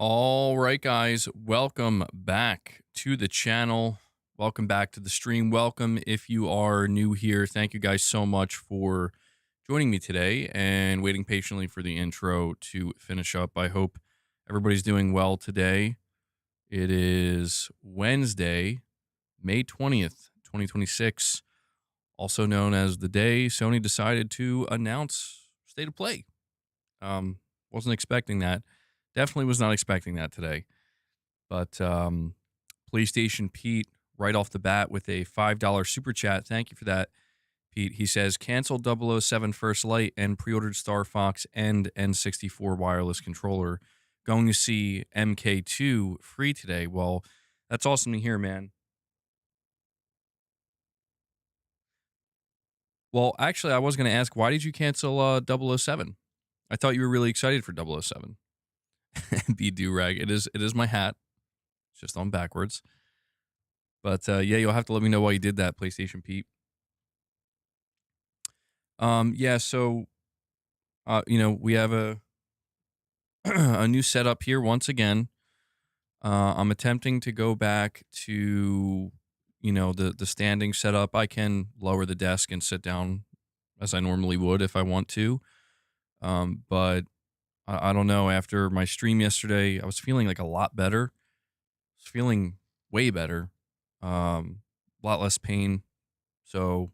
All right, guys, welcome back to the channel. Welcome back to the stream. Welcome if you are new here. Thank you guys so much for joining me today and waiting patiently for the intro to finish up. I hope everybody's doing well today. It is Wednesday, May 20th, 2026, also known as the day Sony decided to announce State of Play. Wasn't expecting that. Definitely was not expecting that today. But PlayStation Pete, right off the bat with a $5 super chat. Thank you for that, Pete. He says, canceled 007 First Light and pre-ordered Star Fox and N64 wireless controller. Going to see MK2 free today. Well, that's awesome to hear, man. Well, actually, I was going to ask, why did you cancel 007? I thought you were really excited for 007. Be do-rag. It is my hat. It's just on backwards. But yeah, you'll have to let me know why you did that, PlayStation Pete. Yeah, so we have a a new setup here once again. I'm attempting to go back to the standing setup. I can lower the desk and sit down as I normally would if I want to. But I don't know. After my stream yesterday, I was feeling like a lot better. I was feeling way better. A lot less pain. So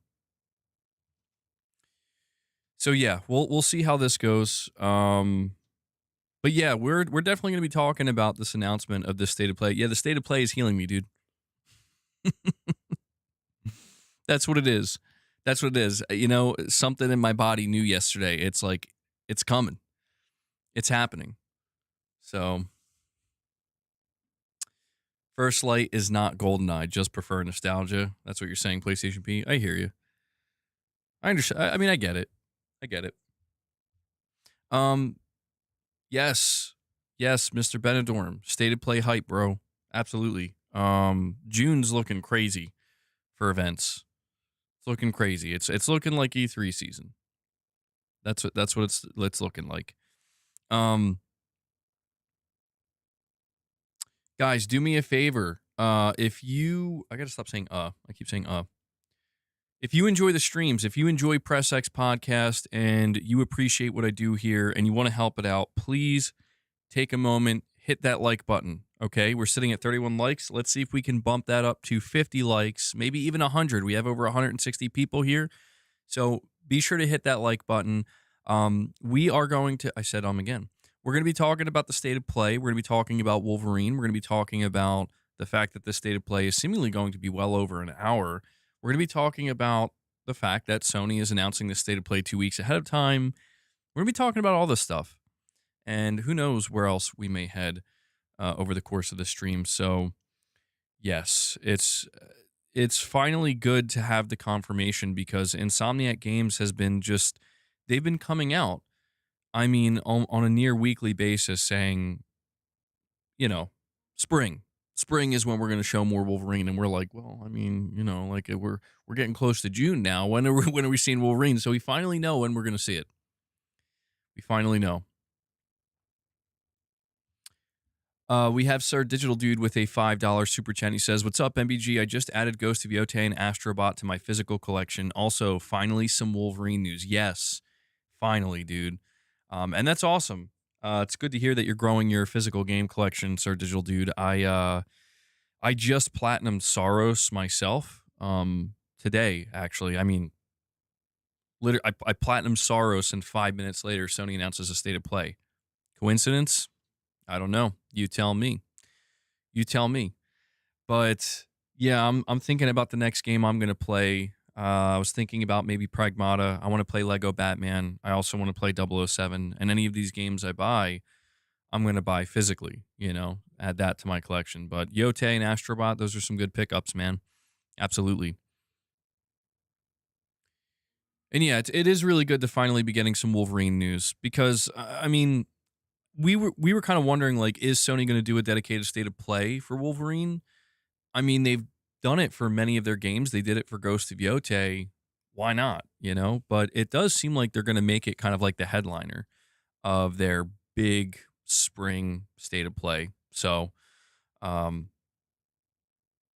yeah, we'll see how this goes. But yeah, we're definitely going to be talking about this announcement of this State of Play. Yeah, the State of Play is healing me, dude. That's what it is. That's what it is. Something in my body knew yesterday. It's like, it's coming. It's happening. So, First Light is not GoldenEye. Just prefer nostalgia. That's what you're saying, PlayStation P. I hear you. I understand. I mean, I get it. I get it. Yes, Mr. Benidorm. State of Play hype, bro. Absolutely. June's looking crazy for events. It's looking crazy. It's looking like E3 season. That's what it's looking like. Guys, do me a favor. If you, I gotta stop saying I keep saying If you enjoy the streams, if you enjoy Press X Podcast and you appreciate what I do here and you want to help it out, please take a moment, hit that like button. Okay, we're sitting at 31 likes. Let's see if we can bump that up to 50 likes, maybe even 100. We have over 160 people here, so be sure to hit that like button. We are going to, I said again. We're going to be talking about the State of Play. We're going to be talking about Wolverine. We're going to be talking about the fact that the State of Play is seemingly going to be well over an hour. We're going to be talking about the fact that Sony is announcing the State of Play 2 weeks ahead of time. We're going to be talking about all this stuff. And who knows where else we may head over the course of the stream. So, yes, it's finally good to have the confirmation because Insomniac Games has been they've been coming out, I mean, on a near weekly basis saying, spring. Spring is when we're going to show more Wolverine, and we're like, well, I mean, like we're getting close to June now. When are we seeing Wolverine? So we finally know when we're going to see it. We finally know. We have Sir Digital Dude with a $5 super chat. He says, "What's up, MBG? I just added Ghost of Yotei and Astrobot to my physical collection. Also, finally some Wolverine news. Yes, finally, dude. And that's awesome. It's good to hear that you're growing your physical game collection, Sir Digital Dude. I just platinumed Saros myself today, actually. I mean, literally, I platinumed Saros, and 5 minutes later, Sony announces a State of Play. Coincidence? I don't know. You tell me. You tell me. But yeah, I'm thinking about the next game I'm going to play. I was thinking about maybe Pragmata. I want to play Lego Batman. I also want to play 007. And any of these games I buy, I'm going to buy physically, add that to my collection. But Yotei and Astrobot, those are some good pickups, man. Absolutely. And yeah, it is really good to finally be getting some Wolverine news because, I mean, we were kind of wondering, like, is Sony going to do a dedicated State of Play for Wolverine? I mean, they've done it for many of their games. They did it for Ghost of Yotei. Why not? But it does seem like they're going to make it kind of like the headliner of their big spring state of play. So, um,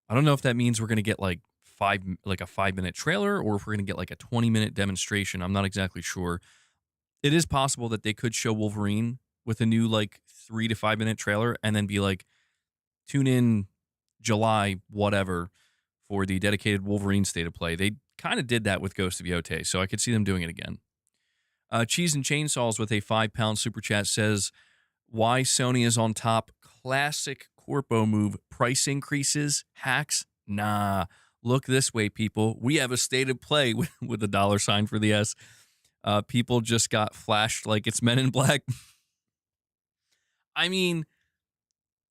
I don't know if that means we're going to get like a 5-minute trailer, or if we're going to get like a 20-minute demonstration. I'm not exactly sure. It is possible that they could show Wolverine with a new like 3 to 5-minute trailer and then be like, tune in July, whatever, for the dedicated Wolverine state of play. They kind of did that with Ghost of Yote, so I could see them doing it again. Cheese and Chainsaws with a £5 super chat says, why Sony is on top. Classic corpo move. Price increases. Hacks. Nah. Look this way, people. We have a state of play with a $sign for the S. People just got flashed like it's Men in Black. I mean,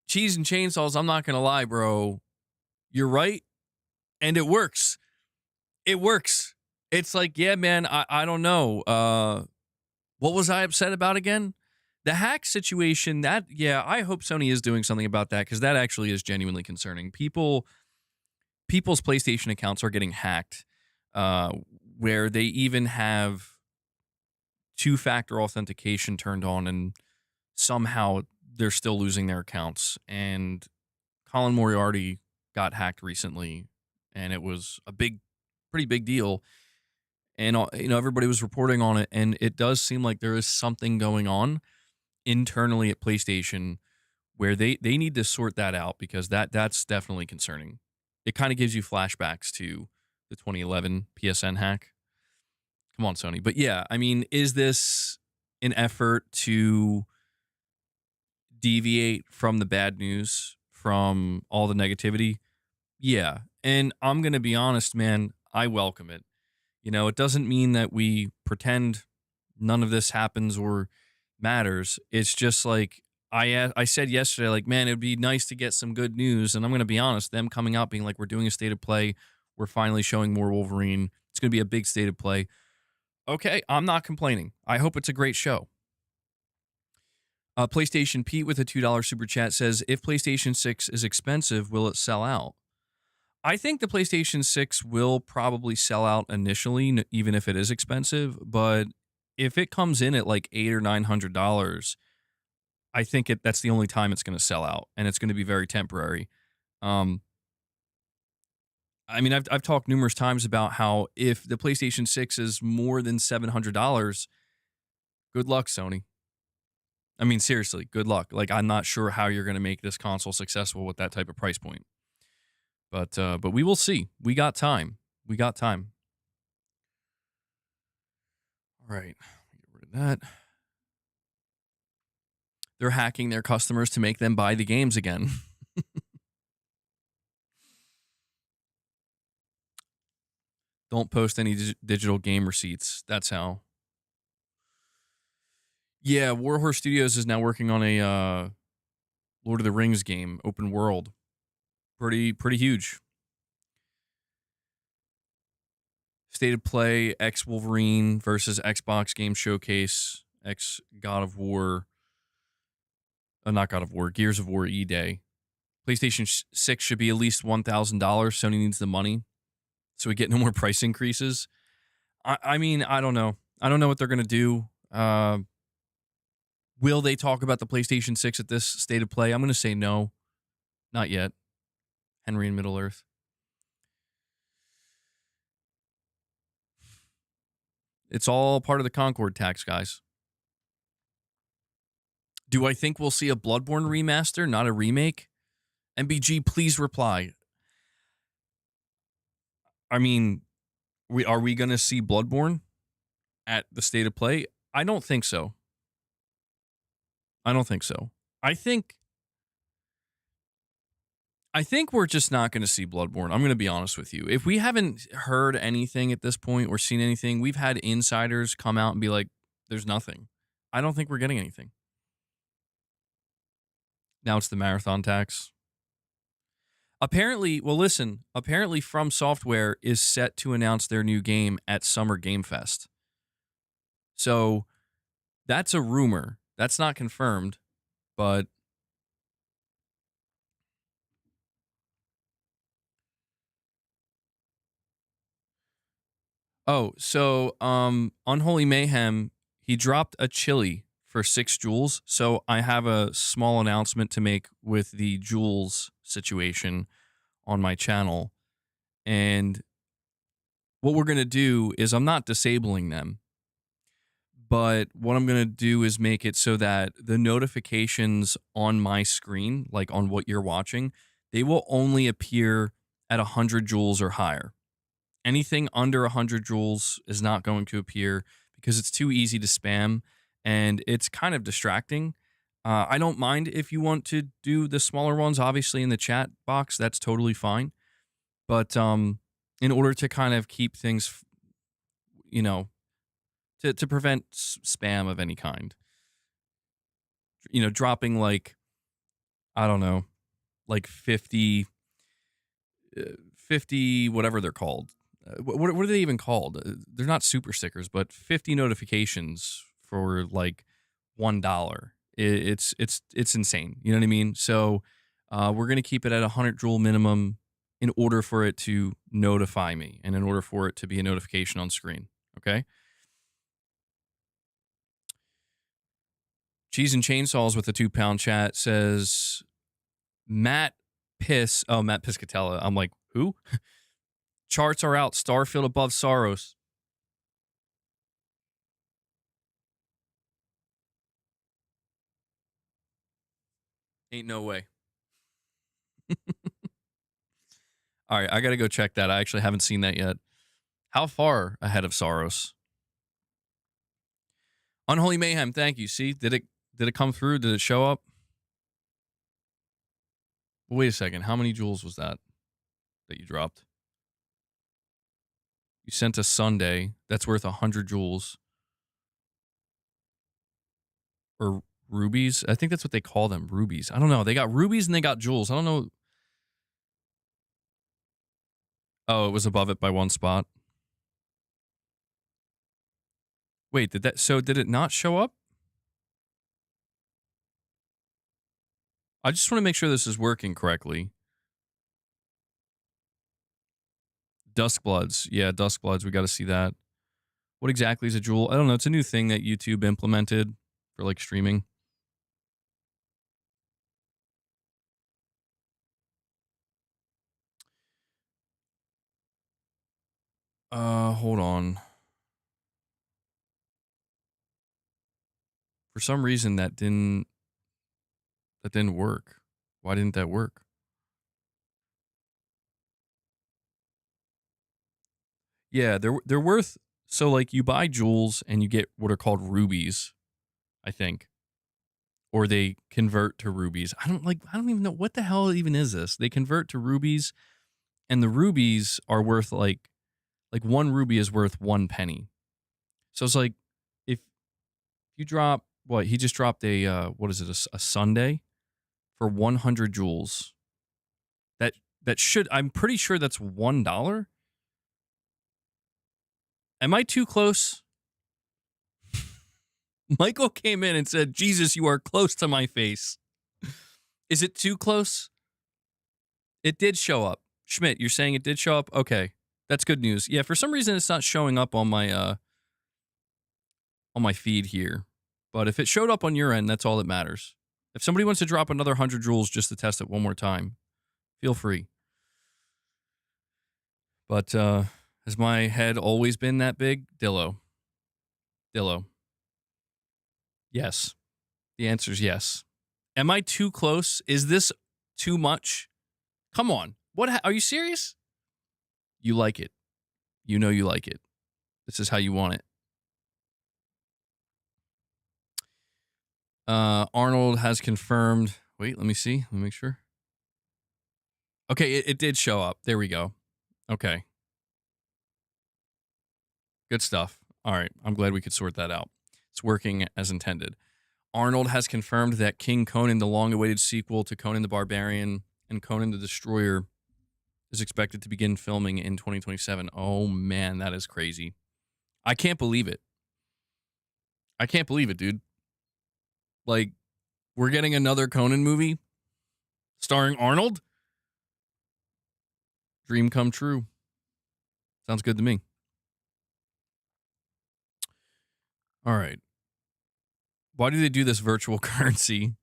Cheese and Chainsaws, I'm not going to lie, bro. You're right. And it works. It works. It's like, yeah, man, I don't know. What was I upset about again? The hack situation, I hope Sony is doing something about that, because that actually is genuinely concerning. People's PlayStation accounts are getting hacked, where they even have two-factor authentication turned on, and somehow they're still losing their accounts. And Colin Moriarty got hacked recently, and it was a pretty big deal. And everybody was reporting on it, and it does seem like there is something going on internally at PlayStation where they need to sort that out, because that's definitely concerning. It kind of gives you flashbacks to the 2011 PSN hack. Come on, Sony. But yeah, I mean, is this an effort to deviate from the bad news, from all the negativity? Yeah. And I'm going to be honest, man, I welcome it. It doesn't mean that we pretend none of this happens or matters. It's just like I said yesterday, like, man, it'd be nice to get some good news. And I'm going to be honest, them coming out being like, we're doing a state of play. We're finally showing more Wolverine. It's going to be a big state of play. Okay, I'm not complaining. I hope it's a great show. PlayStation Pete with a $2 super chat says, if PlayStation 6 is expensive, will it sell out? I think the PlayStation 6 will probably sell out initially, even if it is expensive. But if it comes in at like $800 or $900, I think that's the only time it's going to sell out, and it's going to be very temporary. I mean, I've talked numerous times about how if the PlayStation 6 is more than $700, good luck, Sony. I mean, seriously, good luck. Like, I'm not sure how you're going to make this console successful with that type of price point. But we will see. We got time. We got time. All right. Get rid of that. They're hacking their customers to make them buy the games again. Don't post any digital game receipts. That's how. Yeah, Warhorse Studios is now working on a Lord of the Rings game, open world. Pretty huge. State of Play, X Wolverine versus Xbox Game Showcase, X God of War. Not God of War, Gears of War E-Day. PlayStation 6 should be at least $1,000. Sony needs the money, so we get no more price increases. I mean, I don't know. I don't know what they're going to do. Will they talk about the PlayStation 6 at this state of play? I'm going to say no. Not yet. Henry in Middle-earth. It's all part of the Concord tax, guys. Do I think we'll see a Bloodborne remaster, not a remake? MBG, please reply. I mean, are we going to see Bloodborne at the state of play? I don't think so. I think we're just not going to see Bloodborne. I'm going to be honest with you. If we haven't heard anything at this point or seen anything, we've had insiders come out and be like, there's nothing. I don't think we're getting anything. Now it's the marathon tax. Apparently, From Software is set to announce their new game at Summer Game Fest. So that's a rumor. That's not confirmed, but Unholy Mayhem, he dropped a chili for 6 jewels. So I have a small announcement to make with the jewels situation on my channel. And what we're going to do is I'm not disabling them, but what I'm going to do is make it so that the notifications on my screen, like on what you're watching, they will only appear at 100 joules or higher. Anything under 100 joules is not going to appear because it's too easy to spam and it's kind of distracting. I don't mind if you want to do the smaller ones, obviously in the chat box, that's totally fine. But in order to kind of keep things, you know, to prevent spam of any kind, you know, dropping like, I don't know, like 50, 50 whatever they're called. What are they even called? They're not super stickers, but 50 notifications for like $1. It's insane. You know what I mean? So we're gonna keep it at 100 joule minimum in order for it to notify me and in order for it to be a notification on screen. Okay. Cheese and Chainsaws with a £2 chat says Matt Piscatella. I'm like, who? Charts are out. Starfield above Saros. Ain't no way. All right, I got to go check that. I actually haven't seen that yet. How far ahead of Saros? Unholy Mayhem, thank you. See, did it come through? Did it show up? Wait a second. How many joules was that you dropped? You sent a Sunday. That's worth 100 joules. Or rubies? I think that's what they call them, rubies. I don't know. They got rubies and they got joules. I don't know. Oh, it was above it by 1 spot. Wait, did it not show up? I just want to make sure this is working correctly. Duskbloods. Yeah, Duskbloods. We got to see that. What exactly is a joule? I don't know. It's a new thing that YouTube implemented for like streaming. Hold on. For some reason that didn't work. Why didn't that work? Yeah, they're worth, so like you buy jewels and you get what are called rubies, I think. Or they convert to rubies. I don't even know what the hell even is this. They convert to rubies and the rubies are worth like 1 ruby is worth 1 penny. So it's like if you drop what he just dropped what is it, a Sunday for 100 joules. That should, I'm pretty sure that's $1. Am I too close? Michael came in and said, Jesus, you are close to my face. Is it too close? It did show up. Schmidt, you're saying it did show up? Okay. That's good news. Yeah, for some reason it's not showing up on my feed here. But if it showed up on your end, that's all that matters. If somebody wants to drop another 100 joules just to test it one more time, feel free. But has my head always been that big? Dillo. Yes. The answer is yes. Am I too close? Is this too much? Come on. What? Are you serious? You like it. You know you like it. This is how you want it. Arnold has confirmed. Wait, let me see. Let me make sure. Okay, it did show up. There we go. Okay. Good stuff. All right. I'm glad we could sort that out. It's working as intended. Arnold has confirmed that King Conan, the long-awaited sequel to Conan the Barbarian and Conan the Destroyer, is expected to begin filming in 2027. Oh, man, that is crazy. I can't believe it. I can't believe it, dude. Like, we're getting another Conan movie starring Arnold? Dream come true. Sounds good to me. All right. Why do they do this virtual currency?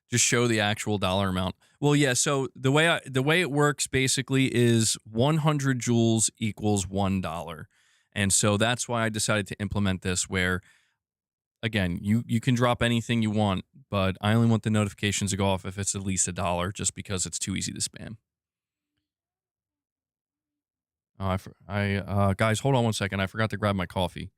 Just show the actual dollar amount. Well, yeah. So the way it works basically is 100 joules equals $1, and so that's why I decided to implement this. Where again, you can drop anything you want, but I only want the notifications to go off if it's at least $1, just because it's too easy to spam. Guys, hold on one second. I forgot to grab my coffee.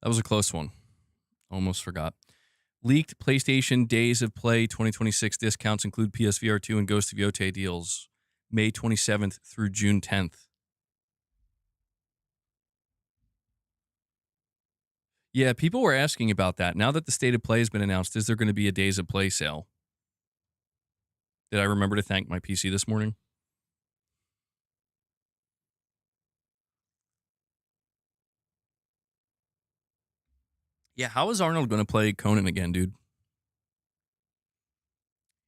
That was a close one. Almost forgot. Leaked PlayStation Days of Play 2026 discounts include PSVR 2 and Ghost of Yotei deals May 27th through June 10th. Yeah, people were asking about that. Now that the State of Play has been announced, is there going to be a Days of Play sale? Did I remember to thank my PC this morning? Yeah, how is Arnold going to play Conan again, dude?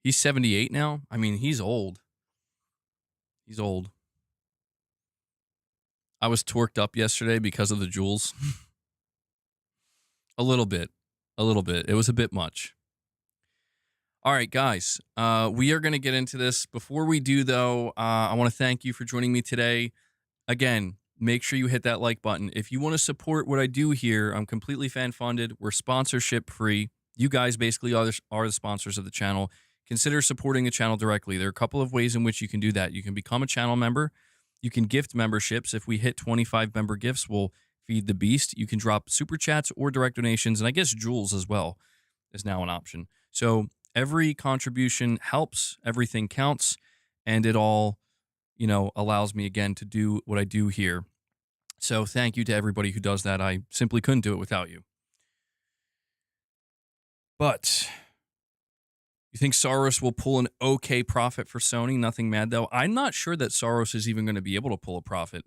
He's 78 now? I mean, he's old. He's old. I was torqued up yesterday because of the joules. A little bit. A little bit. It was a bit much. All right, guys. We are going to get into this. Before we do, though, I want to thank you for joining me today. Again, make sure you hit that like button. If you want to support what I do here, I'm completely fan-funded. We're sponsorship-free. You guys basically are the sponsors of the channel. Consider supporting the channel directly. There are a couple of ways in which you can do that. You can become a channel member. You can gift memberships. If we hit 25 member gifts, we'll feed the beast. You can drop super chats or direct donations, and I guess jewels as well is now an option. So every contribution helps. Everything counts, and it all, allows me again to do what I do here. So thank you to everybody who does that. I simply couldn't do it without you. But you think Saros will pull an okay profit for Sony? Nothing mad, though. I'm not sure that Saros is even going to be able to pull a profit.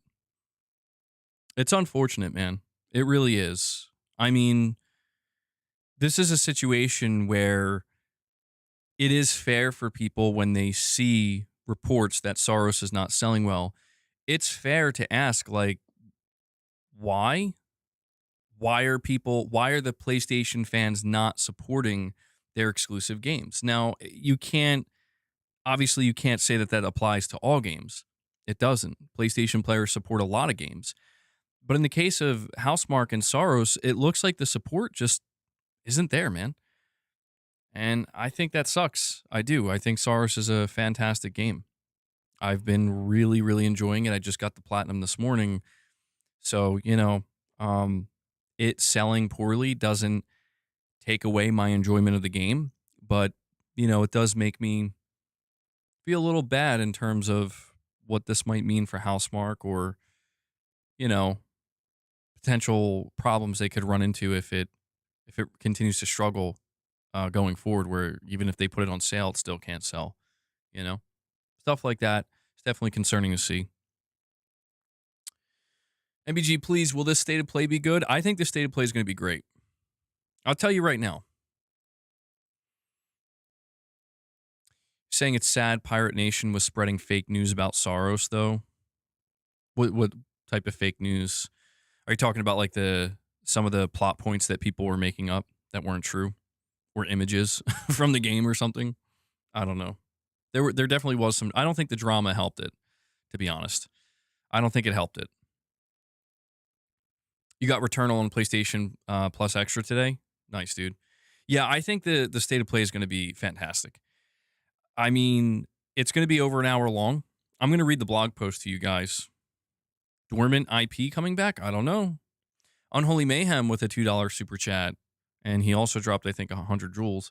It's unfortunate, man. It really is. I mean, this is a situation where it is fair for people when they see reports that Saros is not selling well. It's fair to ask, like, why? Why are the PlayStation fans not supporting their exclusive games? Now, you can't say that applies to all games. It doesn't. PlayStation players support a lot of games. But in the case of Housemarque and Saros, it looks like the support just isn't there, man. And I think that sucks. I do. I think Saros is a fantastic game. I've been really, really enjoying it. I just got the platinum this morning. So, it selling poorly doesn't take away my enjoyment of the game. But, it does make me feel a little bad in terms of what this might mean for Housemarque or, potential problems they could run into if it continues to struggle going forward, where even if they put it on sale, it still can't sell, stuff like that. It's definitely concerning to see. MBG, please, will this State of Play be good? I think the State of Play is going to be great. I'll tell you right now. Saying it's sad Pirate Nation was spreading fake news about Saros, though. What type of fake news? Are you talking about like some of the plot points that people were making up that weren't true? Or images from the game or something? I don't know. There definitely was some. I don't think the drama helped it, to be honest. I don't think it helped it. You got Returnal on PlayStation Plus Extra today? Nice, dude. Yeah, I think the State of Play is going to be fantastic. I mean, it's going to be over an hour long. I'm going to read the blog post to you guys. Dormant IP coming back? I don't know. Unholy Mayhem with a $2 super chat. And he also dropped, I think, 100 joules.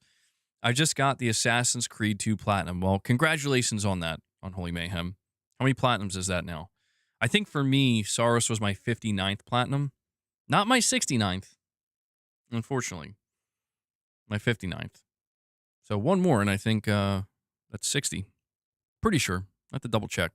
I just got the Assassin's Creed 2 Platinum. Well, congratulations on that, Unholy Mayhem. How many Platinums is that now? I think for me, Saros was my 59th Platinum. Not my 69th, unfortunately. My 59th. So one more, and I think that's 60. Pretty sure. I have to double check.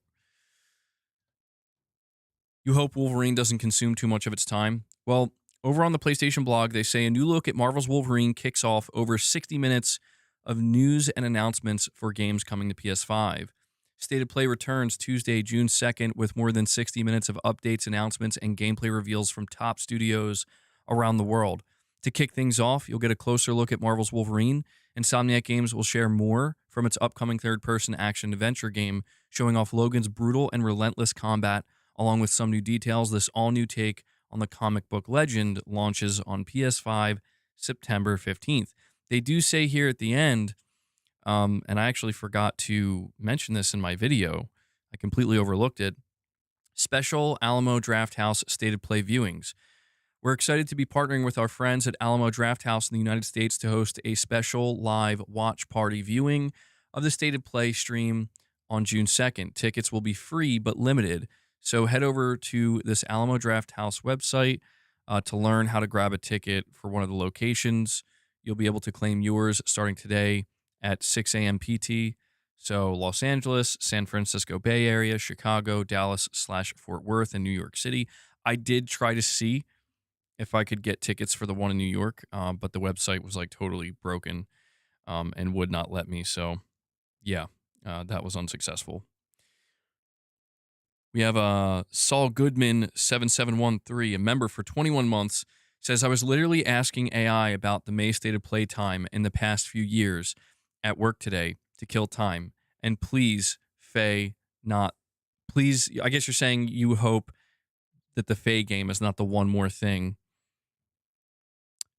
You hope Wolverine doesn't consume too much of its time? Well, Over on the PlayStation blog, they say a new look at Marvel's Wolverine kicks off over 60 minutes of news and announcements for games coming to PS5. State of Play returns Tuesday, June 2nd, with more than 60 minutes of updates, announcements, and gameplay reveals from top studios around the world. To kick things off, you'll get a closer look at Marvel's Wolverine. Insomniac Games will share more from its upcoming third-person action-adventure game, showing off Logan's brutal and relentless combat, along with some new details. This all-new take on the comic book legend launches on PS5 September 15th. They do say here at the end, and I actually forgot to mention this in my video, I completely overlooked it, special Alamo Drafthouse State of Play viewings. We're excited to be partnering with our friends at Alamo Drafthouse in the United States to host a special live watch party viewing of the State of Play stream on June 2nd. Tickets will be free but limited, so head over to this Alamo Drafthouse website to learn how to grab a ticket for one of the locations. You'll be able to claim yours starting today at 6 a.m. PT. So Los Angeles, San Francisco Bay Area, Chicago, Dallas/Fort Worth, and New York City. I did try to see if I could get tickets for the one in New York, but the website was like totally broken and would not let me. So yeah, that was unsuccessful. We have Saul Goodman 7713, a member for 21 months, says, I was literally asking AI about the May State of Play time in the past few years at work today to kill time. And please, Faye, please, I guess you're saying you hope that the Faye game is not the one more thing.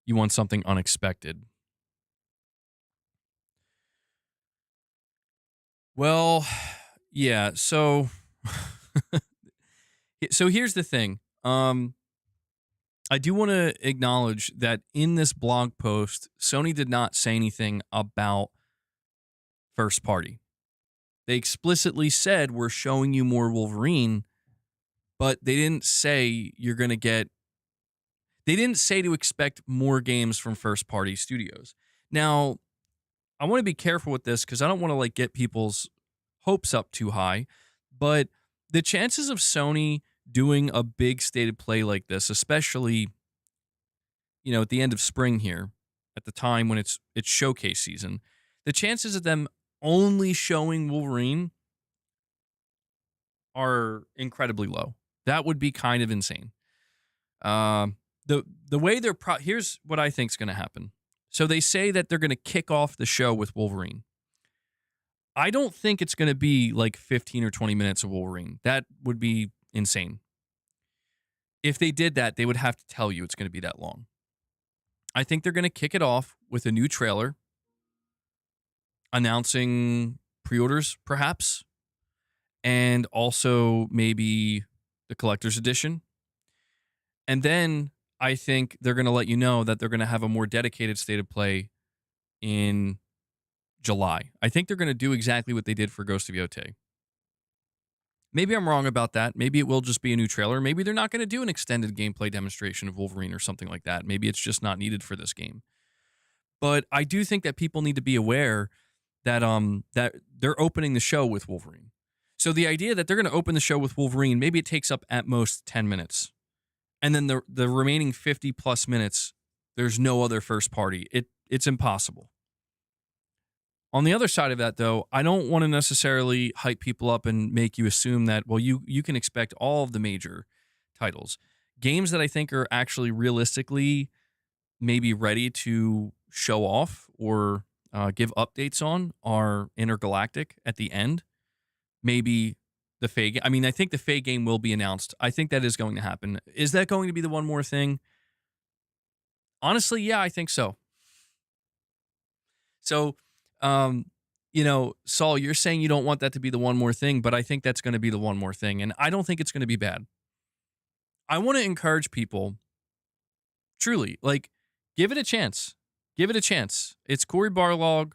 You want something unexpected. Well, yeah, so so here's the thing. I do want to acknowledge that in this blog post, Sony did not say anything about first party. They explicitly said we're showing you more Wolverine, but they didn't say you're going to get. They didn't say to expect more games from first party studios. Now, I want to be careful with this because I don't want to like get people's hopes up too high, but the chances of Sony doing a big state of play like this, especially, at the end of spring here, at the time when it's showcase season, the chances of them only showing Wolverine are incredibly low. That would be kind of insane. The way they're here's what I think is going to happen. So they say that they're going to kick off the show with Wolverine. I don't think it's going to be like 15 or 20 minutes of Wolverine. That would be insane. If they did that, they would have to tell you it's going to be that long. I think they're going to kick it off with a new trailer announcing pre-orders, perhaps, and also maybe the collector's edition. And then I think they're going to let you know that they're going to have a more dedicated state of play in July. I think they're going to do exactly what they did for Ghost of Yotei. Maybe I'm wrong about that. Maybe it will just be a new trailer. Maybe they're not going to do an extended gameplay demonstration of Wolverine or something like that. Maybe it's just not needed for this game. But I do think that people need to be aware that that they're opening the show with Wolverine. So the idea that they're going to open the show with Wolverine, maybe it takes up at most 10 minutes. And then the remaining 50 plus minutes, there's no other first party. It's impossible. On the other side of that, though, I don't want to necessarily hype people up and make you assume that, well, you can expect all of the major titles. Games that I think are actually realistically maybe ready to show off or give updates on are Intergalactic at the end. Maybe the Faye game. I mean, I think the Faye game will be announced. I think that is going to happen. Is that going to be the one more thing? Honestly, yeah, I think so. So, Saul, you're saying you don't want that to be the one more thing, but I think that's going to be the one more thing. And I don't think it's going to be bad. I want to encourage people, truly, like, give it a chance. Give it a chance. It's Cory Barlog.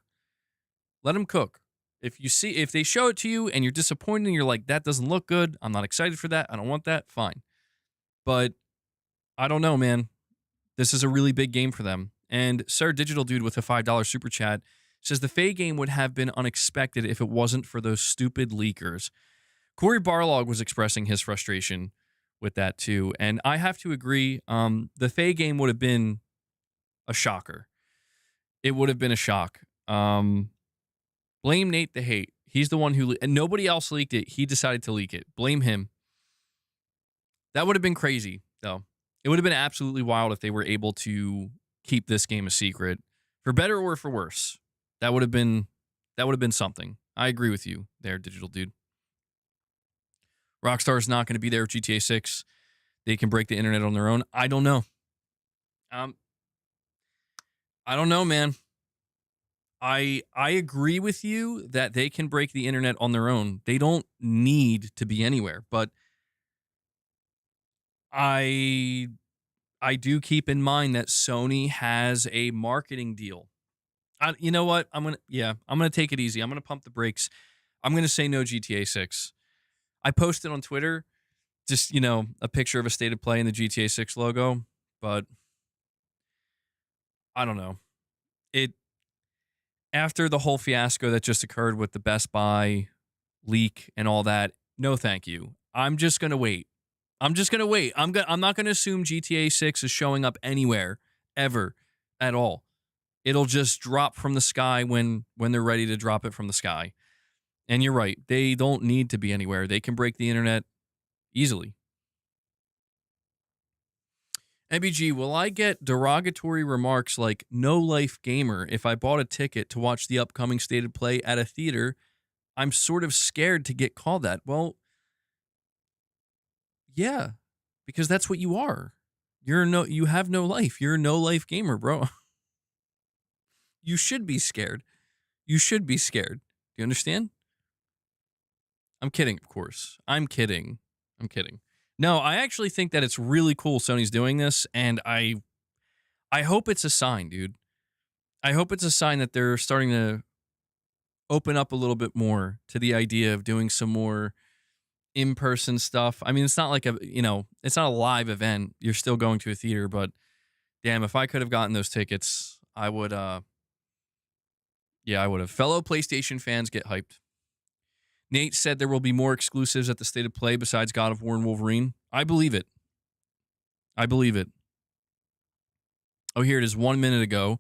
Let him cook. If they show it to you and you're disappointed and you're like, that doesn't look good, I'm not excited for that, I don't want that, fine. But I don't know, man. This is a really big game for them. And Sir Digital Dude with a $5 super chat says the Faye game would have been unexpected if it wasn't for those stupid leakers. Cory Barlog was expressing his frustration with that too. And I have to agree, the Faye game would have been a shocker. It would have been a shock. Blame Nate the Hate. He's the one who, and nobody else leaked it. He decided to leak it. Blame him. That would have been crazy, though. It would have been absolutely wild if they were able to keep this game a secret, for better or for worse. That would have been something. I agree with you there, Digital Dude. Rockstar's not going to be there with GTA 6. They can break the internet on their own. I don't know. I don't know, man. I agree with you that they can break the internet on their own. They don't need to be anywhere, but I do keep in mind that Sony has a marketing deal. You know what? I'm gonna take it easy. I'm gonna pump the brakes. I'm gonna say no GTA 6. I posted on Twitter just, a picture of a state of play and the GTA 6 logo, but I don't know. After the whole fiasco that just occurred with the Best Buy leak and all that, no thank you. I'm just going to wait. I'm not going to assume GTA 6 is showing up anywhere ever at all. It'll just drop from the sky when they're ready to drop it from the sky. And you're right. They don't need to be anywhere. They can break the internet easily. MBG, will I get derogatory remarks like no life gamer if I bought a ticket to watch the upcoming State of Play at a theater? I'm sort of scared to get called that. Well, yeah, because that's what you are. You have no life. You're a no life gamer, bro. You should be scared. You should be scared. Do you understand? I'm kidding, of course. I'm kidding. No, I actually think that it's really cool Sony's doing this, and I hope it's a sign, dude. I hope it's a sign that they're starting to open up a little bit more to the idea of doing some more in-person stuff. I mean, it's not like it's not a live event. You're still going to a theater, but damn, if I could have gotten those tickets, I would I would have. Fellow PlayStation fans get hyped. Nate said there will be more exclusives at the State of Play besides God of War and Wolverine. I believe it. Oh, here it is 1 minute ago.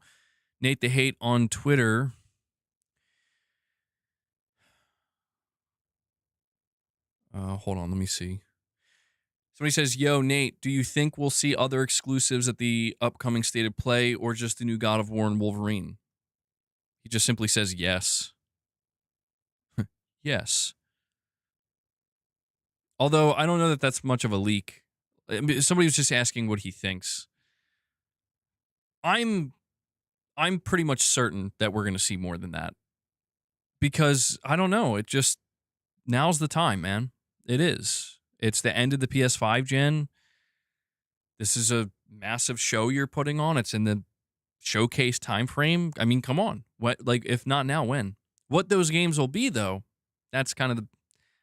Nate the Hate on Twitter. Hold on, let me see. Somebody says, yo, Nate, do you think we'll see other exclusives at the upcoming State of Play or just the new God of War and Wolverine? He just simply says yes. Yes. Although I don't know that that's much of a leak. Somebody was just asking what he thinks. I'm pretty much certain that we're going to see more than that. Because I don't know, now's the time, man. It is. It's the end of the PS5 gen. This is a massive show you're putting on. It's in the showcase time frame. I mean, come on. If not now, when? What those games will be, though, that's kind of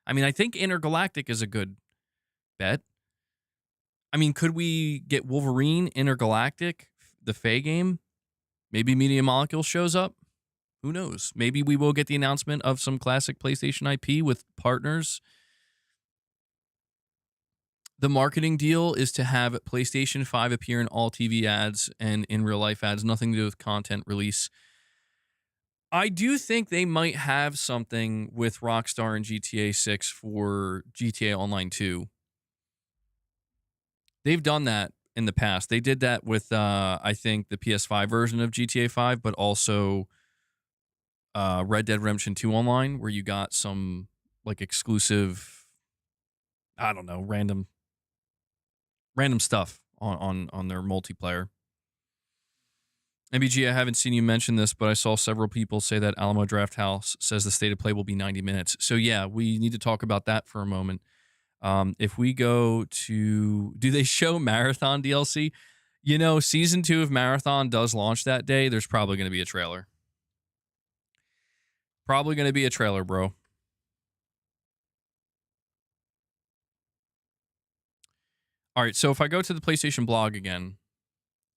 I think Intergalactic is a good bet. I mean, could we get Wolverine, Intergalactic, the Faye game? Maybe Media Molecule shows up. Who knows? Maybe we will get the announcement of some classic PlayStation IP with partners. The marketing deal is to have PlayStation 5 appear in all TV ads and in real life ads, nothing to do with content release. I do think they might have something with Rockstar and GTA 6 for GTA Online 2. They've done that in the past. They did that with, I think, the PS5 version of GTA 5, but also Red Dead Redemption 2 Online, where you got some exclusive, I don't know, random stuff on their multiplayer. MBG, I haven't seen you mention this, but I saw several people say that Alamo Drafthouse says the State of Play will be 90 minutes. So yeah, we need to talk about that for a moment. If we go to, do they show Marathon DLC? Season 2 of Marathon does launch that day. There's probably going to be a trailer. Bro. All right, so if I go to the PlayStation blog again,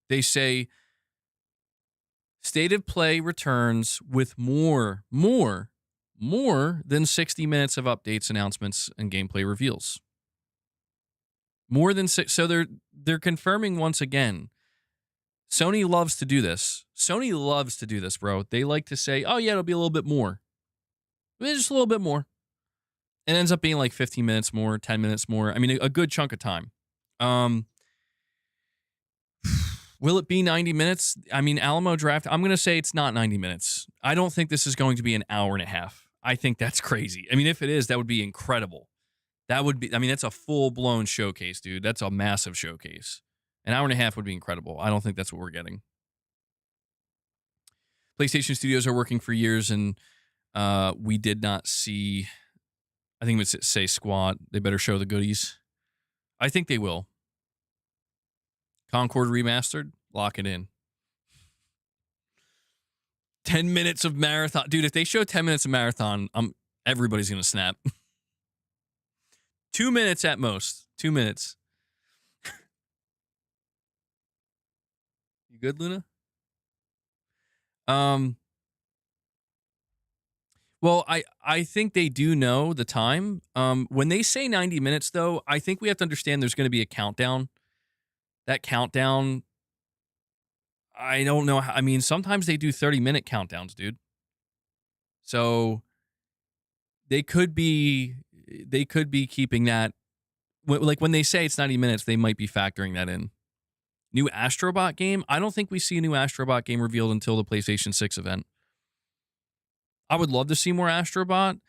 they say State of Play returns with more than 60 minutes of updates, announcements, and gameplay reveals. More than 6. So they're confirming once again. Sony loves to do this. Sony loves to do this, bro. They like to say, oh, yeah, it'll be a little bit more. Just a little bit more. It ends up being like 15 minutes more, 10 minutes more. I mean, a good chunk of time. Will it be 90 minutes? I mean, Alamo Draft, I'm going to say it's not 90 minutes. I don't think this is going to be an hour and a half. I think that's crazy. I mean, if it is, that would be incredible. That would be, I mean, that's a full-blown showcase, dude. That's a massive showcase. An hour and a half would be incredible. I don't think that's what we're getting. PlayStation Studios are working for years, and we did not see, I think it would say Squad. They better show the goodies. I think they will. Concord Remastered, lock it in. 10 minutes of marathon. Dude, if they show 10 minutes of marathon, everybody's going to snap. 2 minutes at most. 2 minutes. You good, Luna? Well, I think they do know the time. When they say 90 minutes, though, I think we have to understand there's going to be a countdown. That countdown, I don't know. I mean, sometimes they do 30-minute countdowns, dude. So they could be keeping that. Like when they say it's 90 minutes, they might be factoring that in. New Astrobot game? I don't think we see a new Astrobot game revealed until the PlayStation 6 event. I would love to see more Astrobot,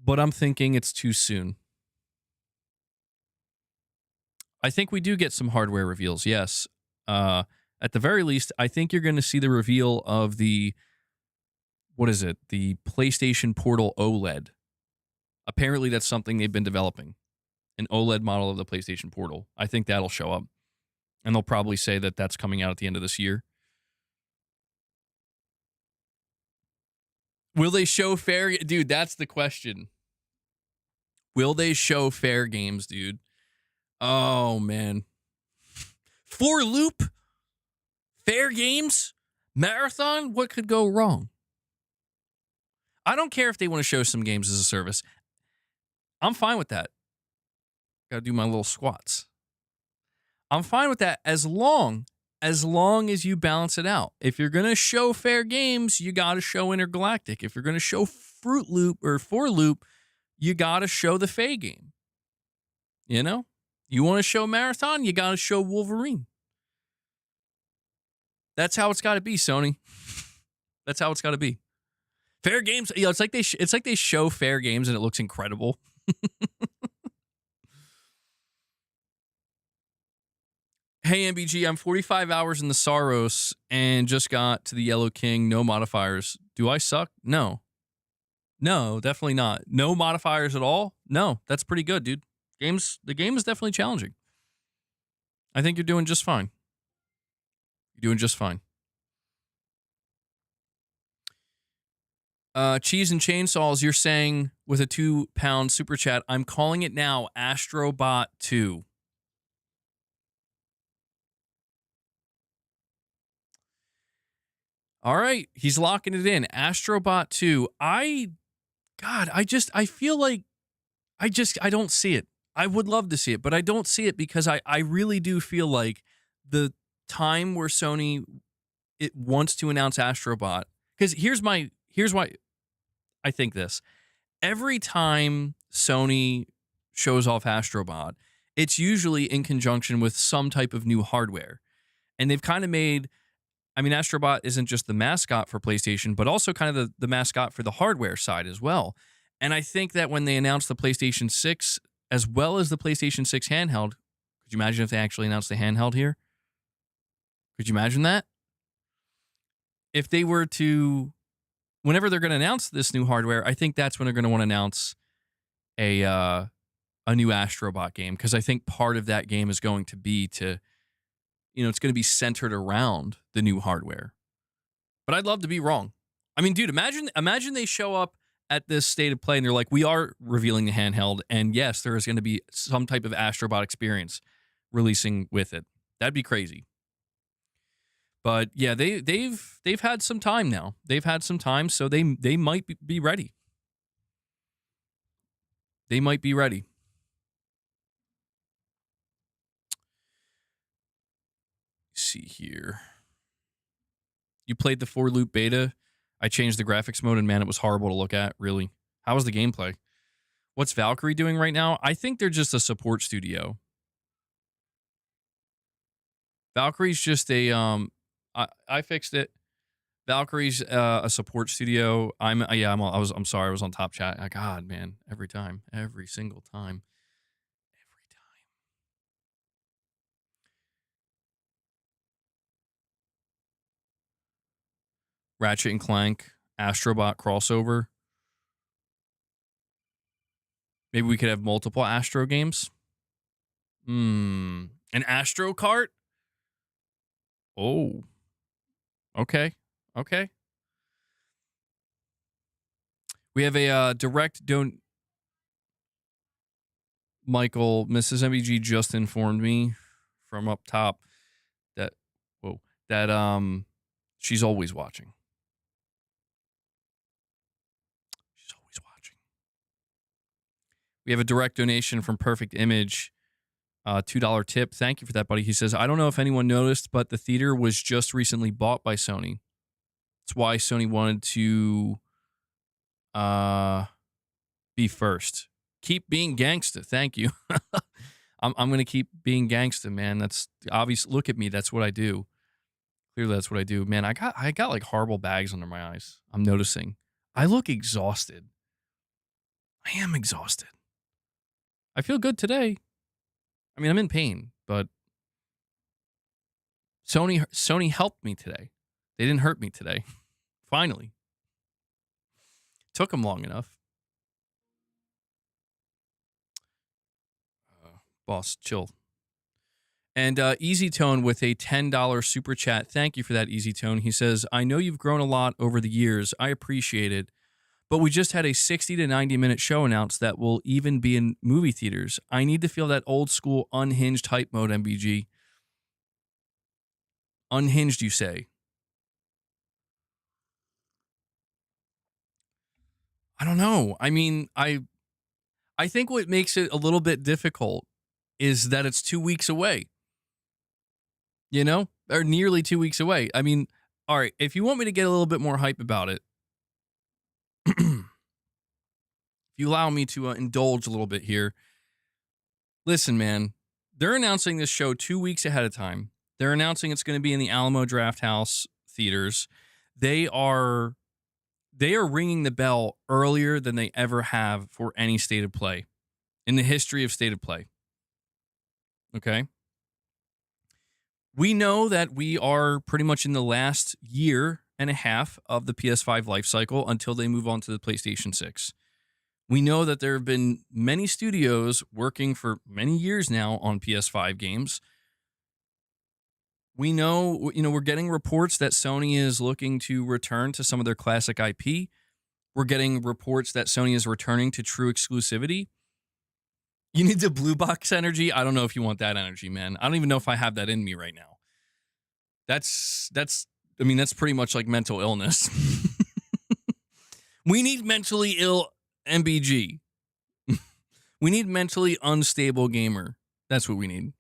but I'm thinking it's too soon. I think we do get some hardware reveals, yes. At the very least, I think you're going to see the reveal of the, what is it? The PlayStation Portal OLED. Apparently, that's something they've been developing. An OLED model of the PlayStation Portal. I think that'll show up. And they'll probably say that that's coming out at the end of this year. Will they show fair? Dude, that's the question. Will they show fair games, dude? Oh, man. 4 loop? Fair games? Marathon? What could go wrong? I don't care if they want to show some games as a service. I'm fine with that. Gotta do my little squats. I'm fine with that as long as you balance it out. If you're going to show fair games, you got to show Intergalactic. If you're going to show Fruit Loop or 4 Loop, you got to show the Faye game. You know? You want to show Marathon, you got to show Wolverine. That's how it's got to be, Sony. That's how it's got to be. Fair games, you know, it's like they show fair games and it looks incredible. Hey, MBG, I'm 45 hours in the Saros and just got to the Yellow King. No modifiers. Do I suck? No. No, definitely not. No modifiers at all? No, that's pretty good, dude. The game is definitely challenging. I think you're doing just fine. You're doing just fine. Cheese and Chainsaws, you're saying with a £2 super chat, I'm calling it now Astrobot 2. All right, he's locking it in. Astrobot 2. I feel like I don't see it. I would love to see it, but I don't see it because I really do feel like the time where Sony it wants to announce Astrobot. Because here's why I think this. Every time Sony shows off Astrobot, it's usually in conjunction with some type of new hardware. And they've kind of made, I mean, Astrobot isn't just the mascot for PlayStation, but also kind of the mascot for the hardware side as well. And I think that when they announced the PlayStation 6, as well as the PlayStation 6 handheld, could you imagine if they actually announced the handheld here? Could you imagine that? If they were to, whenever they're going to announce this new hardware, I think that's when they're going to want to announce a new Astrobot game, because I think part of that game is going to be to, you know, it's going to be centered around the new hardware. But I'd love to be wrong. I mean, dude, imagine they show up at this state of play and they're like, we are revealing the handheld, and yes, there is going to be some type of Astrobot experience releasing with it. That'd be crazy. But yeah, they've had some time now. They've had some time, so they might be ready. They might be ready. see here. You played the 4-loop beta. I changed the graphics mode, and man, it was horrible to look at, really. How was the gameplay? What's Valkyrie doing right now? I think they're just a support studio. Valkyrie's just a I fixed it. Valkyrie's a support studio. I'm sorry, I was on top chat. God, man, every single time. Ratchet and Clank, Astrobot crossover. Maybe we could have multiple Astro games. An Astro Kart? Oh. Okay. We have a direct don't. Michael, Mrs. MBG just informed me from up top that she's always watching. We have a direct donation from Perfect Image, $2 tip. Thank you for that, buddy. He says, I don't know if anyone noticed, but the theater was just recently bought by Sony. That's why Sony wanted to be first. Keep being gangsta. Thank you. I'm going to keep being gangsta, man. That's obvious. Look at me. That's what I do. Clearly, that's what I do. Man, I got like horrible bags under my eyes. I'm noticing. I look exhausted. I am exhausted. I feel good today. I mean, I'm in pain, but Sony helped me today. They didn't hurt me today. Finally. Took them long enough. Boss, chill. And Easy Tone with a $10 super chat. Thank you for that, Easy Tone. He says, I know you've grown a lot over the years. I appreciate it. But we just had a 60 to 90-minute show announced that will even be in movie theaters. I need to feel that old school unhinged hype mode, MBG. Unhinged, you say? I don't know. I mean, I think what makes it a little bit difficult is that it's 2 weeks away. You know? Or nearly 2 weeks away. I mean, all right, if you want me to get a little bit more hype about it, if you allow me to indulge a little bit here, listen, man, they're announcing this show 2 weeks ahead of time. They're announcing it's going to be in the Alamo Drafthouse theaters. They are ringing the bell earlier than they ever have for any state of play in the history of state of play. Okay? We know that we are pretty much in the last year and a half of the PS5 life cycle until they move on to the PlayStation 6. We know that there have been many studios working for many years now on PS5 games. We know, we're getting reports that Sony is looking to return to some of their classic IP. We're getting reports that Sony is returning to true exclusivity. You need the blue box energy. I don't know if you want that energy, man. I don't even know if I have that in me right now. That's pretty much like mental illness. We need mentally ill MBG. We need mentally unstable gamer. That's what we need.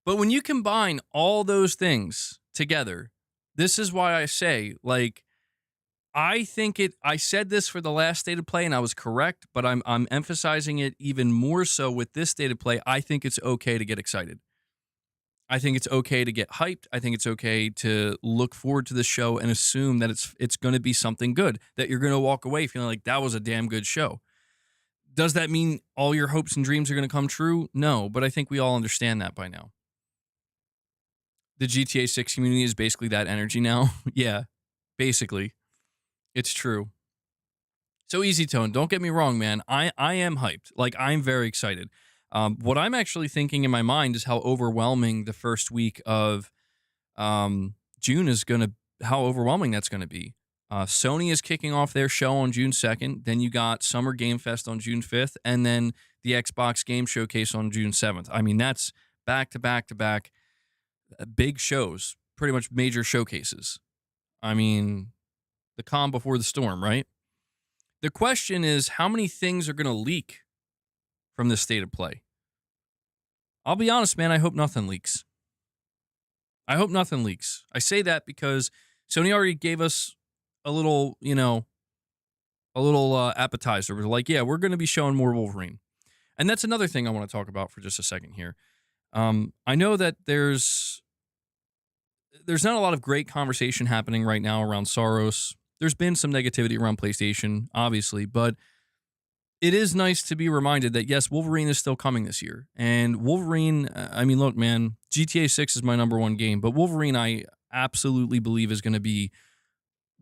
But when you combine all those things together, this is why I say, I said this for the last state of play and I was correct, but I'm emphasizing it even more so with this state of play. I think it's okay to get excited. I think it's okay to get hyped. I think it's okay to look forward to the show and assume that it's going to be something good, that you're going to walk away feeling like that was a damn good show. Does that mean all your hopes and dreams are going to come true? No, but I think we all understand that by now. The GTA 6 community is basically that energy now. Yeah, basically. It's true. So Easy Tone, don't get me wrong, man. I am hyped. I'm very excited. What I'm actually thinking in my mind is how overwhelming the first week of June is going to, how overwhelming that's going to be. Sony is kicking off their show on June 2nd. Then you got Summer Game Fest on June 5th. And then the Xbox Game Showcase on June 7th. I mean, that's back to back to back big shows, pretty much major showcases. I mean, the calm before the storm, right? The question is, how many things are going to leak from this state of play? I'll be honest, man, I hope nothing leaks. I hope nothing leaks. I say that because Sony already gave us a little, appetizer. We're like, yeah, we're going to be showing more Wolverine. And that's another thing I want to talk about for just a second here. I know that there's not a lot of great conversation happening right now around Saros. There's been some negativity around PlayStation, obviously, but it is nice to be reminded that, yes, Wolverine is still coming this year. And Wolverine, I mean, look, man, GTA 6 is my number one game, but Wolverine, I absolutely believe, is going to be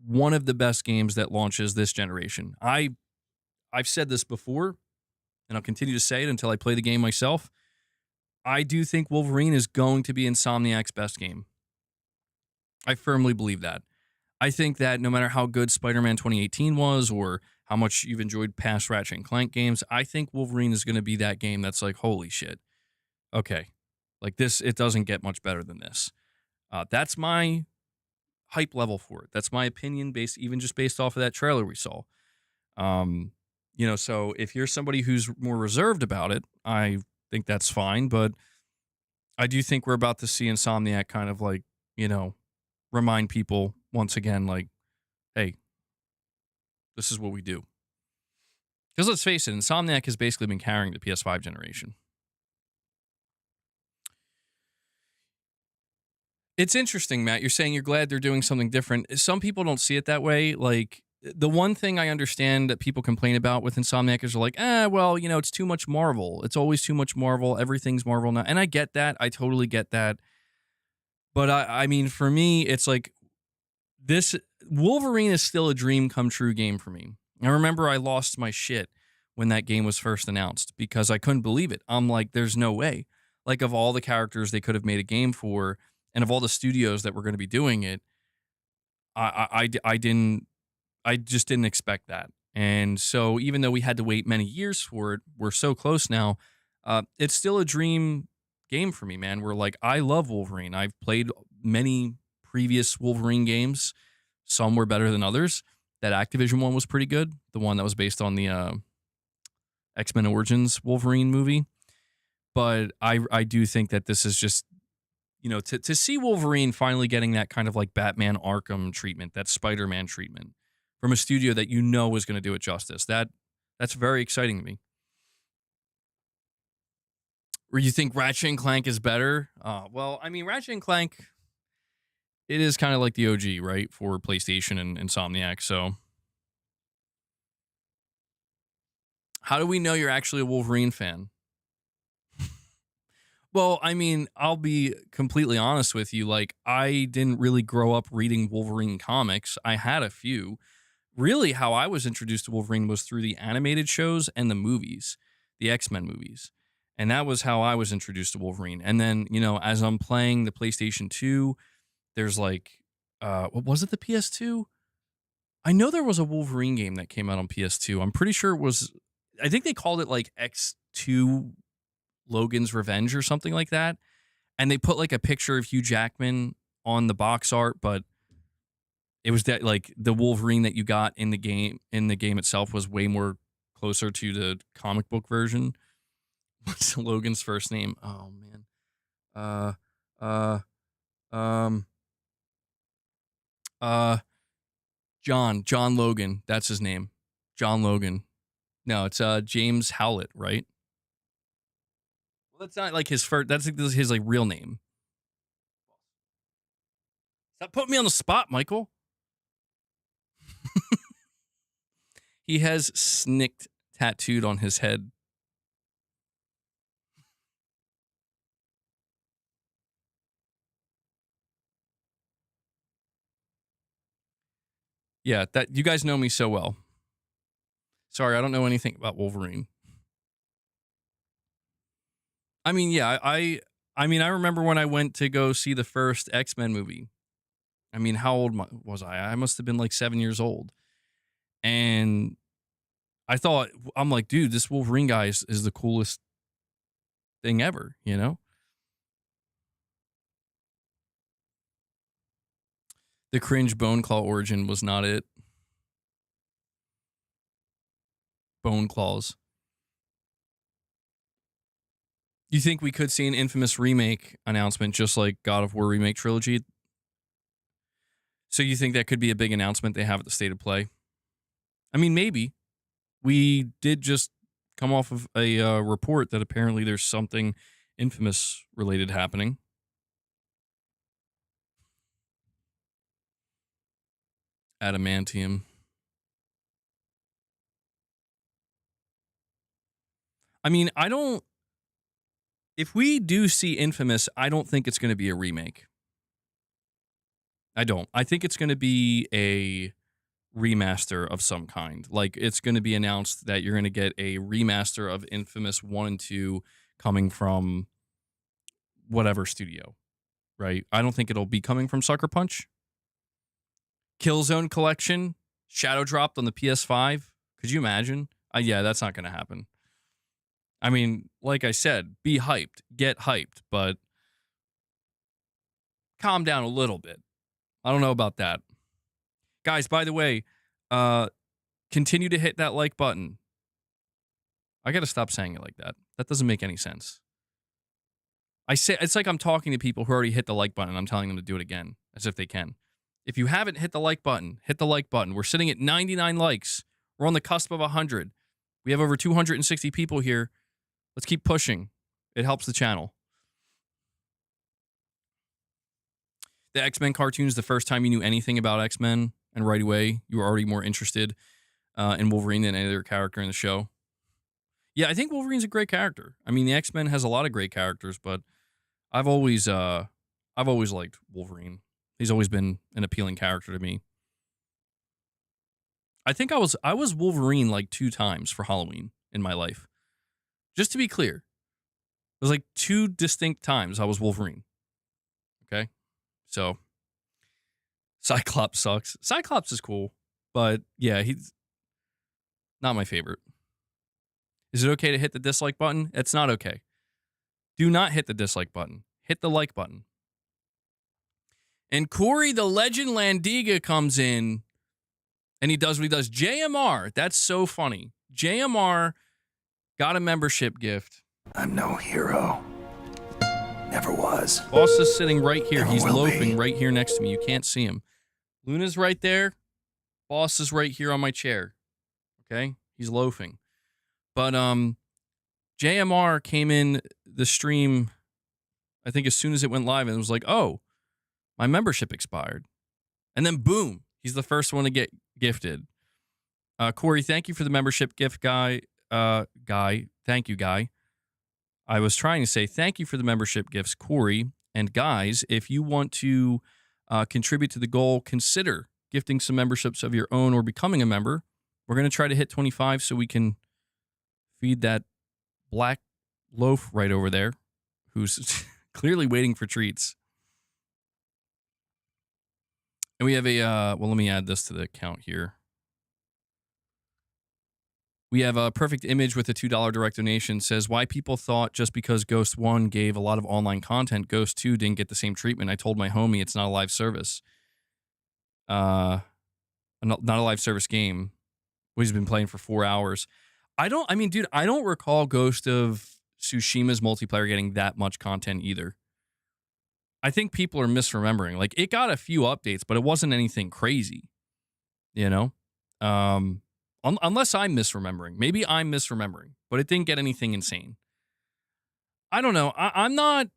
one of the best games that launches this generation. I've said this before, and I'll continue to say it until I play the game myself. I do think Wolverine is going to be Insomniac's best game. I firmly believe that. I think that no matter how good Spider-Man 2018 was or how much you've enjoyed past Ratchet and Clank games, I think Wolverine is going to be that game that's like, holy shit. Okay. Like this, it doesn't get much better than this. That's my hype level for it. That's my opinion based off of that trailer we saw. So if you're somebody who's more reserved about it, I think that's fine, but I do think we're about to see Insomniac kind of like, remind people once again, like, hey, this is what we do. Because let's face it, Insomniac has basically been carrying the PS5 generation. It's interesting, Matt. You're saying you're glad they're doing something different. Some people don't see it that way. Like, the one thing I understand that people complain about with Insomniac is they're like, it's too much Marvel. It's always too much Marvel. Everything's Marvel now. And I get that. I totally get that. But I mean, for me, it's like this Wolverine is still a dream come true game for me. I remember I lost my shit when that game was first announced because I couldn't believe it. I'm like, there's no way. Like, of all the characters they could have made a game for, and of all the studios that were going to be doing it, I just didn't expect that. And so even though we had to wait many years for it, we're so close now. It's still a dream game for me, man. We're like, I love Wolverine. I've played many previous Wolverine games. Some were better than others. That Activision one was pretty good. The one that was based on the X-Men Origins Wolverine movie. But I do think that this is just, to see Wolverine finally getting that kind of like Batman Arkham treatment, that Spider-Man treatment from a studio that is going to do it justice. That's very exciting to me. Where you think Ratchet and Clank is better? Well, I mean, Ratchet and Clank, it is kind of like the OG, right, for PlayStation and Insomniac. So how do we know you're actually a Wolverine fan? Well, I mean, I'll be completely honest with you. Like, I didn't really grow up reading Wolverine comics. I had a few. Really, how I was introduced to Wolverine was through the animated shows and the movies, the X-Men movies. And that was how I was introduced to Wolverine. And then, as I'm playing the PlayStation 2, there's like, what was it, the PS2? I know there was a Wolverine game that came out on PS2. I'm pretty sure it was, I think they called it like X2 Logan's Revenge or something like that. And they put like a picture of Hugh Jackman on the box art, but it was that like the Wolverine that you got in the game itself was way more closer to the comic book version. What's Logan's first name? Oh man. John Logan. That's his name. John Logan. No, it's James Howlett, right? Well, that's not like his first. That's his like real name. Stop putting me on the spot, Michael. He has Snicked tattooed on his head. Yeah, that you guys know me so well. Sorry, I don't know anything about Wolverine. I mean, yeah, I remember when I went to go see the first X-Men movie. I mean, how old was I? I must have been like 7 years old. And I'm like, dude, this Wolverine guy is the coolest thing ever, The cringe Bone Claw origin was not it. Bone Claws. You think we could see an Infamous remake announcement just like God of War Remake Trilogy? So you think that could be a big announcement they have at the State of Play? I mean, maybe. We did just come off of a report that apparently there's something Infamous related happening. Adamantium. I mean, if we do see Infamous, I don't think it's going to be a remake. I don't. I think it's going to be a remaster of some kind. Like, it's going to be announced that you're going to get a remaster of Infamous 1 and 2 coming from whatever studio, right? I don't think it'll be coming from Sucker Punch. Killzone Collection, shadow dropped on the PS5. Could you imagine? Yeah, that's not going to happen. I mean, like I said, be hyped, get hyped, but calm down a little bit. I don't know about that. Guys, by the way, continue to hit that like button. I got to stop saying it like that. That doesn't make any sense. I say it's like I'm talking to people who already hit the like button. I'm telling them to do it again, as if they can. If you haven't hit the like button, hit the like button. We're sitting at 99 likes. We're on the cusp of 100. We have over 260 people here. Let's keep pushing. It helps the channel. The X-Men cartoons, the first time you knew anything about X-Men, and right away you were already more interested in Wolverine than any other character in the show. Yeah, I think Wolverine's a great character. I mean, the X-Men has a lot of great characters, but I've always liked Wolverine. He's always been an appealing character to me. I think I was Wolverine like 2 times for Halloween in my life. Just to be clear, it was like 2 distinct times I was Wolverine. Okay? So, Cyclops sucks. Cyclops is cool, but yeah, he's not my favorite. Is it okay to hit the dislike button? It's not okay. Do not hit the dislike button. Hit the like button. And Corey the Legend Landiga comes in, and he does what he does. JMR, that's so funny. JMR got a membership gift. I'm no hero. Never was. Boss is sitting right here. Never He's will loafing be. right here next to me. You can't see him. Luna's right there. Boss is right here on my chair. Okay? He's loafing. But JMR came in the stream, I think as soon as it went live, and it was like, oh, my membership expired. And then boom, he's the first one to get gifted. Corey, thank you for the membership gift, Guy. Thank you, Guy. I was trying to say thank you for the membership gifts, Corey. And guys, if you want to contribute to the goal, consider gifting some memberships of your own or becoming a member. We're going to try to hit 25 so we can feed that black loaf right over there who's clearly waiting for treats. And we have a, well, let me add this to the account here. We have a perfect image with a $2 direct donation. Says, why people thought just because Ghost 1 gave a lot of online content, Ghost 2 didn't get the same treatment. I told my homie it's not a live service. Not a live service game. He's been playing for 4 hours. I don't recall Ghost of Tsushima's multiplayer getting that much content either. I think people are misremembering. Like, it got a few updates, but it wasn't anything crazy. You know? Unless I'm misremembering. Maybe I'm misremembering, but it didn't get anything insane. I don't know. I'm not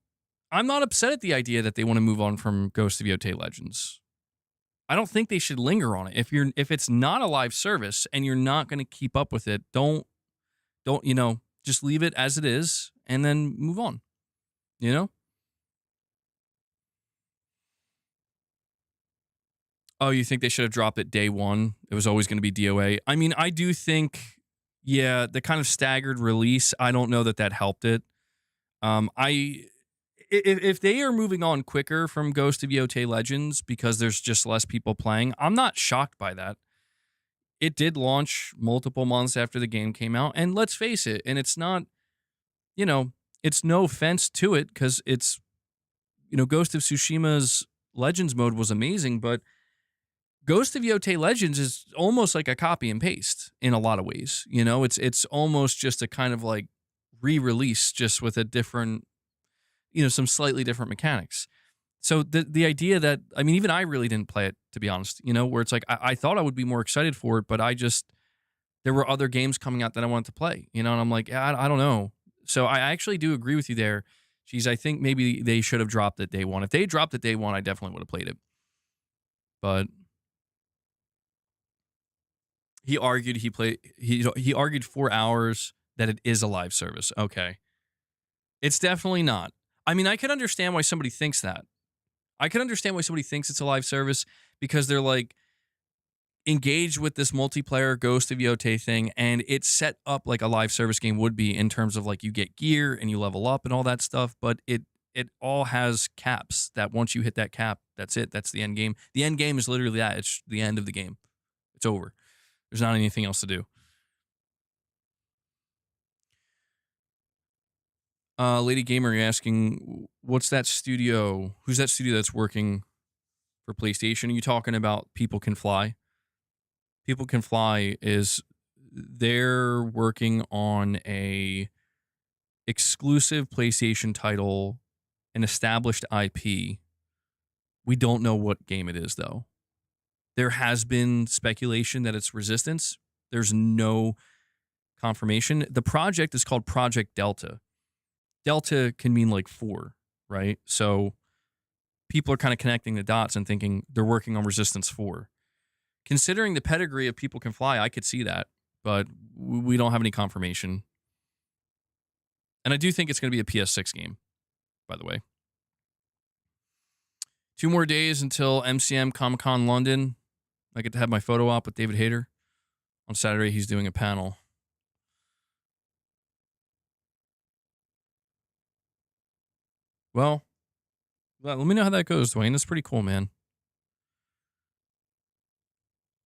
upset at the idea that they want to move on from Ghost of Yotei Legends. I don't think they should linger on it. If it's not a live service and you're not going to keep up with it, don't just leave it as it is and then move on. You know? Oh, you think they should have dropped it day one? It was always going to be DOA. I mean, I do think, yeah, the kind of staggered release, I don't know that helped it. If they are moving on quicker from Ghost of Yotei Legends because there's just less people playing, I'm not shocked by that. It did launch multiple months after the game came out, and let's face it, and it's not, it's no offense to it because it's, Ghost of Tsushima's Legends mode was amazing, but Ghost of Yotei Legends is almost like a copy and paste in a lot of ways. It's almost just a kind of like re-release just with a different, some slightly different mechanics. So the idea that, I mean, even I really didn't play it, to be honest, where it's like I thought I would be more excited for it, but there were other games coming out that I wanted to play, and I'm like, yeah, I don't know. So I actually do agree with you there. Geez, I think maybe they should have dropped it day one. If they dropped it day one, I definitely would have played it. But he argued he argued 4 hours that it is a live service. Okay. It's definitely not. I mean, I could understand why somebody thinks that. I could understand why somebody thinks it's a live service because they're like engaged with this multiplayer Ghost of Yotei thing, and it's set up like a live service game would be in terms of like you get gear and you level up and all that stuff, but it all has caps that once you hit that cap, that's it. That's the end game. The end game is literally that. It's the end of the game. It's over. There's not anything else to do. Lady Gamer asking, what's that studio? Who's that studio that's working for PlayStation? Are you talking about People Can Fly? People Can Fly they're working on a exclusive PlayStation title, an established IP. We don't know what game it is, though. There has been speculation that it's Resistance. There's no confirmation. The project is called Project Delta. Delta can mean like 4, right? So people are kind of connecting the dots and thinking they're working on Resistance 4. Considering the pedigree of People Can Fly, I could see that, but we don't have any confirmation. And I do think it's going to be a PS6 game, by the way. 2 more days until MCM Comic-Con London. I get to have my photo op with David Hayter. On Saturday, he's doing a panel. Well, let me know how that goes, Dwayne. That's pretty cool, man.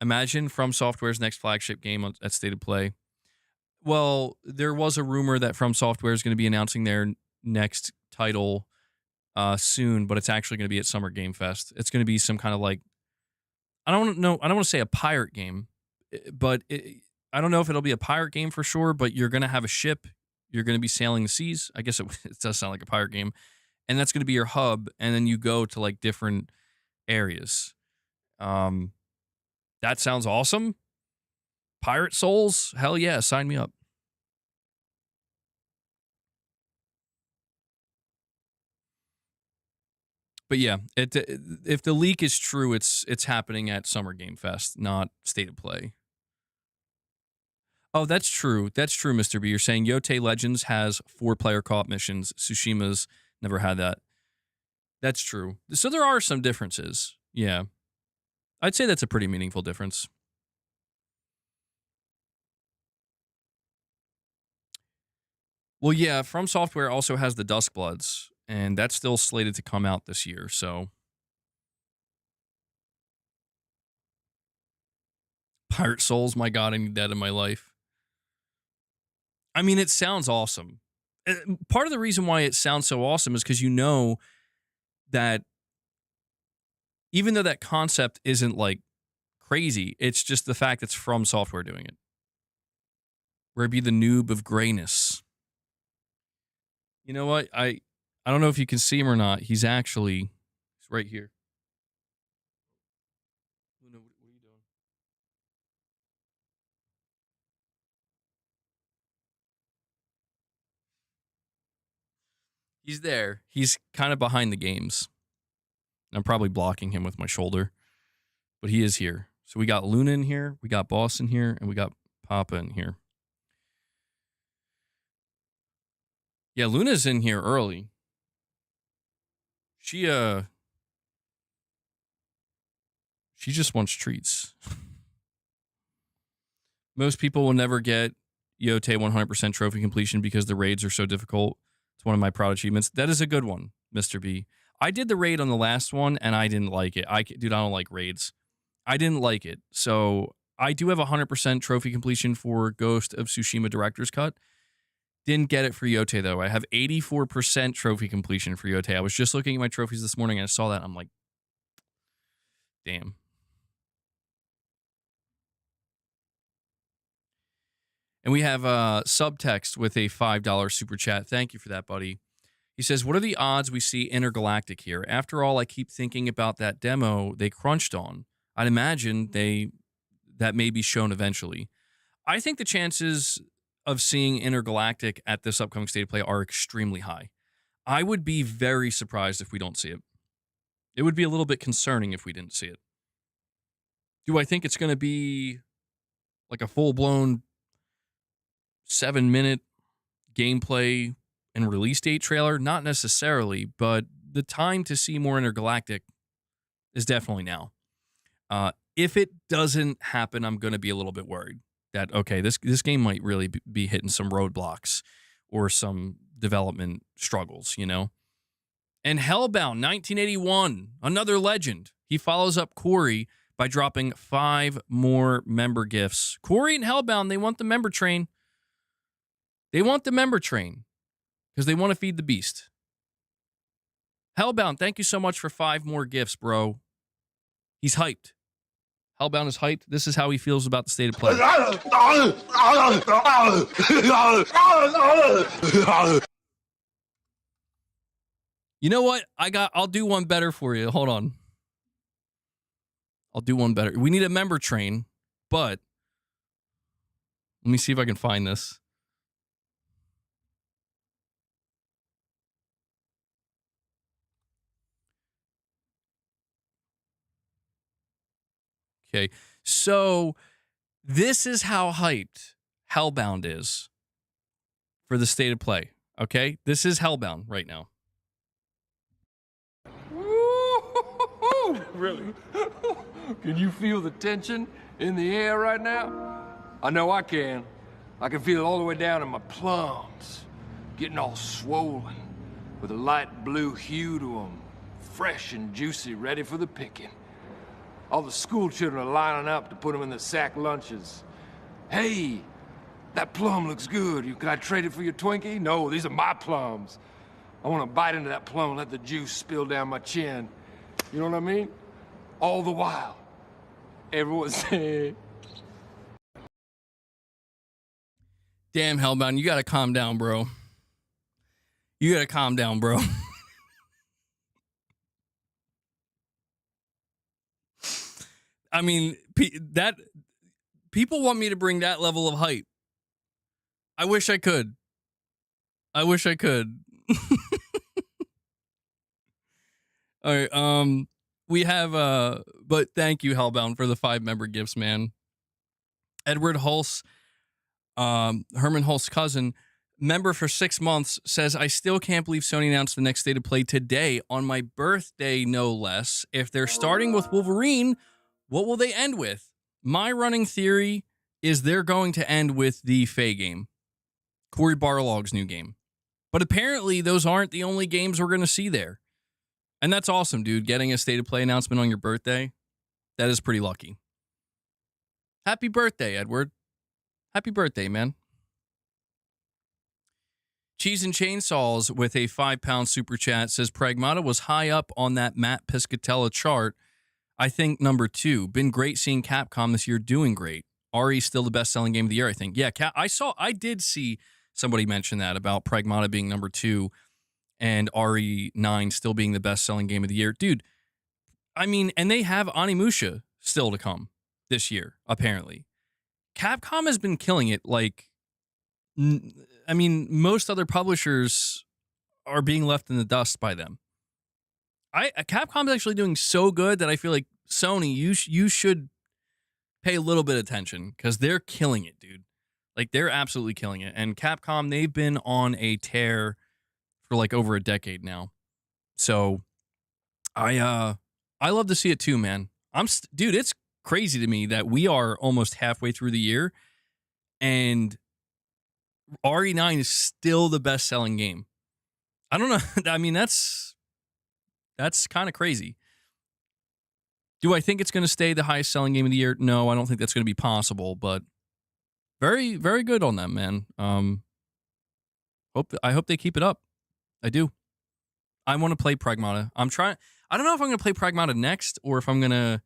Imagine From Software's next flagship game at State of Play. Well, there was a rumor that From Software is going to be announcing their next title soon, but it's actually going to be at Summer Game Fest. It's going to be some kind of like, I don't want to say a pirate game, but I don't know if it'll be a pirate game for sure, but you're going to have a ship. You're going to be sailing the seas. I guess it does sound like a pirate game. And that's going to be your hub, and then you go to like different areas. That sounds awesome. Pirate Souls? Hell yeah, sign me up. But yeah, if the leak is true, it's happening at Summer Game Fest, not State of Play. Oh, that's true. That's true, Mr. B. You're saying Yotei Legends has 4-player co-op missions. Tsushima's never had that. That's true. So there are some differences. Yeah. I'd say that's a pretty meaningful difference. Well, yeah, From Software also has the Duskbloods, and that's still slated to come out this year, so. Pirate Souls, my God, I need that in my life. I mean, it sounds awesome. Part of the reason why it sounds so awesome is because you know that even though that concept isn't like crazy, it's just the fact it's From Software doing it. Where it be the noob of grayness. You know what? I don't know if you can see him or not. He's right here. Luna, what are you doing? He's there. He's kind of behind the games. I'm probably blocking him with my shoulder, but he is here. So we got Luna in here, we got Boss in here, and we got Papa in here. Yeah, Luna's in here early. She just wants treats. Most people will never get Yotei 100% trophy completion because the raids are so difficult. It's one of my proud achievements. That is a good one, Mr. B. I did the raid on the last one, and I didn't like it. Dude, I don't like raids. I didn't like it. So I do have 100% trophy completion for Ghost of Tsushima Director's Cut. Didn't get it for Yotei, though. I have 84% trophy completion for Yotei. I was just looking at my trophies this morning, and I saw that. I'm like, damn. And we have Subtext with a $5 super chat. Thank you for that, buddy. He says, what are the odds we see Intergalactic here? After all, I keep thinking about that demo they crunched on. I'd imagine that may be shown eventually. I think the chances of seeing Intergalactic at this upcoming State of Play are extremely high. I would be very surprised if we don't see it. It would be a little bit concerning if we didn't see it. Do I think it's going to be like a full-blown 7-minute gameplay and release date trailer? Not necessarily, but the time to see more Intergalactic is definitely now. If it doesn't happen, I'm going to be a little bit worried that, okay, this game might really be hitting some roadblocks or some development struggles, you know? And Hellbound 1981, another legend. He follows up Corey by dropping 5 more member gifts. Corey and Hellbound, they want the member train. They want the member train because they want to feed the beast. Hellbound, thank you so much for 5 more gifts, bro. He's hyped. Hellbound is hyped. This is how he feels about the State of Play. You know what? I'll do one better for you. Hold on. I'll do one better. We need a member train, but let me see if I can find this. Okay, so this is how hyped Hellbound is for the State of Play. Okay, this is Hellbound right now. Really? Can you feel the tension in the air right now? I know I can. I can feel it all the way down in my plums, getting all swollen with a light blue hue to them, fresh and juicy, ready for the picking. All the school children are lining up to put them in the sack lunches. Hey, that plum looks good. Can I trade it for your Twinkie? No, these are my plums. I want to bite into that plum and let the juice spill down my chin. You know what I mean? All the while, everyone's saying... Damn, Hellbound, you got to calm down, bro. You got to calm down, bro. I mean, people want me to bring that level of hype. I wish I could. I wish I could. All right, we have but thank you, Hellbound, for the 5 member gifts, man. Edward Hulse, Herman Hulse's cousin, member for 6 months, says, I still can't believe Sony announced the next State of Play today, on my birthday, no less. If they're starting with Wolverine, what will they end with? My running theory is they're going to end with the Faye game, Cory Barlog's new game. But apparently those aren't the only games we're going to see there. And that's awesome, dude. Getting a State of Play announcement on your birthday, that is pretty lucky. Happy birthday, Edward. Happy birthday, man. Cheese and Chainsaws with a £5 super chat says, Pragmata was high up on that Matt Piscatella chart. I think number 2. Been great seeing Capcom this year doing great. RE still the best-selling game of the year, I think. Yeah, I did see somebody mention that about Pragmata being number 2 and RE9 still being the best-selling game of the year. Dude, I mean, and they have Onimusha still to come this year, apparently. Capcom has been killing it. Like, I mean, most other publishers are being left in the dust by them. Capcom is actually doing so good that I feel like Sony, you should pay a little bit of attention because they're killing it, dude. Like, they're absolutely killing it. And Capcom, they've been on a tear for like over a decade now. So I love to see it too, man. Dude, it's crazy to me that we are almost halfway through the year and RE9 is still the best-selling game. I don't know. I mean, that's kind of crazy. Do I think it's going to stay the highest selling game of the year? No, I don't think that's going to be possible, but very, very good on them, man. I hope they keep it up. I do. I want to play Pragmata. I don't know if I'm going to play Pragmata next or if I'm going to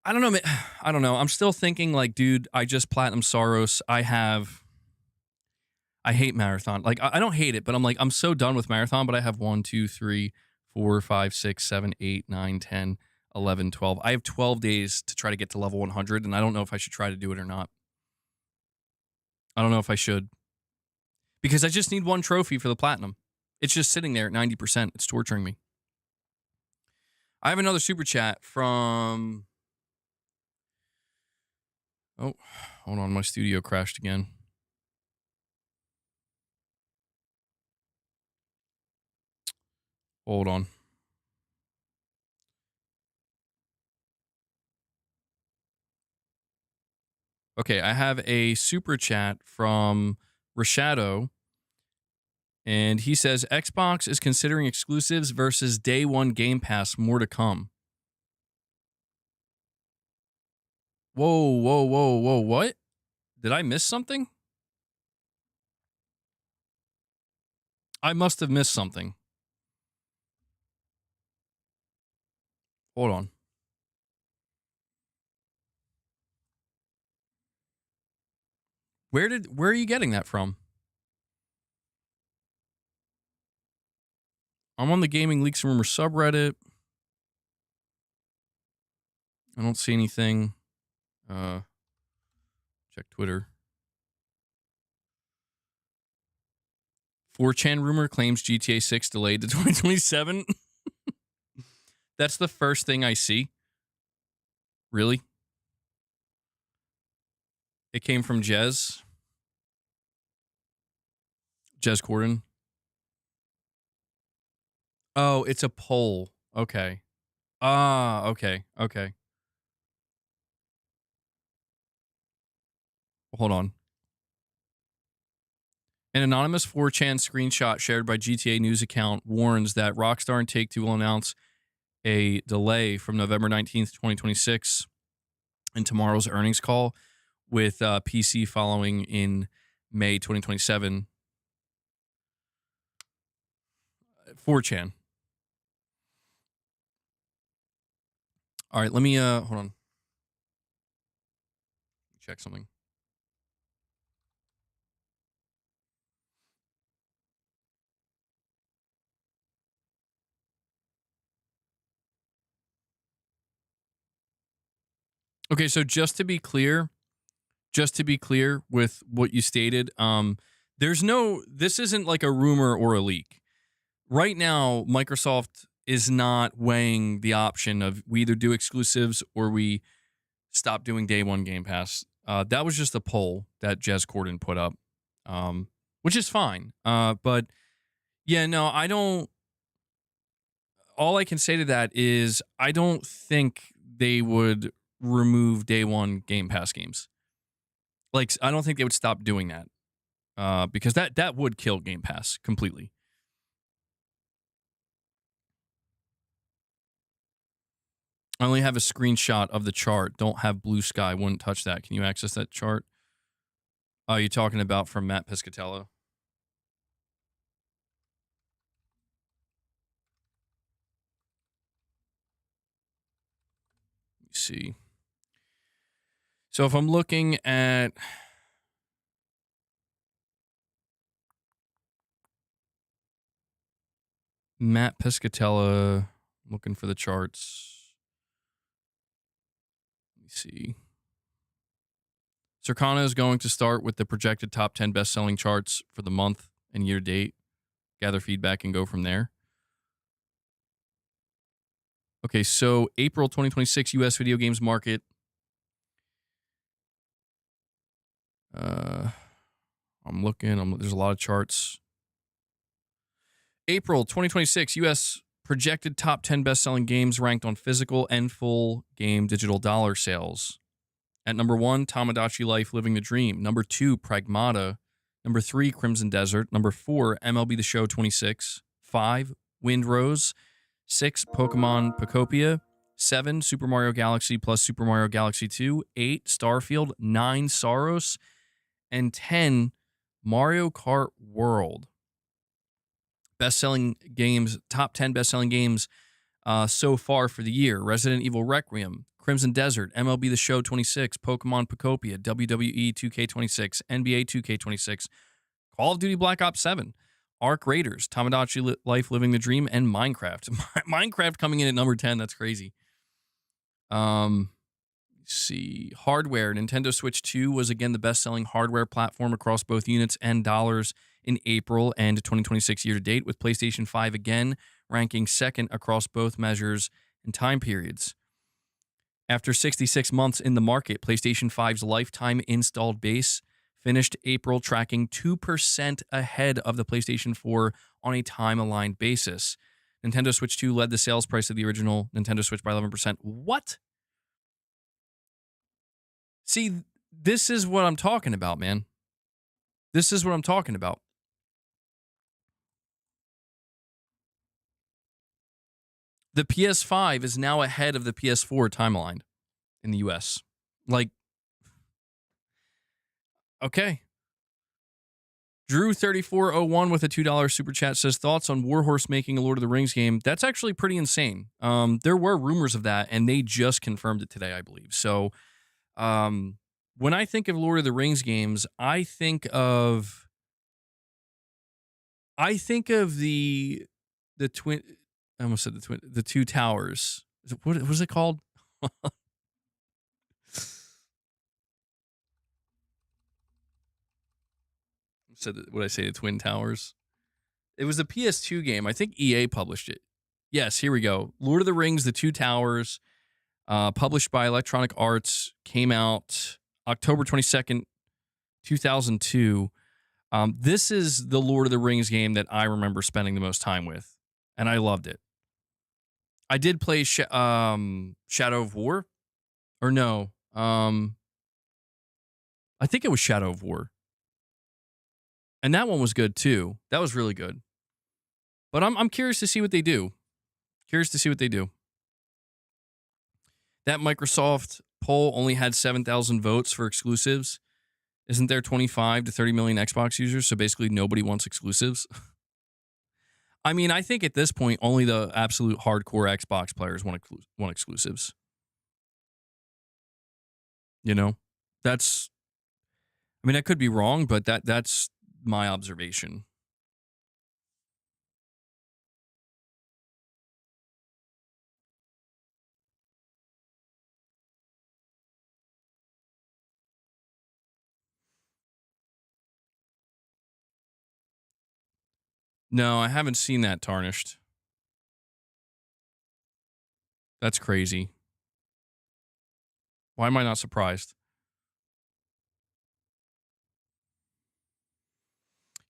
I don't know. I don't know. I'm still thinking like, dude, I just platinum Saros. I hate Marathon. Like, I don't hate it, but I'm like, I'm so done with Marathon, but I have 1, 2, 3, 4, 5, 6, 7, 8, 9, 10, 11, 12. I have 12 days to try to get to level 100, and I don't know if I should try to do it or not. I don't know if I should. Because I just need one trophy for the platinum. It's just sitting there at 90%. It's torturing me. I have another super chat from... Oh, hold on. My studio crashed again. Hold on. Okay, I have a super chat from Rashado, and he says Xbox is considering exclusives versus day one Game Pass. More to come. Whoa, whoa, whoa, whoa! What? Did I miss something? I must have missed something. Hold on. Where are you getting that from? I'm on the Gaming Leaks Rumor subreddit. I don't see anything. Check Twitter. 4chan rumor claims GTA 6 delayed to 2027. That's the first thing I see. Really? It came from Jez Corden. Oh, it's a poll. Okay. Okay. Hold on. An anonymous 4chan screenshot shared by GTA News account warns that Rockstar and Take-Two will announce a delay from November 19th, 2026 in tomorrow's earnings call, with PC following in May 2027. 4chan. All right, let me hold on. Check something. Okay, so just to be clear with what you stated, this isn't like a rumor or a leak. Right now, Microsoft is not weighing the option of we either do exclusives or we stop doing day one Game Pass. That was just a poll that Jez Corden put up, which is fine. But yeah, no, I don't. All I can say to that is I don't think they would remove day one Game Pass games. Like, I don't think they would stop doing that, because that would kill Game Pass completely. I only have a screenshot of the chart. Don't have Blue Sky. Wouldn't touch that. Can you access that chart? Oh, you're talking about from Matt Piscatello. Let me see. So if I'm looking at Matt Piscatella, looking for the charts. Let me see. Circana is going to start with the projected top 10 best-selling charts for the month and year date. Gather feedback and go from there. Okay, so April 2026 U.S. video games market. I'm looking. There's a lot of charts. April 2026 U.S. projected top 10 best-selling games ranked on physical and full game digital dollar sales. At number 1, Tamagotchi Life Living the Dream. Number 2, Pragmata. Number 3, Crimson Desert. Number 4, MLB The Show 26. 5, Wind Rose. 6, Pokemon Pocopia. 7, Super Mario Galaxy plus Super Mario Galaxy 2. 8, Starfield. 9, Saros. And 10, Mario Kart World. Best-selling games, top 10 best-selling games so far for the year. Resident Evil Requiem, Crimson Desert, MLB The Show 26, Pokemon Pocopia, WWE 2K26, NBA 2K26, Call of Duty Black Ops 7, Ark Raiders, Tamagotchi Life Living the Dream, and Minecraft. Minecraft coming in at number 10. That's crazy. Let's see. Hardware. Nintendo Switch 2 was again the best-selling hardware platform across both units and dollars in April and 2026 year-to-date, with PlayStation 5 again ranking second across both measures and time periods. After 66 months in the market, PlayStation 5's lifetime installed base finished April tracking 2% ahead of the PlayStation 4 on a time-aligned basis. Nintendo Switch 2 led the sales price of the original Nintendo Switch by 11%. What? See, this is what I'm talking about, man. This is what I'm talking about. The PS5 is now ahead of the PS4 timeline in the US. Like, okay. Drew3401 with a $2 super chat says, thoughts on Warhorse making a Lord of the Rings game? That's actually pretty insane. There were rumors of that, and they just confirmed it today, I believe. So, when I think of Lord of the Rings games, I think of the twin. I almost said the Two Towers. What was it called? What I say, the Twin Towers? It was a PS2 game. I think EA published it. Yes, here we go. Lord of the Rings, The Two Towers, published by Electronic Arts, came out October 22nd, 2002. This is the Lord of the Rings game that I remember spending the most time with, and I loved it. I did play Shadow of War, or no. I think it was Shadow of War. And that one was good too. That was really good. But I'm curious to see what they do. That Microsoft poll only had 7,000 votes for exclusives. Isn't there 25 to 30 million Xbox users? So basically nobody wants exclusives. I mean, I think at this point, only the absolute hardcore Xbox players want exclusives. You know? I could be wrong, but that's my observation. No, I haven't seen that Tarnished. That's crazy. Why am I not surprised?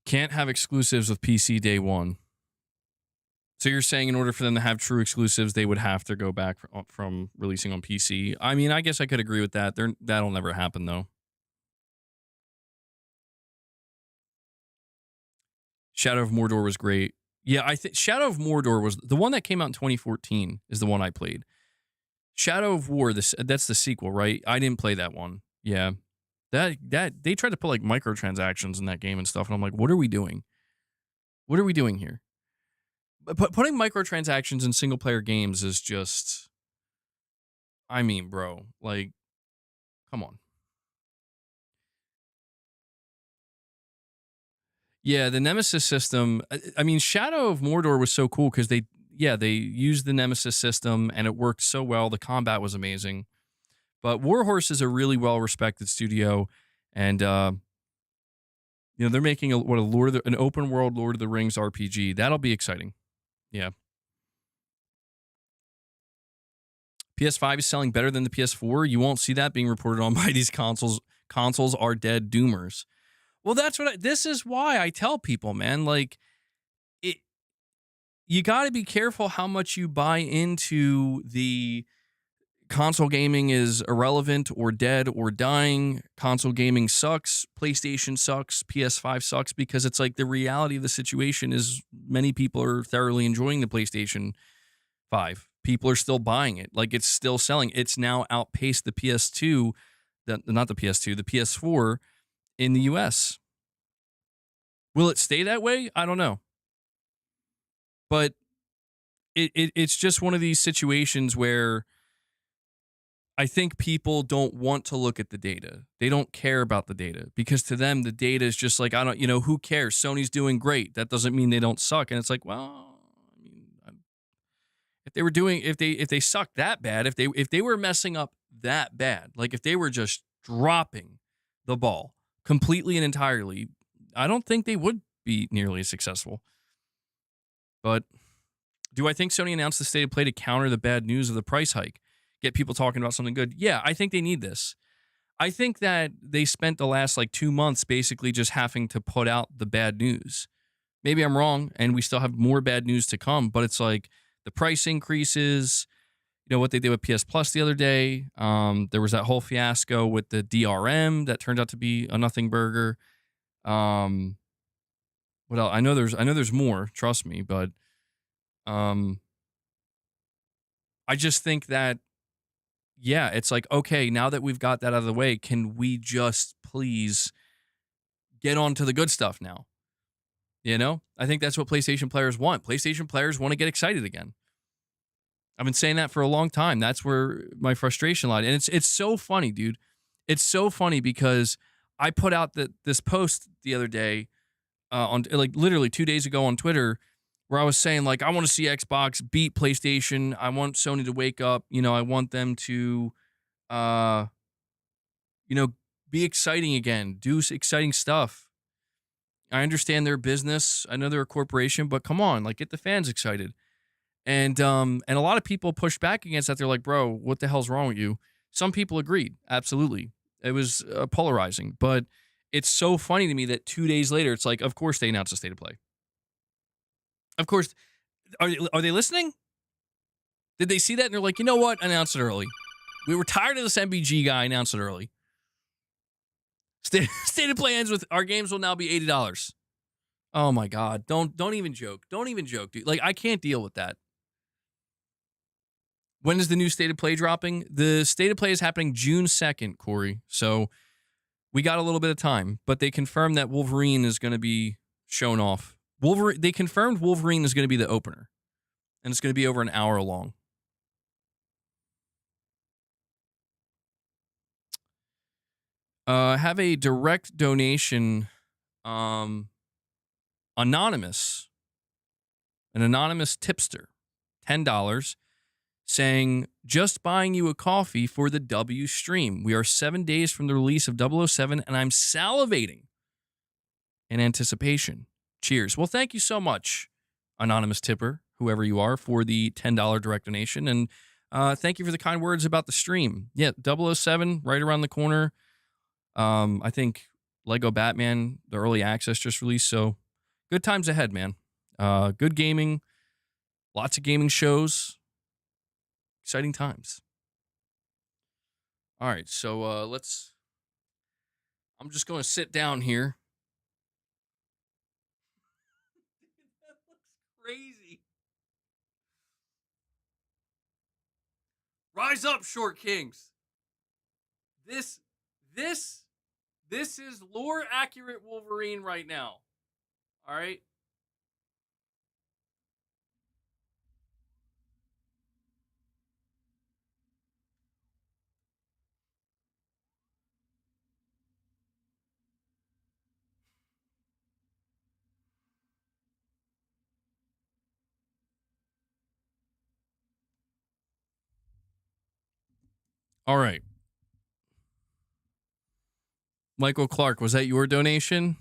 Can't have exclusives with PC day one. So you're saying in order for them to have true exclusives, they would have to go back from releasing on PC? I mean, I guess I could agree with that. That'll never happen, though. Shadow of Mordor was great. Yeah, I think Shadow of Mordor was the one that came out in 2014 is the one I played. Shadow of War, that's the sequel, right? I didn't play that one. Yeah. That they tried to put like microtransactions in that game and stuff, and I'm like, what are we doing? What are we doing here? But putting microtransactions in single player games is just, I mean, bro, like, come on. Yeah, the Nemesis system. I mean, Shadow of Mordor was so cool because they used the Nemesis system and it worked so well. The combat was amazing. But Warhorse is a really well-respected studio, and they're making an open world Lord of the Rings RPG. That'll be exciting. Yeah. PS5 is selling better than the PS4. You won't see that being reported on by these consoles. Consoles are dead doomers. Well, this is why I tell people, man, like, you got to be careful how much you buy into the console gaming is irrelevant or dead or dying. Console gaming sucks. PlayStation sucks. PS5 sucks, because it's like the reality of the situation is many people are thoroughly enjoying the PlayStation 5. People are still buying it. Like, it's still selling. It's now outpaced the PS2, the PS4 in the US. Will it stay that way? I don't know. But it's just one of these situations where I think people don't want to look at the data. They don't care about the data because to them, the data is just like, I don't, who cares? Sony's doing great. That doesn't mean they don't suck. And it's like, well, I mean, if they were doing, if they sucked that bad, if they were messing up that bad, like if they were just dropping the ball completely and entirely, I don't think they would be nearly as successful. But do I think Sony announced the state of play to counter the bad news of the price hike? Get people talking about something good? Yeah, I think they need this. I think that they spent the last 2 months basically just having to put out the bad news. Maybe I'm wrong, and we still have more bad news to come, but it's like the price increases, what they did with PS Plus the other day. There was that whole fiasco with the DRM that turned out to be a nothing burger. What else? I know there's more, trust me, but I just think that, yeah, it's like, okay, now that we've got that out of the way, can we just please get on to the good stuff now? I think that's what PlayStation players want. PlayStation players want to get excited again. I've been saying that for a long time. That's where my frustration lied. And it's so funny, dude. It's so funny because I put out this post the other day on literally 2 days ago on Twitter where I was saying I want to see Xbox beat PlayStation. I want Sony to wake up. I want them to, be exciting again, do exciting stuff. I understand their business. I know they're a corporation, but come on, get the fans excited. And a lot of people pushed back against that. They're like, bro, what the hell's wrong with you? Some people agreed. Absolutely. It was polarizing, but it's so funny to me that 2 days later, it's like, of course they announced a state of play. Of course, are they listening? Did they see that and they're like, you know what? Announce it early. We were tired of this MBG guy. Announce it early. State of play ends with our games will now be $80. Oh my God! Don't even joke. Don't even joke, dude. I can't deal with that. When is the new state of play dropping? The state of play is happening June 2nd, Corey. So we got a little bit of time, but they confirmed that Wolverine is going to be shown off. They confirmed Wolverine is going to be the opener, and it's going to be over an hour long. Have a direct donation, an anonymous tipster, $10, saying, just buying you a coffee for the W stream. We are 7 days from the release of 007, and I'm salivating in anticipation. Cheers. Well, thank you so much, anonymous tipper, whoever you are, for the $10 direct donation. And thank you for the kind words about the stream. Yeah, 007, right around the corner. I think Lego Batman, the early access just released. So good times ahead, man. Good gaming, lots of gaming shows, exciting times. All right, so I'm just going to sit down here. That looks crazy. Rise up, Short Kings. This is lore accurate Wolverine right now. All right. All right. Michael Clark, was that your donation?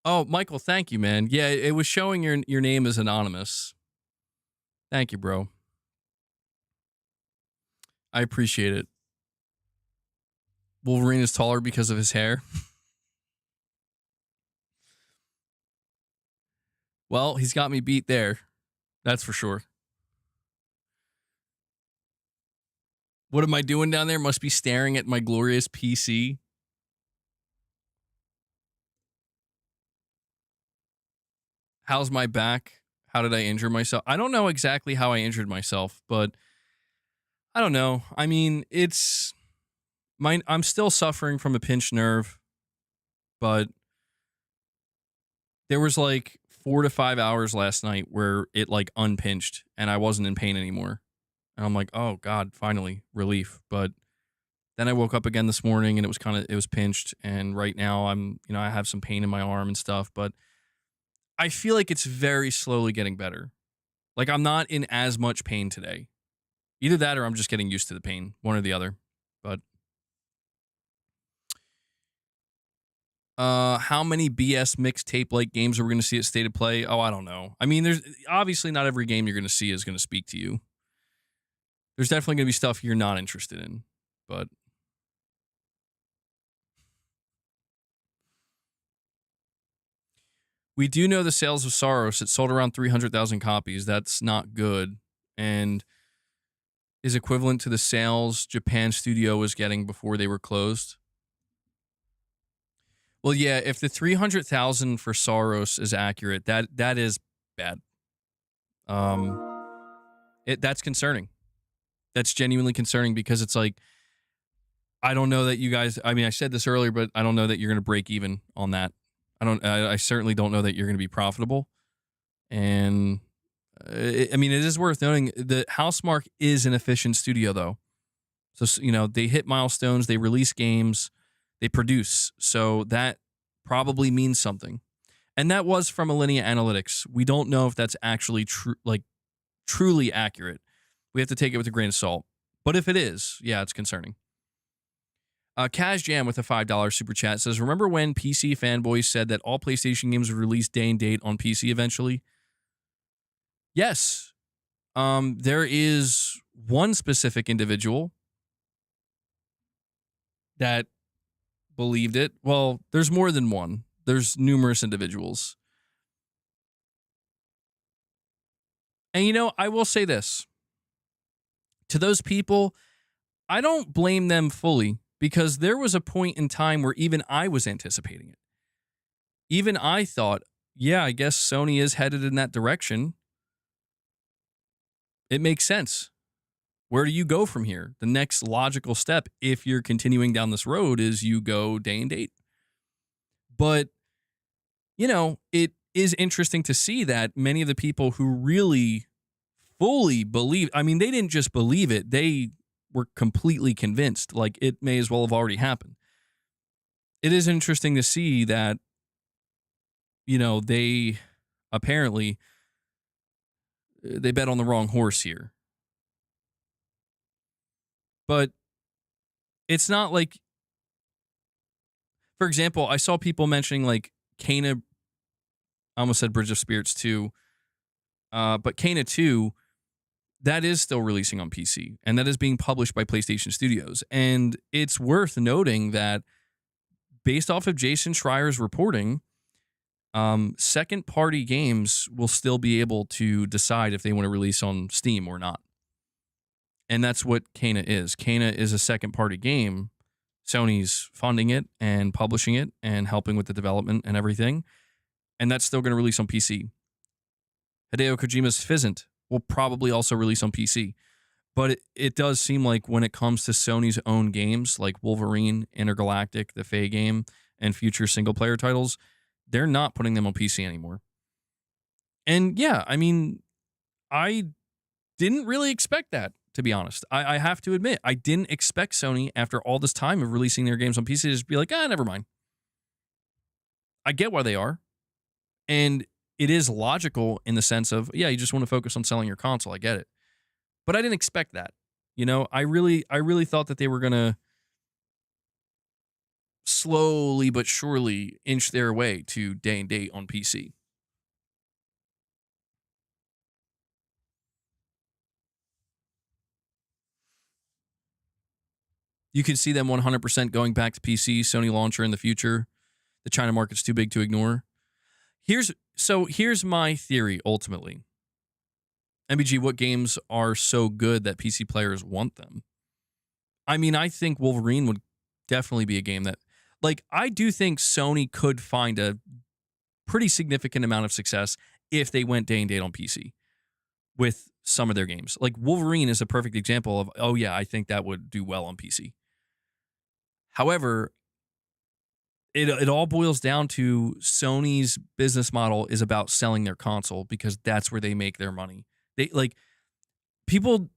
Oh, Michael, thank you, man. Yeah, it was showing your name is anonymous. Thank you, bro. I appreciate it. Wolverine is taller because of his hair. Well, he's got me beat there. That's for sure. What am I doing down there? Must be staring at my glorious PC. How's my back? How did I injure myself? I don't know exactly how I injured myself, but I don't know. I mean, I'm still suffering from a pinched nerve, but there was 4 to 5 hours last night where it unpinched and I wasn't in pain anymore. And I'm like, oh God, finally relief. But then I woke up again this morning and it was pinched. And right now I have some pain in my arm and stuff, but I feel like it's very slowly getting better. Like I'm not in as much pain today. Either that or I'm just getting used to the pain, one or the other. But how many BS mixtape like games are we going to see at State of Play? Oh, I don't know. I mean, there's obviously not every game you're going to see is going to speak to you. There's definitely going to be stuff you're not interested in, but we do know the sales of Saros. It sold around 300,000 copies. That's not good, and is equivalent to the sales Japan studio was getting before they were closed. Well, yeah, if the 300,000 for Saros is accurate, that is bad. That's concerning. That's genuinely concerning because it's like, I don't know that you guys, I mean, I said this earlier, but I don't know that you're going to break even on that. I certainly don't know that you're going to be profitable. And I mean, it is worth noting that Housemarque is an efficient studio though. So, they hit milestones, they release games, they produce. So that probably means something. And that was from Alinea Analytics. We don't know if that's actually truly accurate. We have to take it with a grain of salt. But if it is, yeah, it's concerning. Kaz Jam with a $5 super chat says, remember when PC fanboys said that all PlayStation games would release day and date on PC eventually? Yes. There is one specific individual that believed it. Well, there's more than one. There's numerous individuals. And I will say this. To those people, I don't blame them fully because there was a point in time where even I was anticipating it. Even I thought, yeah, I guess Sony is headed in that direction. It makes sense. Where do you go from here? The next logical step, if you're continuing down this road, is you go day and date. But, it is interesting to see that many of the people who really fully believe, I mean, they didn't just believe it, they were completely convinced, like it may as well have already happened. It is interesting to see that, they apparently, they bet on the wrong horse here. But it's not like, for example, I saw people mentioning like Kena, I almost said Bridge of Spirits 2, but Kena 2, that is still releasing on PC, and that is being published by PlayStation Studios. And it's worth noting that based off of Jason Schreier's reporting, second-party games will still be able to decide if they want to release on Steam or not. And that's what Kena is. Kena is a second-party game. Sony's funding it and publishing it and helping with the development and everything. And that's still going to release on PC. Hideo Kojima's Fizzant will probably also release on PC. But it does seem like when it comes to Sony's own games, like Wolverine, Intergalactic, the Faye game, and future single-player titles, they're not putting them on PC anymore. And yeah, I mean, I didn't really expect that, to be honest. I have to admit, I didn't expect Sony, after all this time of releasing their games on PC, to just be like, never mind. I get why they are. And it is logical in the sense of, yeah, you just want to focus on selling your console. I get it. But I didn't expect that. I really thought that they were going to slowly but surely inch their way to day and date on PC. You can see them 100% going back to PC, Sony launcher in the future. The China market's too big to ignore. Here's my theory, ultimately. MBG, what games are so good that PC players want them? I mean, I think Wolverine would definitely be a game that, like, I do think Sony could find a pretty significant amount of success if they went day and date on PC with some of their games. Like, Wolverine is a perfect example of, oh yeah, I think that would do well on PC. However, it all boils down to Sony's business model is about selling their console because that's where they make their money. People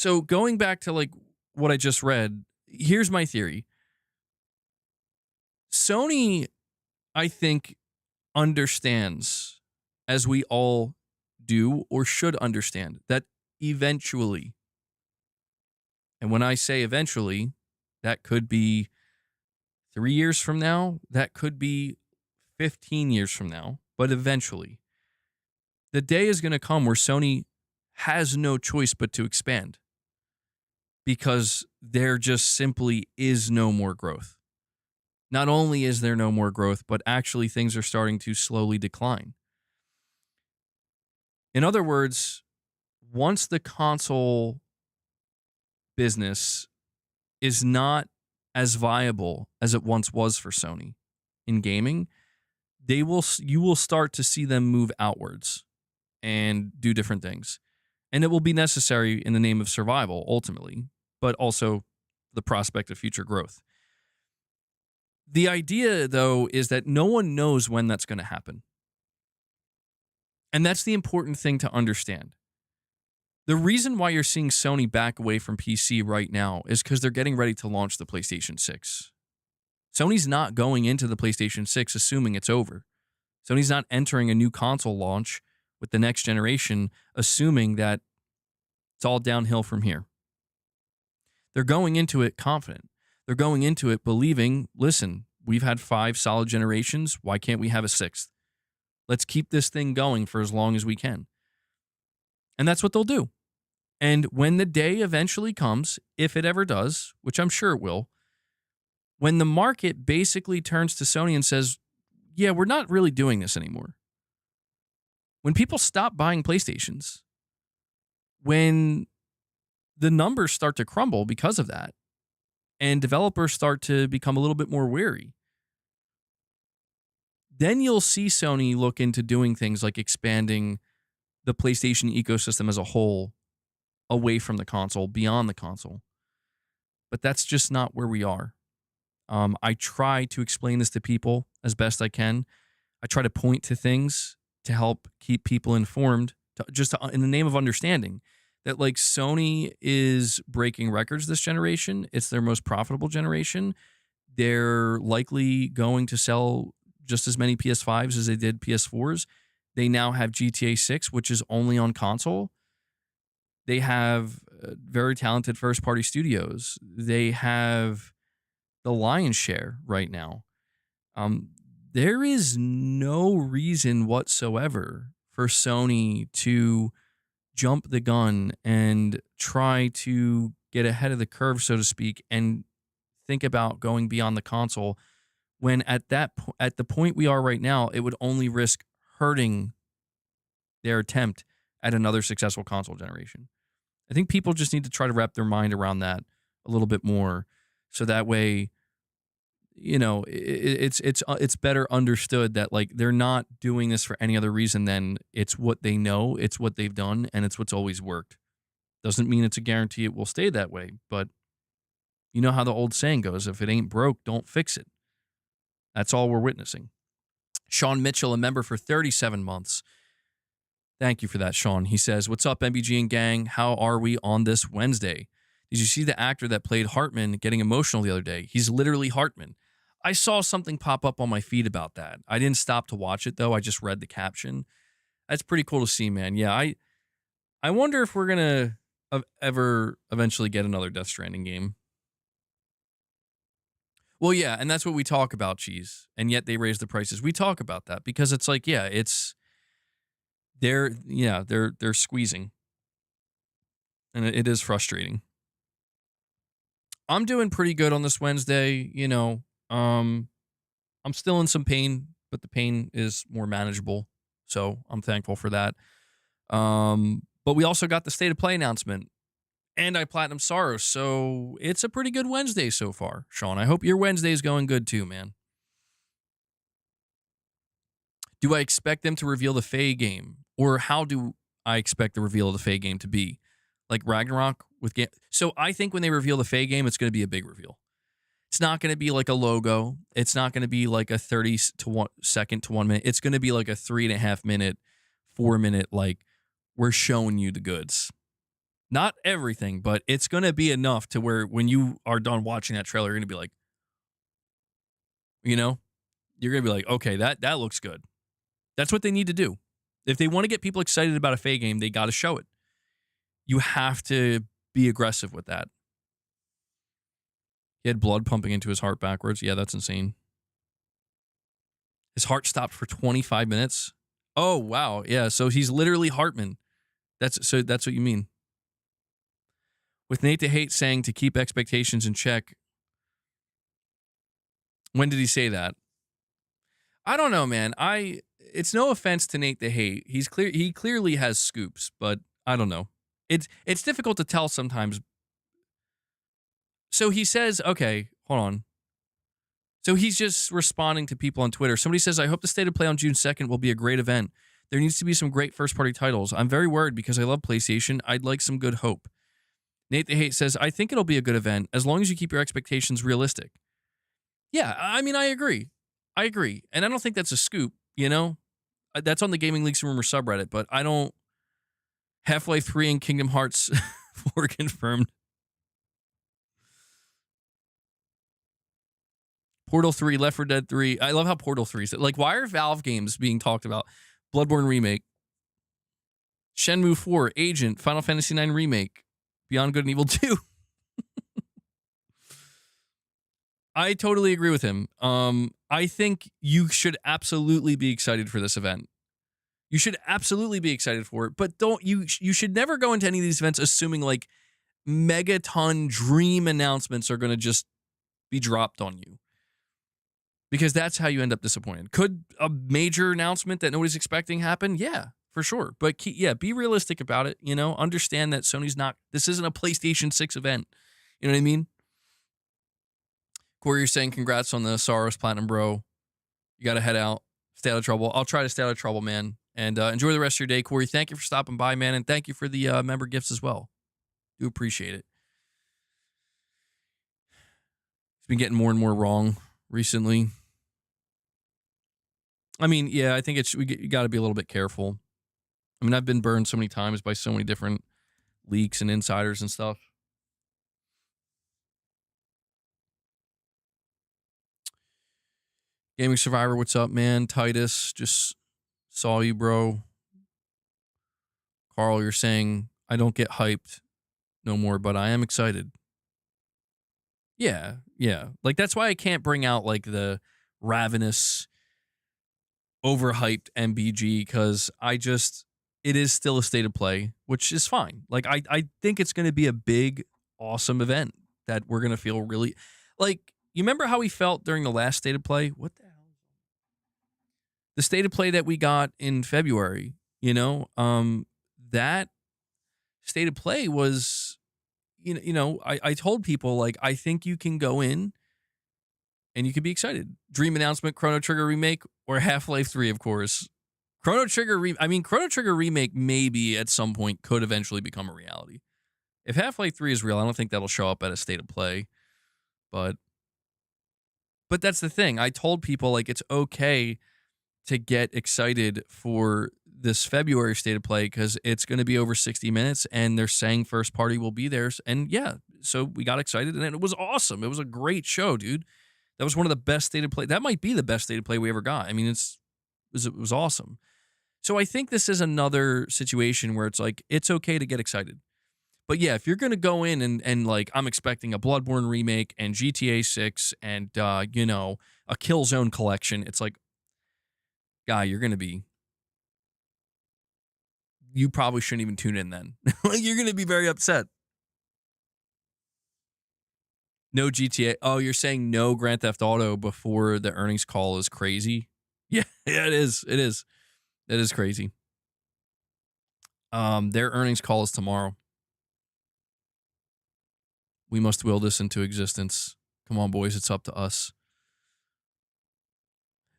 So going back to like what I just read, here's my theory. Sony, I think, understands, as we all do or should understand, that eventually, and when I say eventually, that could be 3 years from now, that could be 15 years from now, but eventually, the day is going to come where Sony has no choice but to expand because there just simply is no more growth. Not only is there no more growth, but actually things are starting to slowly decline. In other words, once the console business is not as viable as it once was for Sony in gaming, you will start to see them move outwards and do different things. And it will be necessary in the name of survival ultimately, but also the prospect of future growth. The idea, though, is that no one knows when that's going to happen. And that's the important thing to understand. The reason why you're seeing Sony back away from PC right now is because they're getting ready to launch the PlayStation 6. Sony's not going into the PlayStation 6 assuming it's over. Sony's not entering a new console launch with the next generation assuming that it's all downhill from here. They're going into it confident. They're going into it believing, listen, we've had 5 solid generations. Why can't we have a 6th? Let's keep this thing going for as long as we can. And that's what they'll do. And when the day eventually comes, if it ever does, which I'm sure it will, when the market basically turns to Sony and says, yeah, we're not really doing this anymore. When people stop buying PlayStations, when the numbers start to crumble because of that, and developers start to become a little bit more wary, then you'll see Sony look into doing things like expanding the PlayStation ecosystem as a whole away from the console, beyond the console. But that's just not where we are. I try to explain this to people as best I can. I try to point to things to help keep people informed, in the name of understanding that like Sony is breaking records this generation. It's their most profitable generation. They're likely going to sell just as many PS5s as they did PS4s. They now have GTA 6, which is only on console. They have very talented first-party studios. They have the lion's share right now. There is no reason whatsoever for Sony to jump the gun and try to get ahead of the curve, so to speak, and think about going beyond the console when at the point we are right now, it would only risk hurting their attempt at another successful console generation. I think people just need to try to wrap their mind around that a little bit more, so that way, you know, it's better understood that like they're not doing this for any other reason than it's what they know, it's what they've done, and it's what's always worked. Doesn't mean it's a guarantee it will stay that way, but you know how the old saying goes, if it ain't broke, don't fix it. That's all we're witnessing. Sean Mitchell, a member for 37 months. Thank you for that, Sean. He says, what's up, MBG and gang? How are we on this Wednesday? Did you see the actor that played Hartman getting emotional the other day? He's literally Hartman. I saw something pop up on my feed about that. I didn't stop to watch it, though. I just read the caption. That's pretty cool to see, man. Yeah, I wonder if we're going to ever eventually get another Death Stranding game. Well, yeah, and that's what we talk about, Cheese. And yet they raise the prices. We talk about that because it's like, yeah, they're squeezing. And it is frustrating. I'm doing pretty good on this Wednesday, you know. I'm still in some pain, but the pain is more manageable. So I'm thankful for that. But we also got the State of Play announcement. And I platinum Saros, so it's a pretty good Wednesday so far, Sean. I hope your Wednesday is going good too, man. Do I expect them to reveal the Faye game? Or how do I expect the reveal of the Faye game to be? Like Ragnarok with game? So I think when they reveal the Faye game, it's going to be a big reveal. It's not going to be like a logo. It's not going to be like a 30 to 1 second to 1 minute. It's going to be like a 3.5 minute, 4 minute, like we're showing you the goods. Not everything, but it's going to be enough to where when you are done watching that trailer, you're going to be like, you know, you're going to be like, okay, that looks good. That's what they need to do. If they want to get people excited about a Faye game, they got to show it. You have to be aggressive with that. He had blood pumping into his heart backwards. Yeah, that's insane. His heart stopped for 25 minutes. Oh, wow. Yeah, so he's literally Hartman. That's what you mean. With Nate the Hate saying to keep expectations in check. When did he say that? I don't know, man. It's no offense to Nate the Hate. He clearly has scoops, but I don't know. It's difficult to tell sometimes. So he says, okay, hold on. So he's just responding to people on Twitter. Somebody says, I hope the State of Play on June 2nd will be a great event. There needs to be some great first-party titles. I'm very worried because I love PlayStation. I'd like some good hope. Nate the Hate says, I think it'll be a good event as long as you keep your expectations realistic. Yeah, I mean, I agree. And I don't think that's a scoop, you know? That's on the Gaming Leaks Rumor subreddit, but I don't... Half-Life 3 and Kingdom Hearts 4 confirmed. Portal 3, Left 4 Dead 3. I love how Portal 3 is. Like, why are Valve games being talked about? Bloodborne Remake. Shenmue 4, Agent, Final Fantasy 9 Remake. Beyond Good and Evil 2. I totally agree with him. I think you should absolutely be excited for this event. You should absolutely be excited for it, but you should never go into any of these events assuming like megaton dream announcements are going to just be dropped on you. Because that's how you end up disappointed. Could a major announcement that nobody's expecting happen? Yeah, for sure. But be realistic about it, you know? Understand that this isn't a PlayStation 6 event. You know what I mean? Corey, you're saying congrats on the Saros Platinum, bro. You got to head out. Stay out of trouble. I'll try to stay out of trouble, man. And enjoy the rest of your day, Corey. Thank you for stopping by, man. And thank you for the member gifts as well. Do appreciate it. It's been getting more and more wrong recently. I mean, yeah, I think you got to be a little bit careful. I mean, I've been burned so many times by so many different leaks and insiders and stuff. Gaming Survivor, what's up, man? Titus, just saw you, bro. Carl, you're saying, I don't get hyped no more, but I am excited. Yeah. Like, that's why I can't bring out, like, the ravenous, overhyped MBG, because it is still a State of Play, which is fine. Like, I think it's going to be a big, awesome event that we're going to feel really... Like, you remember how we felt during the last State of Play? What the hell? The State of Play that we got in February, you know? That State of Play was... I told people, like, I think you can go in and you can be excited. Dream announcement, Chrono Trigger remake, or Half-Life 3, of course. Chrono Trigger remake maybe at some point could eventually become a reality. If Half-Life 3 is real, I don't think that'll show up at a State of Play. But that's the thing. I told people, like, it's okay to get excited for this February State of Play because it's going to be over 60 minutes and they're saying first party will be there. And yeah, so we got excited and it was awesome. It was a great show, dude. That was one of the best State of Play. That might be the best State of Play we ever got. I mean, it was awesome. So I think this is another situation where it's like, it's okay to get excited. But yeah, if you're going to go in and like, I'm expecting a Bloodborne remake and GTA 6 and, a Killzone collection, it's like, guy, you're going to be, you probably shouldn't even tune in then. Like, you're going to be very upset. No GTA. Oh, you're saying no Grand Theft Auto before the earnings call is crazy? Yeah, it is. It is. That is crazy. Their earnings call is tomorrow. We must will this into existence. Come on, boys. It's up to us.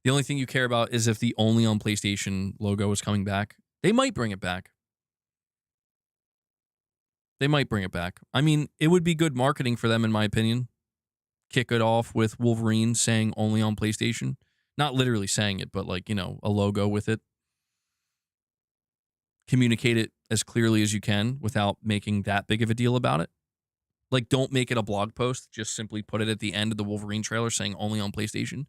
The only thing you care about is if the only on PlayStation logo is coming back. They might bring it back. I mean, it would be good marketing for them, in my opinion. Kick it off with Wolverine saying only on PlayStation. Not literally saying it, but like, a logo with it. Communicate it as clearly as you can without making that big of a deal about it. Like, don't make it a blog post. Just simply put it at the end of the Wolverine trailer saying only on PlayStation.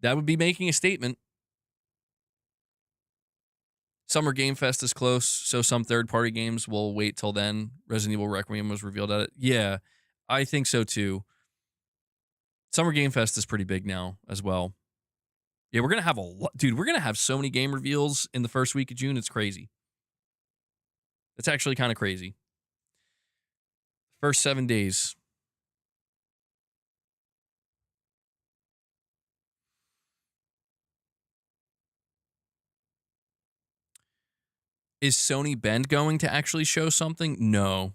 That would be making a statement. Summer Game Fest is close, so some third-party games will wait till then. Resident Evil Requiem was revealed at it. Yeah, I think so too. Summer Game Fest is pretty big now as well. Yeah, we're going to have a lot. Dude, we're going to have so many game reveals in the first week of June. It's crazy. It's actually kind of crazy. First 7 days. Is Sony Bend going to actually show something? No.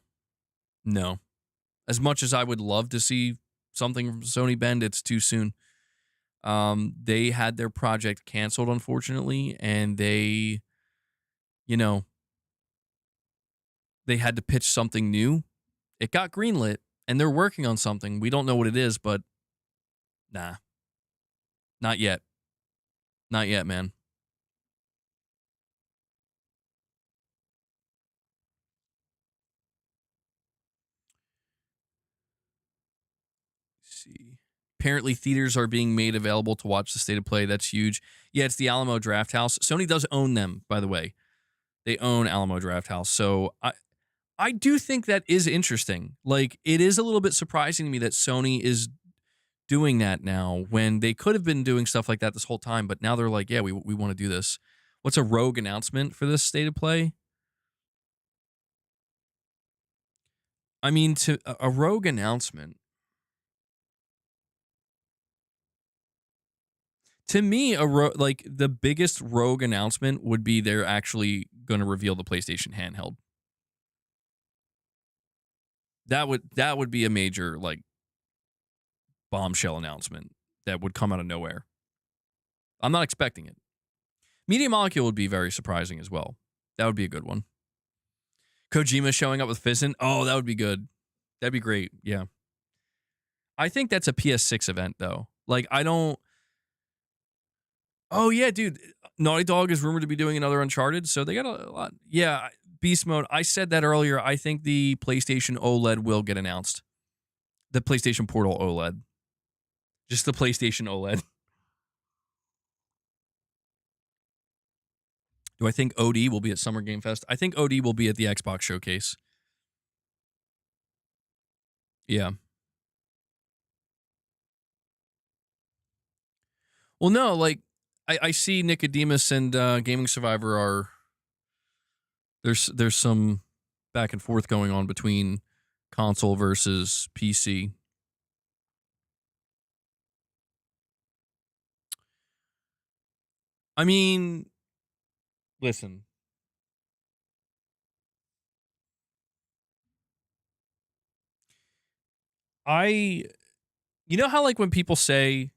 As much as I would love to see something from Sony Bend, it's too soon. They had their project canceled, unfortunately, and they had to pitch something new. It got greenlit, and they're working on something. We don't know what it is, but nah. Not yet. Not yet, man. See. Apparently, theaters are being made available to watch the State of Play. That's huge. Yeah, it's the Alamo Drafthouse. Sony does own them, by the way. They own Alamo Drafthouse. So I do think that is interesting. Like, it is a little bit surprising to me that Sony is doing that now when they could have been doing stuff like that this whole time. But now they're like, yeah, we want to do this. What's a rogue announcement for this State of Play? I mean, to a rogue announcement. To me, like the biggest rogue announcement would be they're actually going to reveal the PlayStation handheld. That would be a major like bombshell announcement that would come out of nowhere. I'm not expecting it. Media Molecule would be very surprising as well. That would be a good one. Kojima showing up with Fizzin'. Oh, that would be good. That'd be great. Yeah. I think that's a PS6 event though. Like I don't. Oh, yeah, dude. Naughty Dog is rumored to be doing another Uncharted, so they got a lot. Yeah, Beast Mode. I said that earlier. I think the PlayStation OLED will get announced. The PlayStation Portal OLED. Just the PlayStation OLED. Do I think OD will be at Summer Game Fest? I think OD will be at the Xbox Showcase. Yeah. Well, no, like, I see Nicodemus and Gaming Survivor are there's some back and forth going on between console versus PC. I mean, listen. You know how like when people say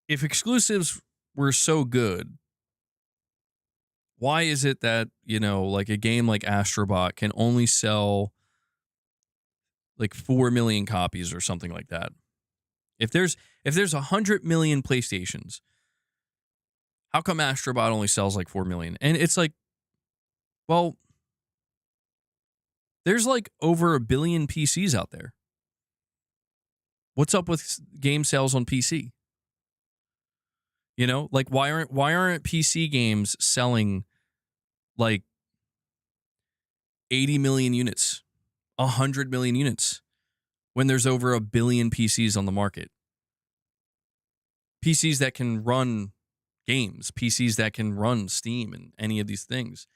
if exclusives were so good, why is it that, like a game like Astrobot can only sell like 4 million copies or something like that? If there's 100 million PlayStations, how come Astrobot only sells like 4 million? And it's like, well, there's like over 1 billion PCs out there. What's up with game sales on PC? Like why aren't PC games selling like 80 million units, 100 million units when there's over 1 billion PCs on the market? PCs that can run games, PCs that can run Steam and any of these things.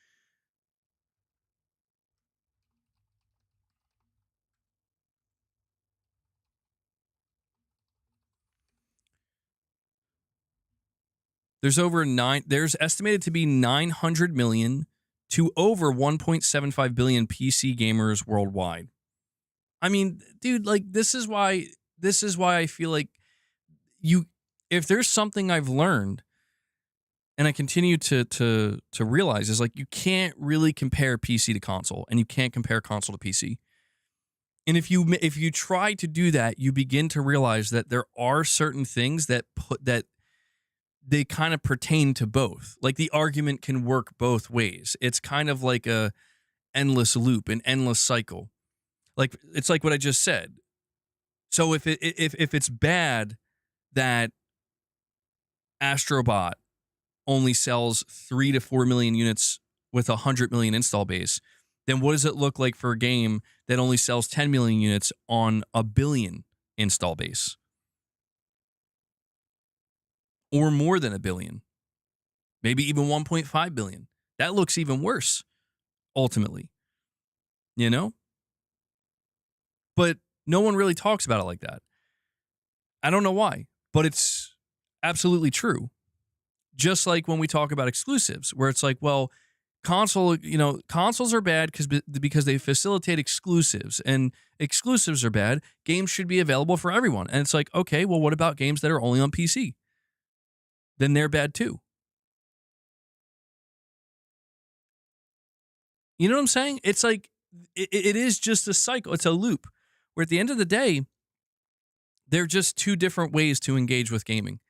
There's estimated to be 900 million to over 1.75 billion PC gamers worldwide. I mean, dude, like this is why I feel like if there's something I've learned and I continue to realize is like you can't really compare PC to console and you can't compare console to PC. And if you try to do that, you begin to realize that there are certain things that they kind of pertain to both. Like the argument can work both ways. It's kind of like a endless loop, an endless cycle. Like it's like what I just said. So if it's bad that Astrobot only sells 3 to 4 million units with 100 million install base, then what does it look like for a game that only sells 10 million units on a billion install base? Or more than a billion. Maybe even 1.5 billion. That looks even worse, ultimately. You know? But no one really talks about it like that. I don't know why, but it's absolutely true. Just like when we talk about exclusives, where it's like, well, consoles are bad because they facilitate exclusives, and exclusives are bad. Games should be available for everyone. And it's like, okay, well, what about games that are only on PC? Then they're bad too. You know what I'm saying? It's like, it is just a cycle. It's a loop where at the end of the day, they're just two different ways to engage with gaming.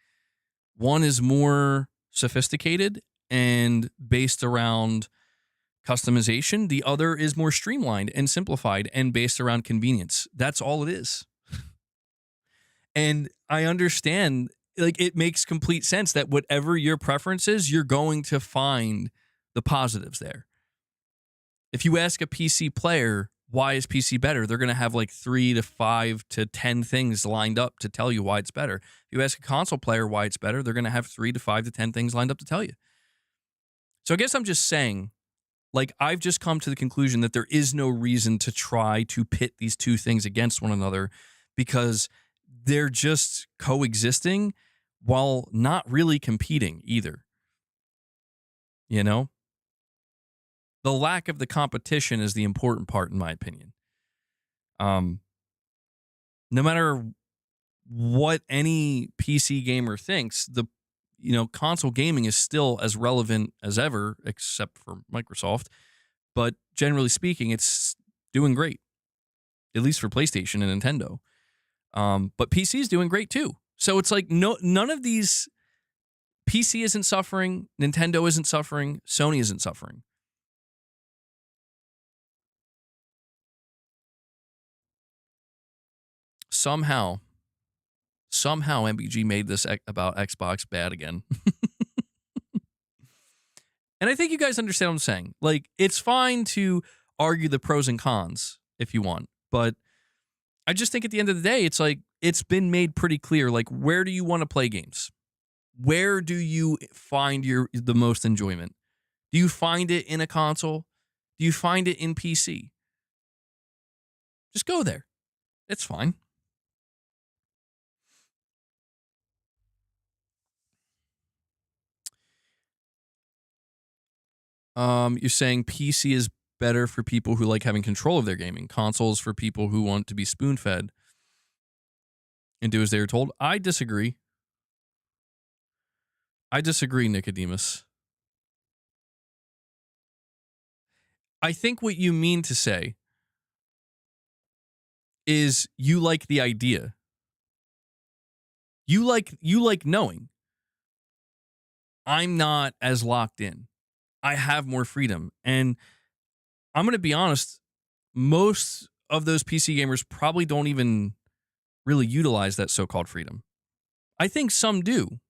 One is more sophisticated and based around customization. The other is more streamlined and simplified and based around convenience. That's all it is. And I understand, like, it makes complete sense that whatever your preference is, you're going to find the positives there. If you ask a PC player, why is PC better? They're going to have like 3 to 5 to 10 things lined up to tell you why it's better. If you ask a console player why it's better, they're going to have 3 to 5 to 10 things lined up to tell you. So I guess I'm just saying, like, I've just come to the conclusion that there is no reason to try to pit these two things against one another, because they're just coexisting while not really competing either. You know? The lack of the competition is the important part, in my opinion. No matter what any PC gamer thinks, console gaming is still as relevant as ever, except for Microsoft. But generally speaking, it's doing great, at least for PlayStation and Nintendo. But PC is doing great too. So it's like none of these. PC isn't suffering, Nintendo isn't suffering, Sony isn't suffering. Somehow MBG made this about Xbox bad again. And I think you guys understand what I'm saying. Like, it's fine to argue the pros and cons if you want, but I just think at the end of the day, it's like, it's been made pretty clear, like, where do you want to play games? Where do you find the most enjoyment? Do you find it in a console? Do you find it in PC? Just go there. It's fine. You're saying PC is better for people who like having control of their gaming. Consoles for people who want to be spoon-fed and do as they are told. I disagree. Nicodemus. I think what you mean to say is you like the idea. You like knowing. I'm not as locked in. I have more freedom. And I'm going to be honest, most of those PC gamers probably don't even really utilize that so-called freedom. I think some do.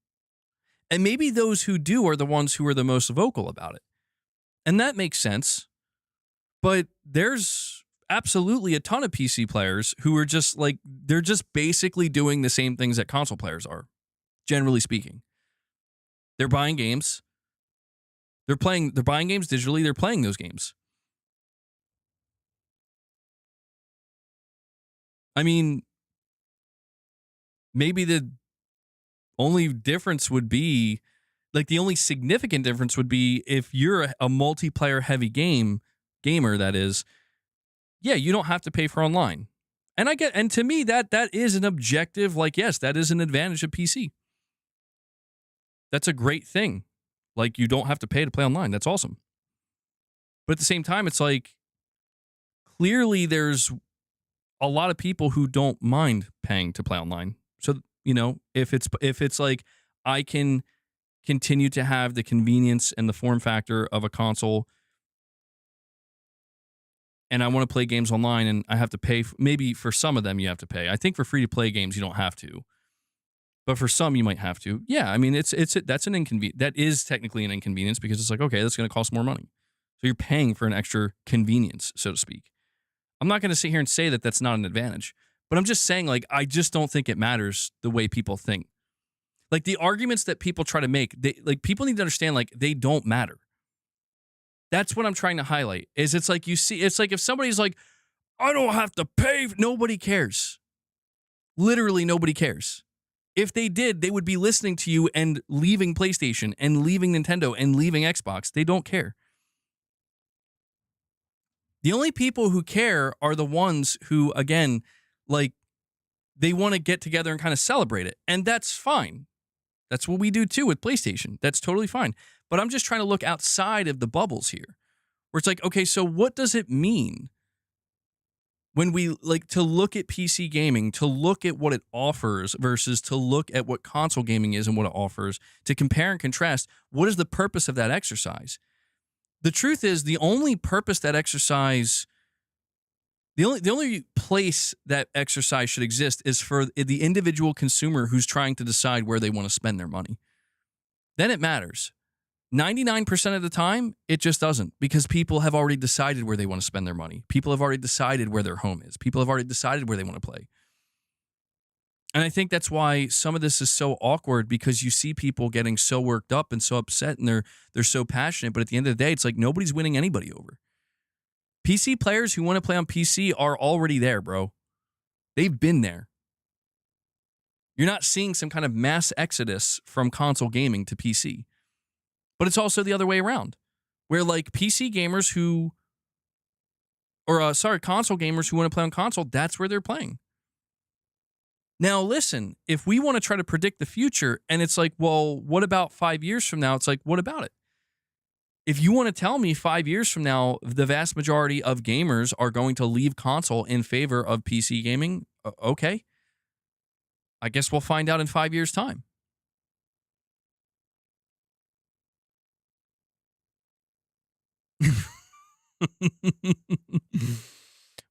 And maybe those who do are the ones who are the most vocal about it. And that makes sense. But there's absolutely a ton of PC players who are just like, they're just basically doing the same things that console players are, generally speaking. They're buying games. They're buying games digitally. They're playing those games. I mean, maybe the only difference would be, like, the only significant difference would be if you're a multiplayer heavy gamer, that is, yeah, you don't have to pay for online. And to me, that is an objective, like, yes, that is an advantage of PC. That's a great thing. Like, you don't have to pay to play online. That's awesome. But at the same time, it's like, clearly there's a lot of people who don't mind paying to play online. So, if it's like, I can continue to have the convenience and the form factor of a console, and I want to play games online and I have to pay, maybe for some of them you have to pay. I think for free-to-play games you don't have to. But for some you might have to. Yeah, I mean, that's an inconvenience. That is technically an inconvenience because it's like, okay, that's going to cost more money. So you're paying for an extra convenience, so to speak. I'm not going to sit here and say that that's not an advantage, but I'm just saying, like, I just don't think it matters the way people think. Like, the arguments that people try to make, people need to understand, like, they don't matter. That's what I'm trying to highlight, is it's like, you see, it's like if somebody's like, I don't have to pay, nobody cares. Literally nobody cares. If they did, they would be listening to you and leaving PlayStation and leaving Nintendo and leaving Xbox. They don't care. The only people who care are the ones who, again, like, they want to get together and kind of celebrate it. And that's fine. That's what we do too with PlayStation. That's totally fine. But I'm just trying to look outside of the bubbles here, where it's like, okay, so what does it mean when we, like, to look at PC gaming, to look at what it offers versus to look at what console gaming is and what it offers, to compare and contrast? What is the purpose of that exercise? The truth is, the only purpose that exercise, the only place that exercise should exist is for the individual consumer who's trying to decide where they want to spend their money. Then it matters. 99% of the time, it just doesn't, because people have already decided where they want to spend their money. People have already decided where their home is. People have already decided where they want to play. And I think that's why some of this is so awkward, because you see people getting so worked up and so upset, and they're so passionate, but at the end of the day, it's like nobody's winning anybody over. PC players who want to play on PC are already there, bro. They've been there. You're not seeing some kind of mass exodus from console gaming to PC. But it's also the other way around, where, like, PC gamers console gamers who want to play on console, that's where they're playing. Now, listen, if we want to try to predict the future, and it's like, well, what about 5 years from now? It's like, what about it? If you want to tell me 5 years from now, the vast majority of gamers are going to leave console in favor of PC gaming, okay. I guess we'll find out in 5 years' time.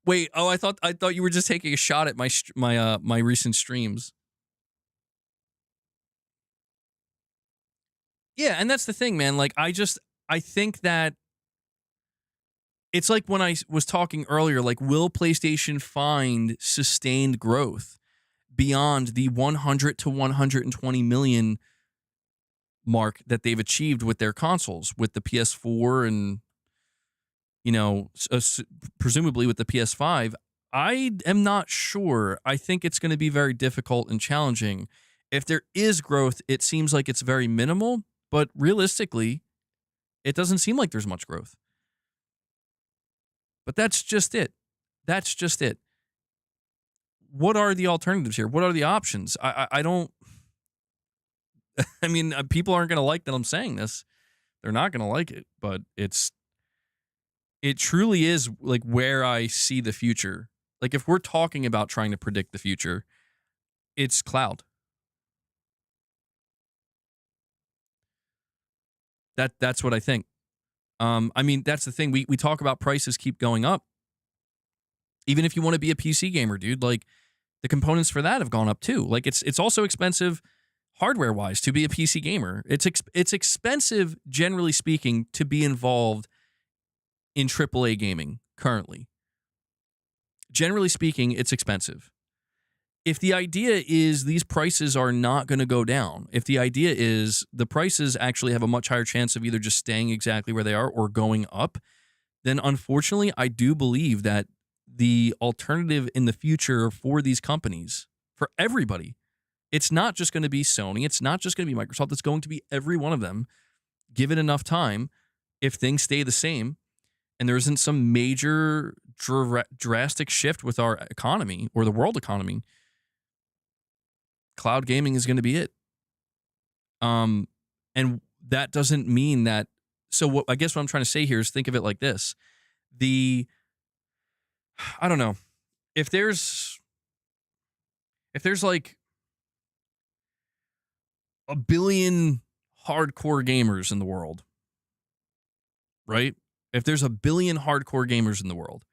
Wait, I thought you were just taking a shot at my recent streams. Yeah, and that's the thing, man. Like, I think that it's like when I was talking earlier, like, will PlayStation find sustained growth beyond the 100 to 120 million mark that they've achieved with their consoles, with the PS4 and, you know, presumably with the PS5? I am not sure. I think it's going to be very difficult and challenging. If there is growth, it seems like it's very minimal, but realistically, it doesn't seem like there's much growth. But that's just it. That's just it. What are the alternatives here? What are the options? I don't... I mean, people aren't going to like that I'm saying this. They're not going to like it, but it truly is, like, where I see the future. Like, if we're talking about trying to predict the future, it's cloud. That's what I think. I mean, that's the thing. We talk about prices keep going up. Even if you want to be a PC gamer, dude, like, the components for that have gone up too. Like, it's also expensive hardware-wise to be a PC gamer. It's expensive, generally speaking, to be involved in AAA gaming currently. Generally speaking, it's expensive. If the idea is these prices are not going to go down, if the idea is the prices actually have a much higher chance of either just staying exactly where they are or going up, then unfortunately, I do believe that the alternative in the future for these companies, for everybody, it's not just going to be Sony, it's not just going to be Microsoft, it's going to be every one of them, given enough time, if things stay the same, and there isn't some major drastic shift with our economy or the world economy, cloud gaming is going to be it. And that doesn't mean that. So I guess what I'm trying to say here is, think of it like this. I don't know. If there's like 1 billion hardcore gamers in the world, right? If there's a billion hardcore gamers in the world,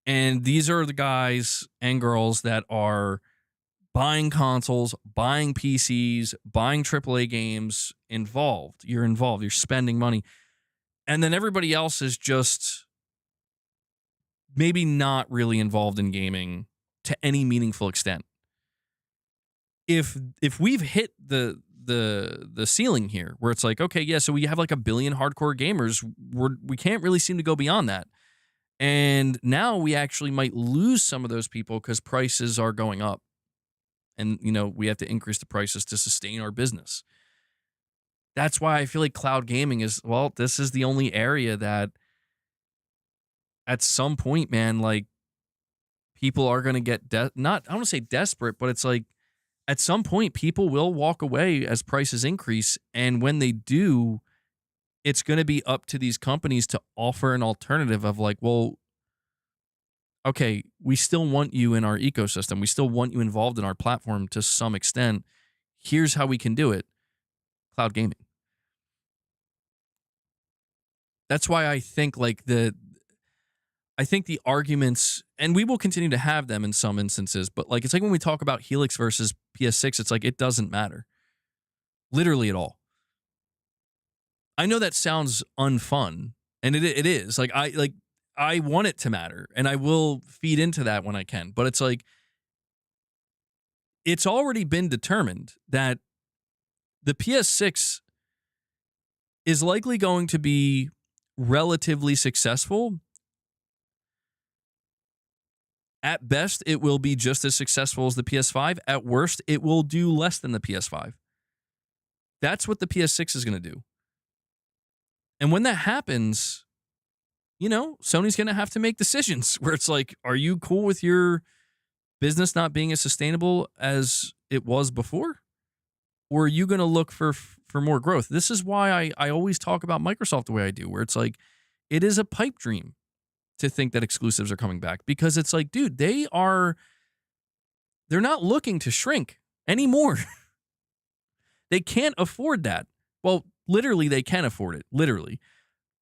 and these are the guys and girls that are buying consoles, buying PCs, buying AAA games, you're involved, you're spending money. And then everybody else is just maybe not really involved in gaming to any meaningful extent. If we've hit the ceiling here, where it's like, okay, yeah, so we have like a billion hardcore gamers, we can't really seem to go beyond that. And now we actually might lose some of those people because prices are going up. And, we have to increase the prices to sustain our business. That's why I feel like cloud gaming this is the only area that at some point, man, like people are going to get, I don't want to say desperate, but it's like at some point people will walk away as prices increase. And when they do, it's going to be up to these companies to offer an alternative of like, well, okay, we still want you in our ecosystem. We still want you involved in our platform to some extent. Here's how we can do it. Cloud gaming. That's why I think the arguments, and we will continue to have them in some instances, but like it's like when we talk about Helix versus PS6, it's like it doesn't matter. Literally at all. I know that sounds unfun, and it is. I want it to matter, and I will feed into that when I can. But it's like, it's already been determined that the PS6 is likely going to be relatively successful. At best, it will be just as successful as the PS5. At worst, it will do less than the PS5. That's what the PS6 is going to do. And when that happens, Sony's going to have to make decisions where it's like, are you cool with your business not being as sustainable as it was before? Or are you going to look for more growth? This is why I always talk about Microsoft the way I do, where it's like, it is a pipe dream to think that exclusives are coming back, because it's like, dude, they're not looking to shrink anymore. They can't afford that. Well, literally, they can afford it, literally.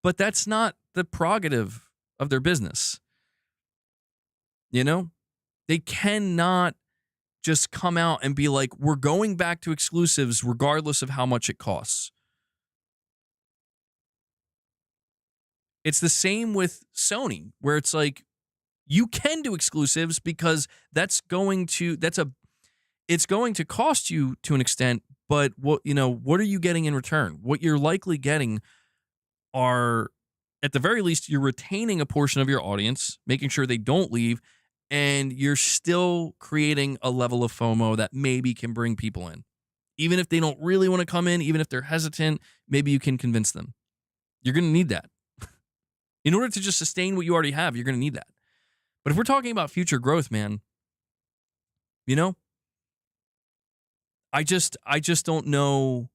But that's not the prerogative of their business. They cannot just come out and be like, we're going back to exclusives regardless of how much it costs. It's the same with Sony, where it's like, you can do exclusives because it's going to cost you to an extent, but what are you getting in return? What you're likely getting are, at the very least, you're retaining a portion of your audience, making sure they don't leave, and you're still creating a level of FOMO that maybe can bring people in. Even if they don't really want to come in, even if they're hesitant, maybe you can convince them. You're going to need that. In order to just sustain what you already have, you're going to need that. But if we're talking about future growth, man, I just don't know.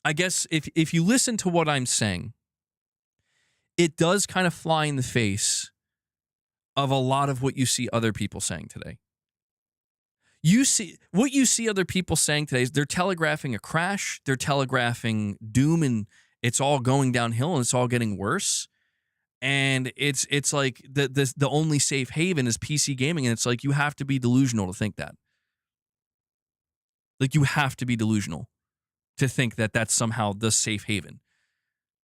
I guess if you listen to what I'm saying, it does kind of fly in the face of a lot of what you see other people saying today. You see other people saying today is they're telegraphing a crash, they're telegraphing doom, and it's all going downhill and it's all getting worse. And it's like the only safe haven is PC gaming, and it's like you have to be delusional to think that. Like, you have to be delusional to think that that's somehow the safe haven.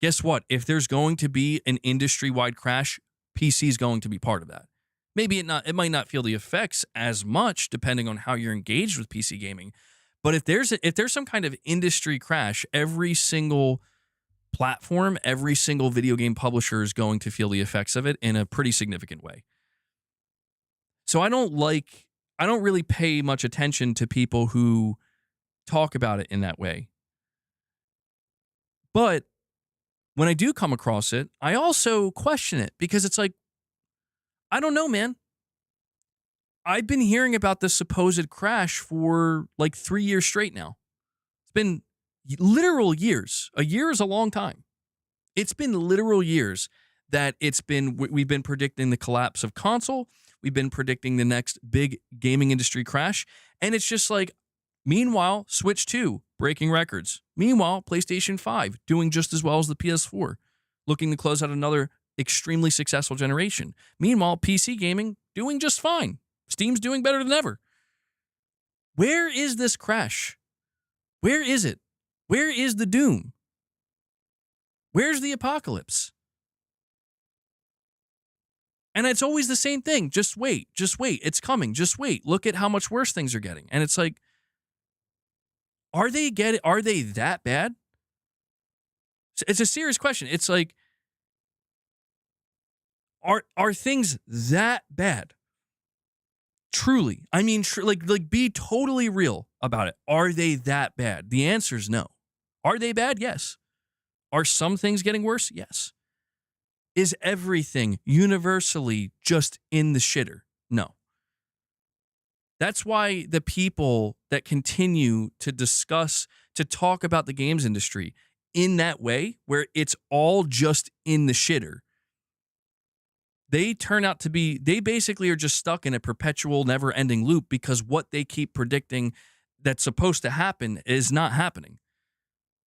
Guess what? If there's going to be an industry-wide crash, PC is going to be part of that. Maybe it might not feel the effects as much depending on how you're engaged with PC gaming. But if there's some kind of industry crash, every single platform, every single video game publisher is going to feel the effects of it in a pretty significant way. So I don't really pay much attention to people who talk about it in that way. But when I do come across it, I also question it, because it's like, I don't know, man. I've been hearing about this supposed crash for like 3 years straight now. It's been literal years. A year is a long time. It's been literal years that we've been predicting the collapse of console. We've been predicting the next big gaming industry crash. And it's just like, meanwhile, Switch 2 breaking records. Meanwhile, PlayStation 5 doing just as well as the PS4, looking to close out another extremely successful generation. Meanwhile, PC gaming doing just fine. Steam's doing better than ever. Where is this crash? Where is it? Where is the doom? Where's the apocalypse? And it's always the same thing. Just wait. Just wait. It's coming. Just wait. Look at how much worse things are getting. And it's like, are they that bad? It's a serious question. It's like, are things that bad? Truly. I mean, like be totally real about it. Are they that bad? The answer is no. Are they bad? Yes. Are some things getting worse? Yes. Is everything universally just in the shitter? No. That's why the people that continue to talk about the games industry in that way, where it's all just in the shitter, they turn out to be, they basically are just stuck in a perpetual, never-ending loop because what they keep predicting that's supposed to happen is not happening.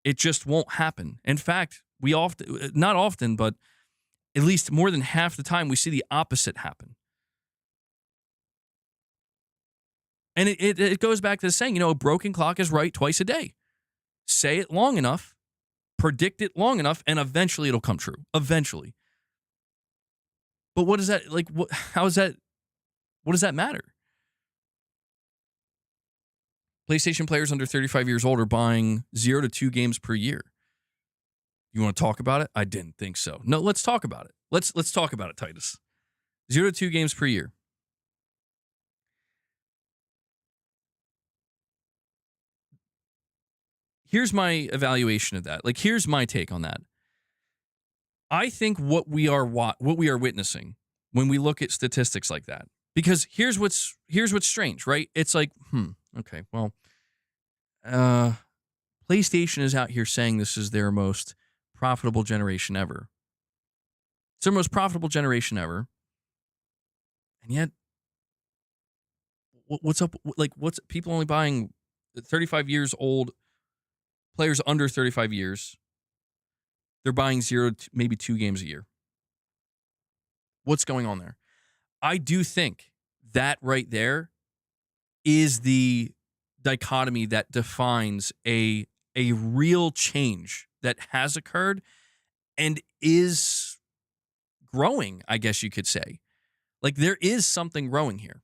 It just won't happen. In fact, not often, but at least more than half the time, we see the opposite happen. And it goes back to the saying, a broken clock is right twice a day. Say it long enough, predict it long enough, and eventually it'll come true. Eventually. But what is that, like, how is that, what does that matter? PlayStation players under 35 years old are buying 0 to 2 games per year. You want to talk about it? I didn't think so. No, let's talk about it. Let's talk about it, Titus. 0 to 2 games per year. Here's my evaluation of that. Like, here's my take on that. I think what we are witnessing when we look at statistics like that, because here's what's strange, right? It's like, okay, well, PlayStation is out here saying this is their most profitable generation ever. It's their most profitable generation ever. And yet, what's up? Like, what's people only buying 35 years old players under 35 years? They're buying 0 to maybe 2 games a year. What's going on there? I do think that right there is the dichotomy that defines a real change that has occurred and is growing, I guess you could say. Like, there is something growing here.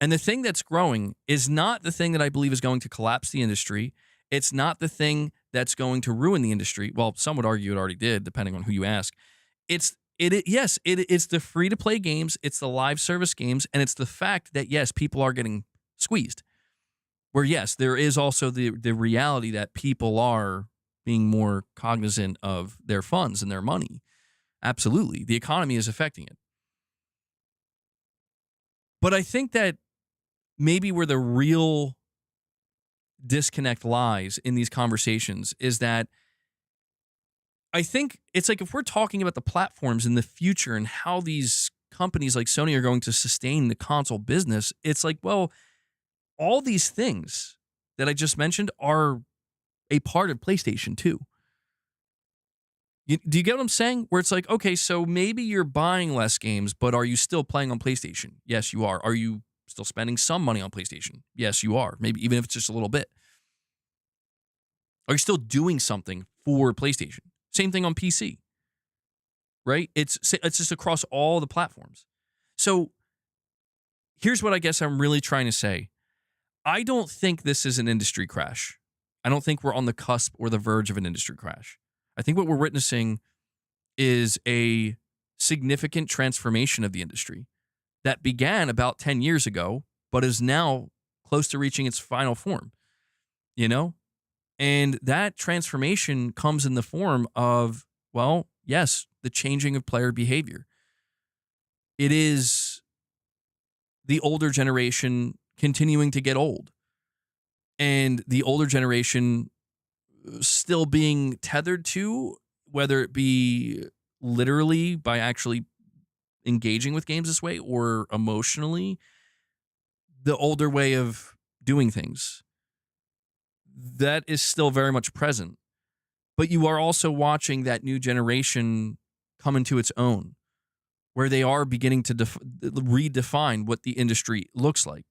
And the thing that's growing is not the thing that I believe is going to collapse the industry. It's not the thing that's going to ruin the industry. Well, some would argue it already did, depending on who you ask. It's the free-to-play games, it's the live service games, and it's the fact that, yes, people are getting squeezed. Where, yes, there is also the reality that people are being more cognizant of their funds and their money. Absolutely. The economy is affecting it. But I think that maybe where the real disconnect lies in these conversations is that I think it's like, if we're talking about the platforms in the future and how these companies like Sony are going to sustain the console business, it's like, well, all these things that I just mentioned are a part of PlayStation 2. Do you get what I'm saying? Where it's like, okay, so maybe you're buying less games, but are you still playing on PlayStation? Yes, you are. Are you still spending some money on PlayStation? Yes, you are. Maybe even if it's just a little bit. Are you still doing something for PlayStation? Same thing on PC, right? It's just across all the platforms. So here's what I guess I'm really trying to say. I don't think this is an industry crash. I don't think we're on the cusp or the verge of an industry crash. I think what we're witnessing is a significant transformation of the industry that began about 10 years ago, but is now close to reaching its final form, And that transformation comes in the form of, well, yes, the changing of player behavior. It is the older generation continuing to get old, and the older generation still being tethered to, whether it be literally by actually engaging with games this way or emotionally, the older way of doing things. That is still very much present. But you are also watching that new generation come into its own, where they are beginning to redefine what the industry looks like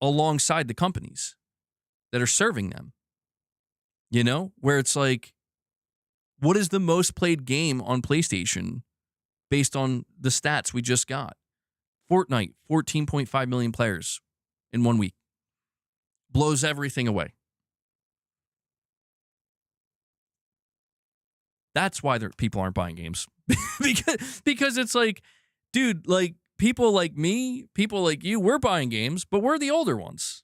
alongside the companies that are serving them. You know, where it's like, what is the most played game on PlayStation based on the stats we just got? Fortnite, 14.5 million players in 1 week. Blows everything away. That's why people aren't buying games. because it's like, dude, like people like me, people like you, we're buying games, but we're the older ones.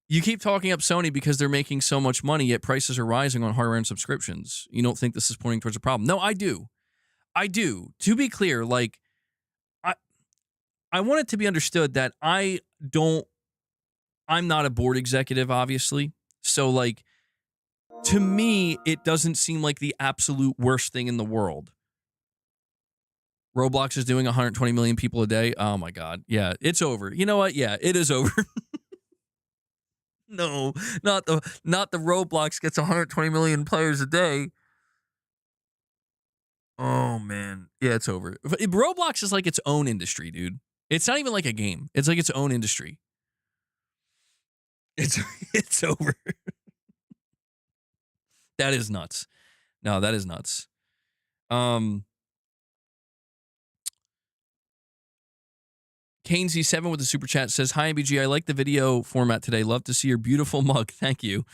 You keep talking up Sony because they're making so much money, yet prices are rising on hardware and subscriptions. You don't think this is pointing towards a problem? No, I do. I do. To be clear, like, I want it to be understood that I'm not a board executive, obviously. So, like, to me, it doesn't seem like the absolute worst thing in the world. Roblox is doing 120 million people a day. Oh my God. Yeah, it's over. You know what? Yeah, it is over. No, not the Roblox gets 120 million players a day. Oh man. Yeah, it's over. Roblox is like its own industry, dude. It's not even like a game. It's like its own industry. It's over. That is nuts. No, that is nuts. KaneZ7 with the super chat says, "Hi, MBG. I like the video format today. Love to see your beautiful mug. Thank you.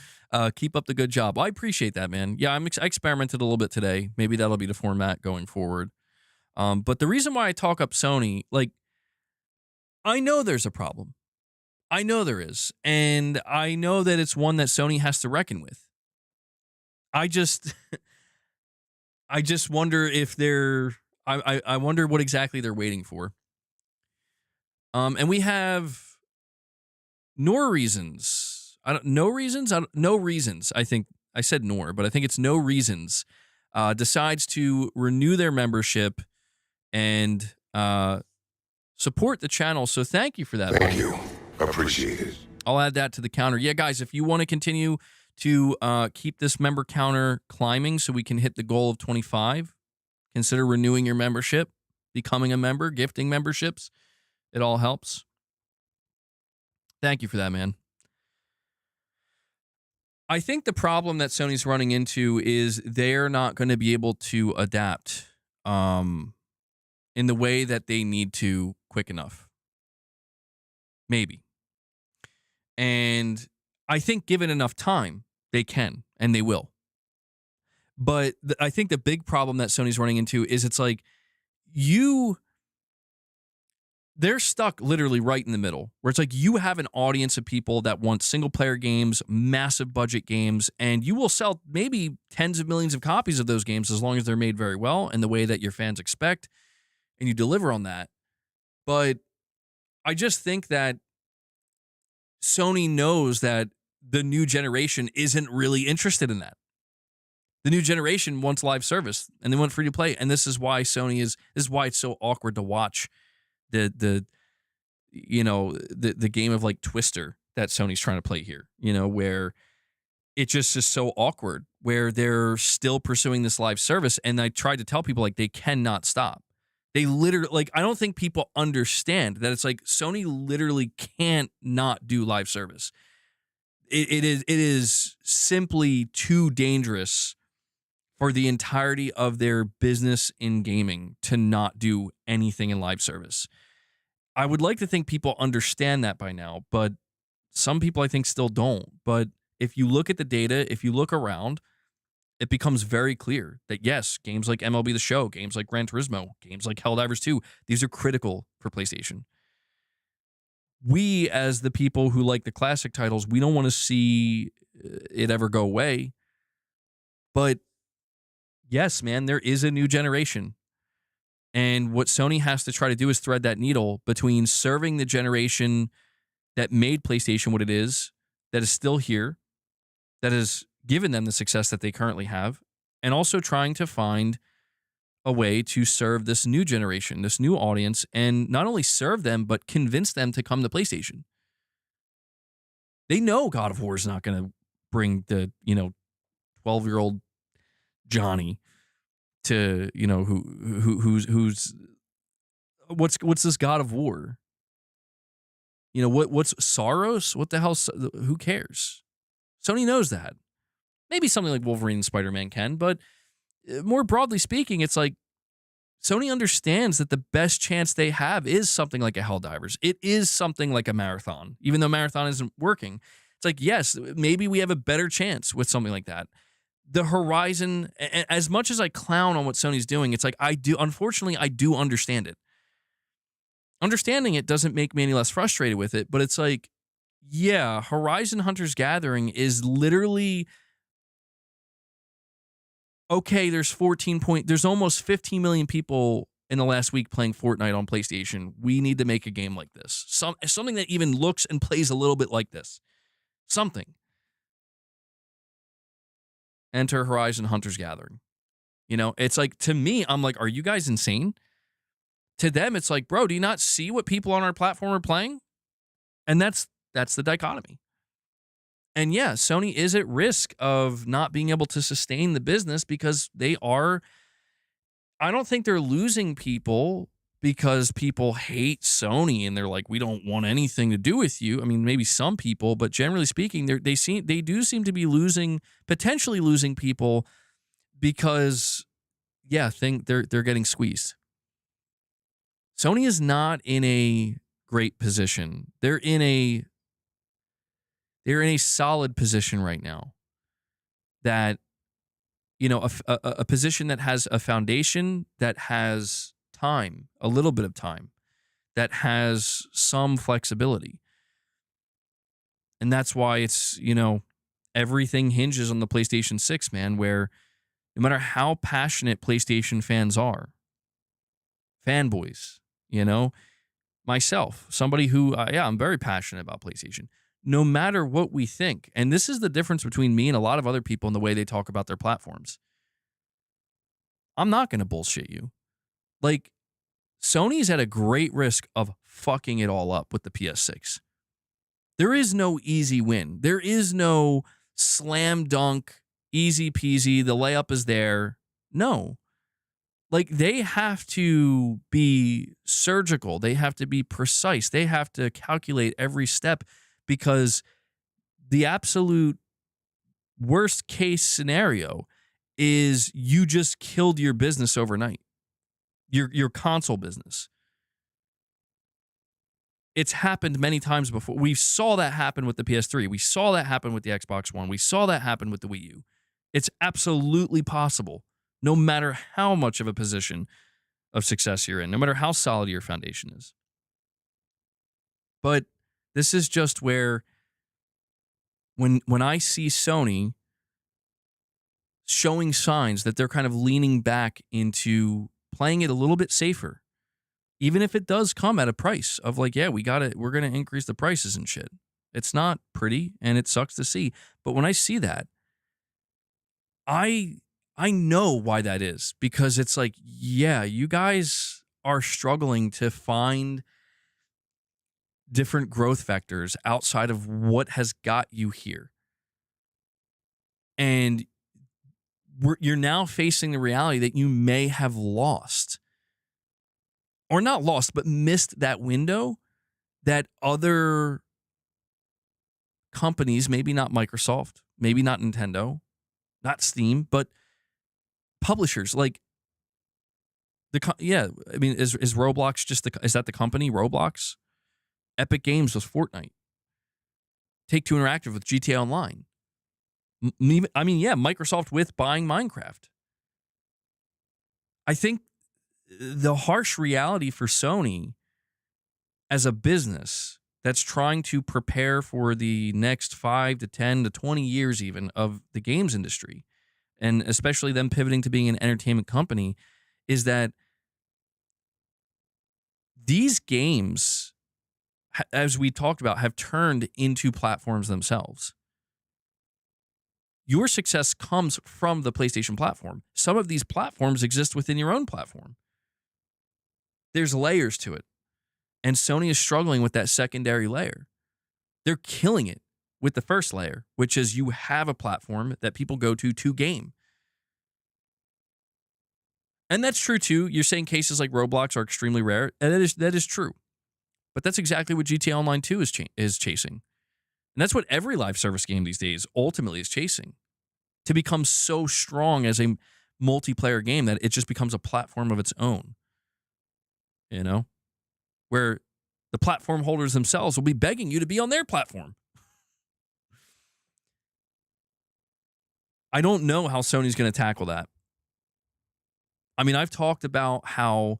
Keep up the good job." Well, I appreciate that, man. Yeah, I experimented a little bit today. Maybe that'll be the format going forward. But the reason why I talk up Sony, like, I know there's a problem. I know there is. And I know that it's one that Sony has to reckon with. I just wonder if I wonder what exactly they're waiting for. And we have no reasons. No reasons. I think I said nor, but I think it's no reasons. Decides to renew their membership and support the channel. So thank you for that. Thank you. Appreciate it. I'll add that to the counter. Yeah, guys, if you want to continue to keep this member counter climbing so we can hit the goal of 25, consider renewing your membership, becoming a member, gifting memberships. It all helps. Thank you for that, man. I think the problem that Sony's running into is they're not going to be able to adapt in the way that they need to quick enough. Maybe. And I think given enough time, they can and they will. But I think the big problem that Sony's running into is it's like they're stuck literally right in the middle, where it's like you have an audience of people that want single-player games, massive budget games, and you will sell maybe tens of millions of copies of those games as long as they're made very well and the way that your fans expect, and you deliver on that. But I just think that Sony knows that the new generation isn't really interested in that. The new generation wants live service, and they want free-to-play, and this is why this is why it's so awkward to watch the game of like Twister that Sony's trying to play here, where it just is so awkward, where they're still pursuing this live service. And I tried to tell people, like, they cannot stop. They literally, like, I don't think people understand that it's like Sony literally can't not do live service. It is simply too dangerous for the entirety of their business in gaming to not do anything in live service. I would like to think people understand that by now, but some people I think still don't. But if you look at the data, if you look around, it becomes very clear that yes, games like MLB The Show, games like Gran Turismo, games like Helldivers 2, these are critical for PlayStation. We, as the people who like the classic titles, we don't want to see it ever go away. But yes, man, there is a new generation. And what Sony has to try to do is thread that needle between serving the generation that made PlayStation what it is, that is still here, that has given them the success that they currently have, and also trying to find a way to serve this new generation, this new audience, and not only serve them, but convince them to come to PlayStation. They know God of War is not going to bring the, 12-year-old Johnny to, who's what's this God of War? What's Saros? What the hell? Who cares? Sony knows that. Maybe something like Wolverine and Spider-Man can, but more broadly speaking, it's like Sony understands that the best chance they have is something like a Helldivers. It is something like a Marathon, even though Marathon isn't working. It's like, yes, maybe we have a better chance with something like that. The Horizon, as much as I clown on what Sony's doing, it's like unfortunately, I do understand it. Understanding it doesn't make me any less frustrated with it, but it's like, yeah, Horizon Hunter's Gathering is literally, okay, there's almost 15 million people in the last week playing Fortnite on PlayStation. We need to make a game like this. Something that even looks and plays a little bit like this. Something. Enter Horizon Hunter's Gathering. It's like, to me, I'm like, are you guys insane? To them, it's like, bro, do you not see what people on our platform are playing? And that's the dichotomy. And yeah, Sony is at risk of not being able to sustain the business because I don't think they're losing people because people hate Sony and they're like, we don't want anything to do with you. I mean, maybe some people, but generally speaking, they do seem to be potentially losing people because, yeah, they're getting squeezed. Sony is not in a great position. They're in a solid position right now. That, a position that has a foundation, that has time, a little bit of time, that has some flexibility. And that's why it's, everything hinges on the PlayStation 6, man, where no matter how passionate PlayStation fans are, fanboys, myself, somebody who, I'm very passionate about PlayStation. No matter what we think, and this is the difference between me and a lot of other people in the way they talk about their platforms. I'm not going to bullshit you. Like, Sony's at a great risk of fucking it all up with the PS6. There is no easy win. There is no slam dunk, easy peasy, the layup is there. No. Like, they have to be surgical. They have to be precise. They have to calculate every step because the absolute worst case scenario is you just killed your business overnight, your console business. It's happened many times before. We saw that happen with the PS3. We saw that happen with the Xbox One. We saw that happen with the Wii U. It's absolutely possible. No matter how much of a position of success you're in, no matter how solid your foundation is. But this is just where when I see Sony showing signs that they're kind of leaning back into playing it a little bit safer, even if it does come at a price of like, yeah, we're going to increase the prices and shit. It's not pretty and it sucks to see. But when I see that, I know why that is, because it's like, yeah, you guys are struggling to find different growth vectors outside of what has got you here. And you're now facing the reality that you may have lost, or not lost, but missed that window that other companies, maybe not Microsoft, maybe not Nintendo, not Steam, but publishers like is Roblox is that the company Roblox? Epic Games with Fortnite, Take-Two Interactive with GTA Online. Microsoft with buying Minecraft. I think the harsh reality for Sony as a business that's trying to prepare for the next 5 to 10 to 20 years even of the games industry, and especially them pivoting to being an entertainment company, is that these games, as we talked about, have turned into platforms themselves. Your success comes from the PlayStation platform. Some of these platforms exist within your own platform. There's layers to it. And Sony is struggling with that secondary layer. They're killing it with the first layer, which is you have a platform that people go to game. And that's true too. You're saying cases like Roblox are extremely rare, and that is true. But that's exactly what GTA Online 2 is chasing. And that's what every live service game these days ultimately is chasing. To become so strong as a multiplayer game that it just becomes a platform of its own. You know? Where the platform holders themselves will be begging you to be on their platform. I don't know how Sony's going to tackle that. I mean, I've talked about how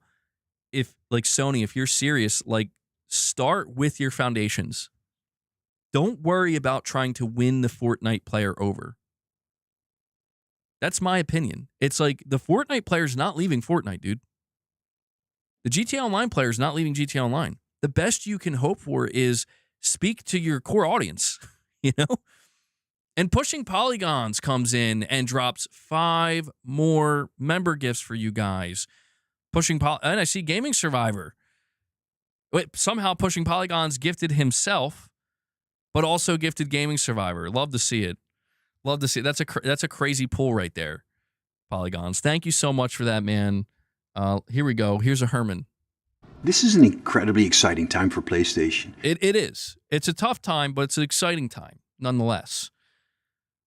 if, like, Sony, if you're serious, like, start with your foundations. Don't worry about trying to win the Fortnite player over. That's my opinion. It's like the Fortnite player's not leaving Fortnite, dude. The GTA Online player's not leaving GTA Online. The best you can hope for is speak to your core audience, you know? And Pushing Polygons comes in and drops 5 more member gifts for you guys. And I see Gaming Survivor. Wait, somehow Pushing Polygons gifted himself, but also gifted Gaming Survivor. Love to see it. Love to see it. That's a crazy pull right there, Polygons. Thank you so much for that, man. Here we go. Here's a Herman. This is an incredibly exciting time for PlayStation. It is. It's a tough time, but it's an exciting time nonetheless.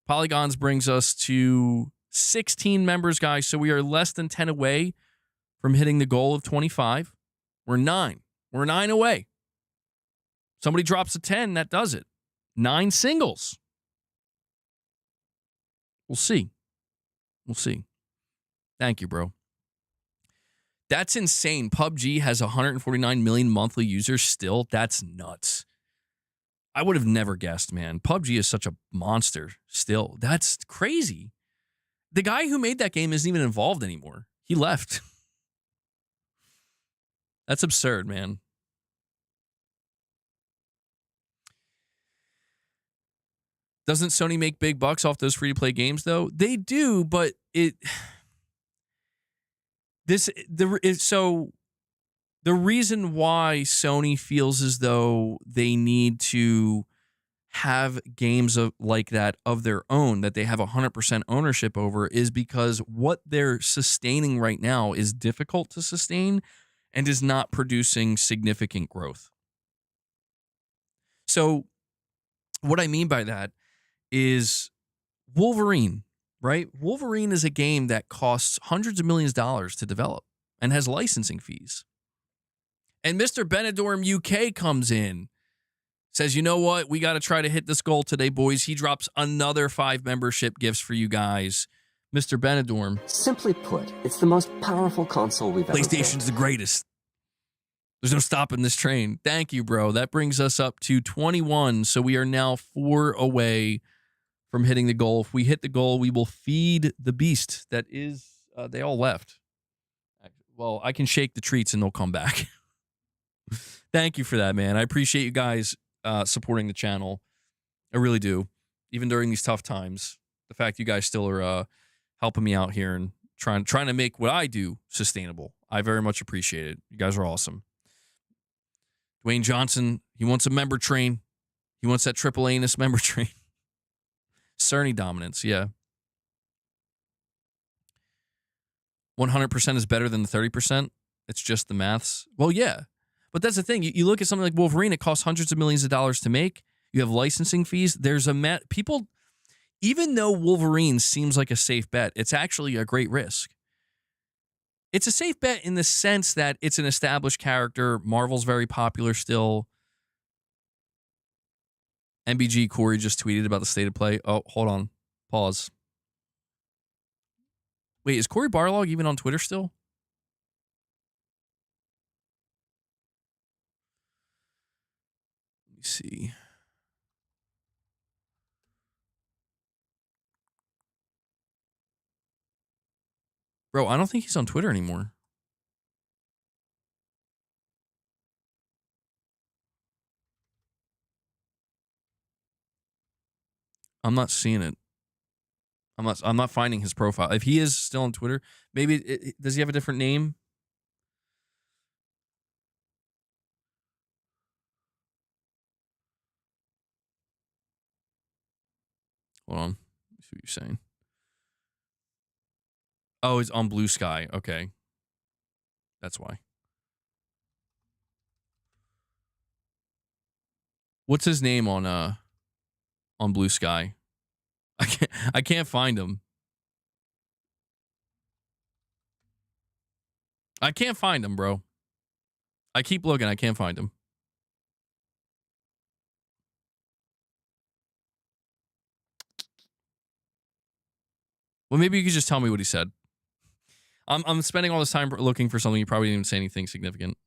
Polygons brings us to 16 members, guys, so we are less than 10 away from hitting the goal of 25. We're 9. We're 9 away. Somebody drops a 10, that does it. 9 singles. We'll see. We'll see. Thank you, bro. That's insane. PUBG has 149 million monthly users still. That's nuts. I would have never guessed, man. PUBG is such a monster still. That's crazy. The guy who made that game isn't even involved anymore. He left. That's absurd, man. Doesn't Sony make big bucks off those free-to-play games, though? They do, but the reason why Sony feels as though they need to have games like that of their own, that they have 100% ownership over, is because what they're sustaining right now is difficult to sustain and is not producing significant growth. So what I mean by that is Wolverine, right? Wolverine is a game that costs hundreds of millions of dollars to develop and has licensing fees. And Mr. Benidorm UK comes in, says, you know what? We got to try to hit this goal today, boys. He drops another 5 membership gifts for you guys. Mr. Benidorm. Simply put, it's the most powerful console we've ever PlayStation's built. the greatest. There's no stopping this train. Thank you, bro. That brings us up to 21. So we are now 4 away from hitting the goal. If we hit the goal, we will feed the beast. That is, they all left. Well, I can shake the treats and they'll come back. Thank you for that, man. I appreciate you guys supporting the channel. I really do. Even during these tough times, the fact you guys still are helping me out here and trying to make what I do sustainable. I very much appreciate it. You guys are awesome. Dwayne Johnson, he wants a member train. He wants that triple anus member train. Cerny dominance, yeah. 100% is better than the 30%. It's just the maths. Well, yeah. But that's the thing. You look at something like Wolverine, it costs hundreds of millions of dollars to make. You have licensing fees. There's people, even though Wolverine seems like a safe bet, it's actually a great risk. It's a safe bet in the sense that it's an established character. Marvel's very popular still. MBG Corey just tweeted about the state of play. Oh, hold on. Pause. Wait, is Corey Barlog even on Twitter still? Let me see. Bro, I don't think he's on Twitter anymore. I'm not seeing it. I'm not finding his profile. If he is still on Twitter, maybe does he have a different name? Hold on. Let's see what you're saying. Oh, it's on Blue Sky. Okay. That's why. What's his name on Blue Sky? I can't find him. I can't find him, bro. I keep looking. I can't find him. Well, maybe you could just tell me what he said. I'm spending all this time looking for something. You probably didn't even say anything significant.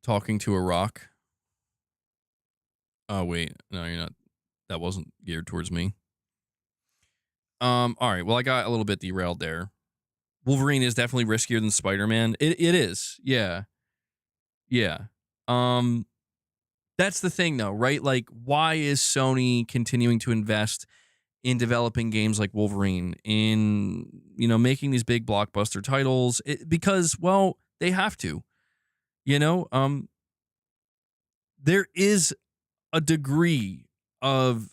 Talking to a rock. Oh, wait. No, you're not. That wasn't geared towards me. All right. Well, I got a little bit derailed there. Wolverine is definitely riskier than Spider-Man. It is. Yeah. Yeah. That's the thing, though, right? Like, why is Sony continuing to invest in developing games like Wolverine, in, making these big blockbuster titles? Because, well, they have to. There is a degree of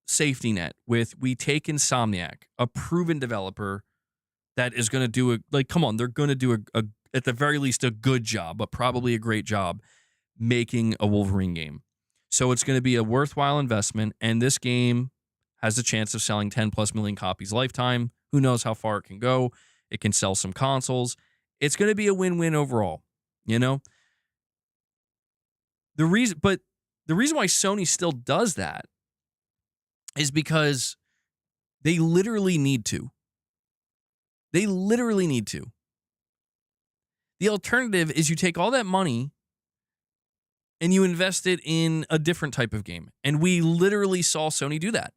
safety net with, we take Insomniac, a proven developer that is going to do come on, they're going to do a at the very least a good job, but probably a great job making a Wolverine game. So it's going to be a worthwhile investment, and this game has a chance of selling 10 plus million copies lifetime. Who knows how far it can go? It can sell some consoles. It's going to be a win-win overall, The reason why Sony still does that is because they literally need to. They literally need to. The alternative is you take all that money and you invest it in a different type of game. And we literally saw Sony do that.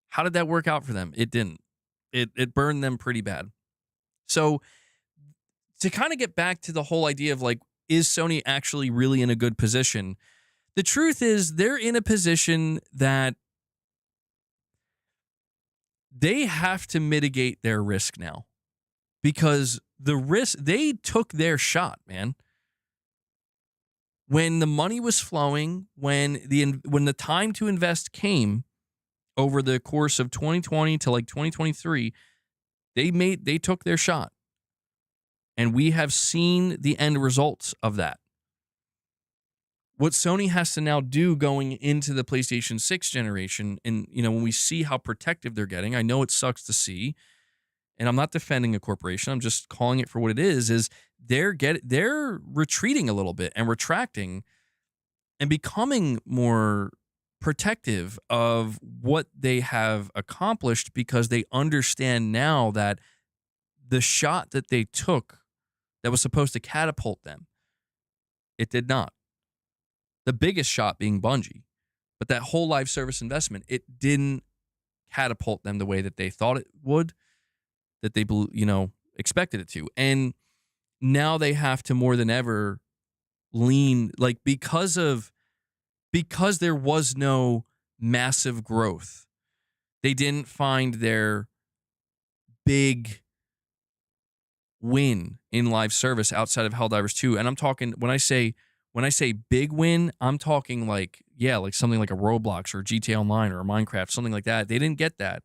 How did that work out for them? It didn't. It burned them pretty bad. So to kind of get back to the whole idea of like, is Sony actually really in a good position? The truth is they're in a position that they have to mitigate their risk now, because the risk, they took their shot, man. When the money was flowing, when the time to invest came over the course of 2020 to like 2023, they took their shot. And we have seen the end results of that. What Sony has to now do going into the PlayStation 6 generation, and when we see how protective they're getting, I know it sucks to see, and I'm not defending a corporation, I'm just calling it for what it is they're retreating a little bit and retracting and becoming more protective of what they have accomplished, because they understand now that the shot that they took that was supposed to catapult them, it did not. The biggest shot being Bungie. But that whole live service investment, it didn't catapult them the way that they thought it would, that they expected it to. And now they have to more than ever lean, like, because there was no massive growth. They didn't find their big win in live service outside of Helldivers 2. And I'm talking, when I say big win, I'm talking like something like a Roblox or a GTA Online or a Minecraft, something like that. They didn't get that.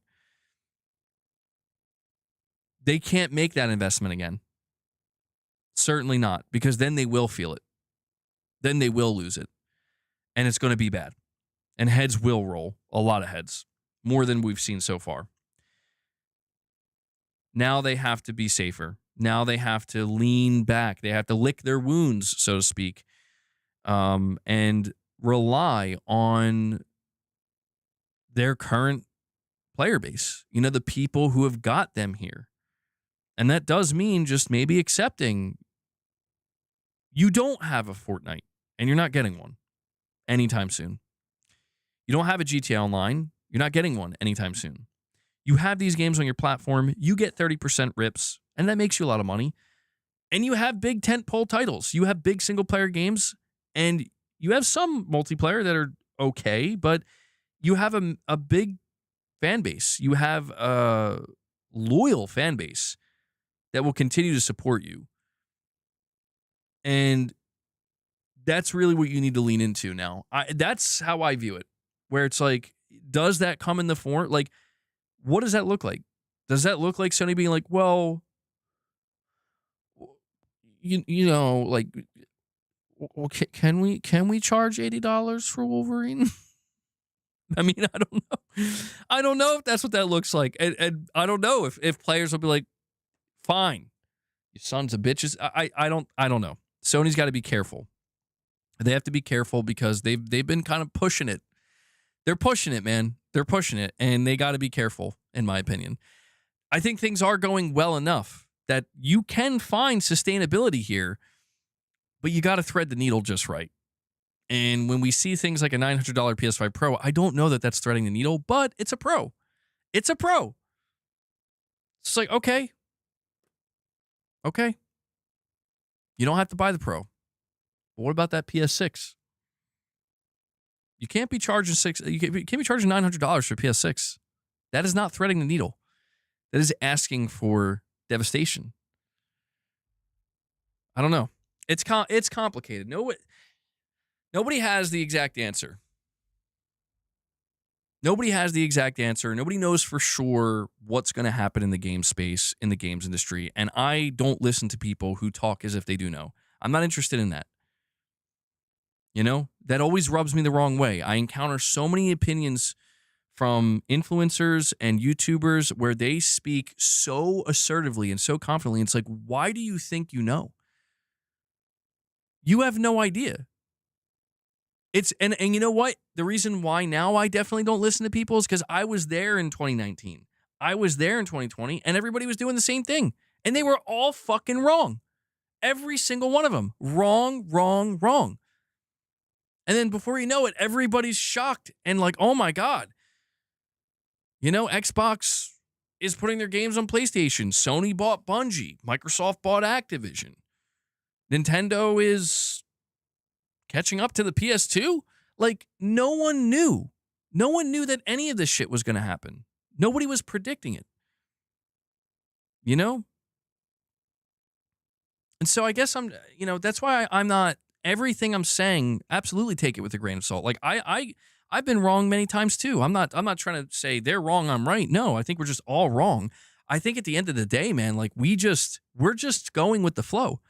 They can't make that investment again. Certainly not, because then they will feel it. Then they will lose it. And it's going to be bad. And heads will roll. A lot of heads. More than we've seen so far. Now they have to be safer. Now they have to lean back. They have to lick their wounds, so to speak. And rely on their current player base. The people who have got them here. And that does mean just maybe accepting you don't have a Fortnite and you're not getting one anytime soon. You don't have a GTA Online. You're not getting one anytime soon. You have these games on your platform. You get 30% rips, and that makes you a lot of money. And you have big tentpole titles. You have big single-player games, and you have some multiplayer that are okay, but you have a big fan base. You have a loyal fan base that will continue to support you. And that's really what you need to lean into now. That's how I view it, where it's like, does that come in the form? Like, what does that look like? Does that look like Sony being like, well, you know, like, well, can we charge $80 for Wolverine? I mean, I don't know. I don't know if that's what that looks like, and I don't know if players will be like, fine, you sons of bitches. I don't know. Sony's got to be careful. They have to be careful because they've been kind of pushing it. They're pushing it, man. They're pushing it, and they got to be careful, in my opinion. I think things are going well enough that you can find sustainability here, but you got to thread the needle just right. And when we see things like a $900 PS5 Pro, I don't know that that's threading the needle, but it's a Pro. It's a Pro. It's like, okay. You don't have to buy the Pro. But what about that PS6? You can't be charging you can't be charging $900 for PS6. That is not threading the needle. That is asking for devastation. I don't know. It's complicated. Nobody has the exact answer. Nobody has the exact answer. Nobody knows for sure what's going to happen in the game space, in the games industry. And I don't listen to people who talk as if they do know. I'm not interested in that. You know, that always rubs me the wrong way. I encounter so many opinions from influencers and YouTubers where they speak so assertively and so confidently. It's like, why do you think you know? You have no idea. And you know what? The reason why now I definitely don't listen to people is because I was there in 2019. I was there in 2020, and everybody was doing the same thing. And they were all fucking wrong. Every single one of them. Wrong. And then before you know it, everybody's shocked and like, oh my God. You know, Xbox is putting their games on PlayStation. Sony bought Bungie. Microsoft bought Activision. Nintendo is catching up to the PS2. Like, no one knew. No one knew that any of this shit was going to happen. Nobody was predicting it. You know? And so I guess that's why I'm not, everything I'm saying, absolutely take it with a grain of salt. Like, I've been wrong many times too. I'm not trying to say they're wrong, I'm right. No, I think we're just all wrong. I think at the end of the day, man, like we're just going with the flow.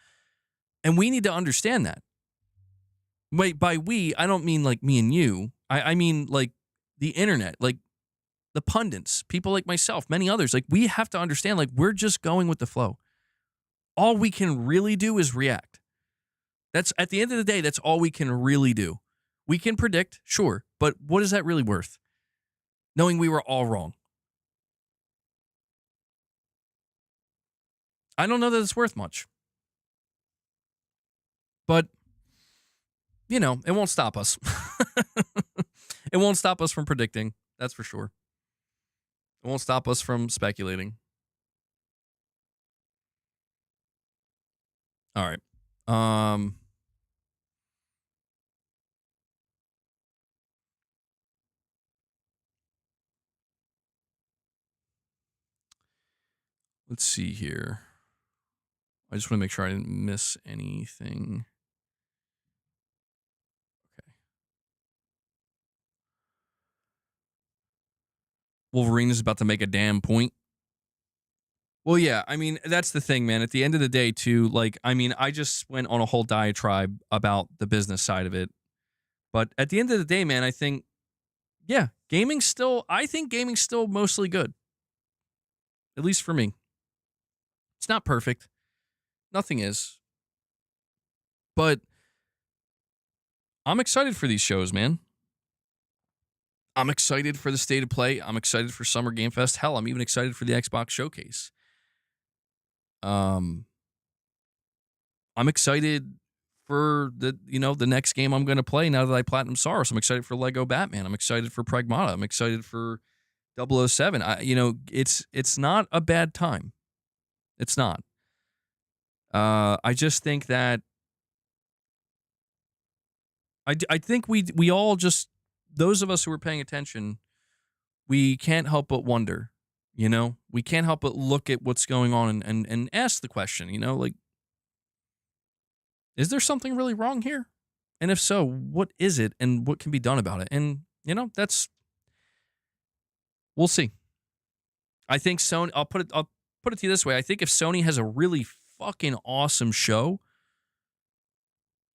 And we need to understand that. Wait, by we, I don't mean like me and you. I mean like the internet, like the pundits, people like myself, many others. Like we have to understand, like we're just going with the flow. All we can really do is react. That's at the end of the day, that's all we can really do. We can predict, sure, but what is that really worth? Knowing we were all wrong. I don't know that it's worth much. But, you know, it won't stop us. It won't stop us from predicting. That's for sure. It won't stop us from speculating. All right. Let's see here. I just want to make sure I didn't miss anything. Okay. Wolverine is about to make a damn point. Well, yeah, I mean, that's the thing, man. At the end of the day, too, like, I mean, I just went on a whole diatribe about the business side of it. But at the end of the day, man, I think, yeah, I think gaming's still mostly good. At least for me. It's not perfect. Nothing is. But I'm excited for these shows, man. I'm excited for the State of Play. I'm excited for Summer Game Fest. Hell, I'm even excited for the Xbox Showcase. I'm excited for the next game I'm going to play now that I platinum Saros. I'm excited for Lego Batman. I'm excited for Pragmata. I'm excited for 007. It's not a bad time. It's not. I just think that I think we all just, those of us who are paying attention, we can't help but wonder. You know, we can't help but look at what's going on and ask the question. You know, like, is there something really wrong here? And if so, what is it, and what can be done about it? And you know, we'll see. I think Sony. I'll put it to you this way. I think if Sony has a really fucking awesome show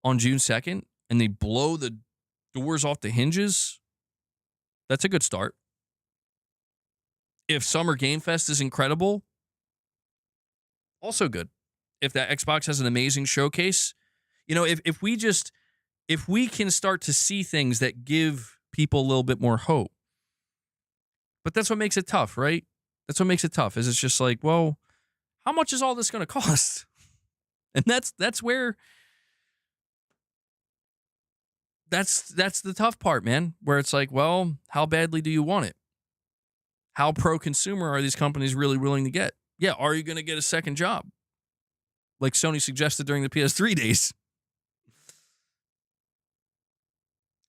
on June 2nd and they blow the doors off the hinges, that's a good start. If Summer Game Fest is incredible, also good. If that Xbox has an amazing showcase, you know, if we can start to see things that give people a little bit more hope. But that's what makes it tough, right? That's what makes it tough, is it's just like, well, how much is all this going to cost? And that's where that's the tough part, man, where it's like, well, how badly do you want it? How pro-consumer are these companies really willing to get? Yeah, are you going to get a second job? Like Sony suggested during the PS3 days.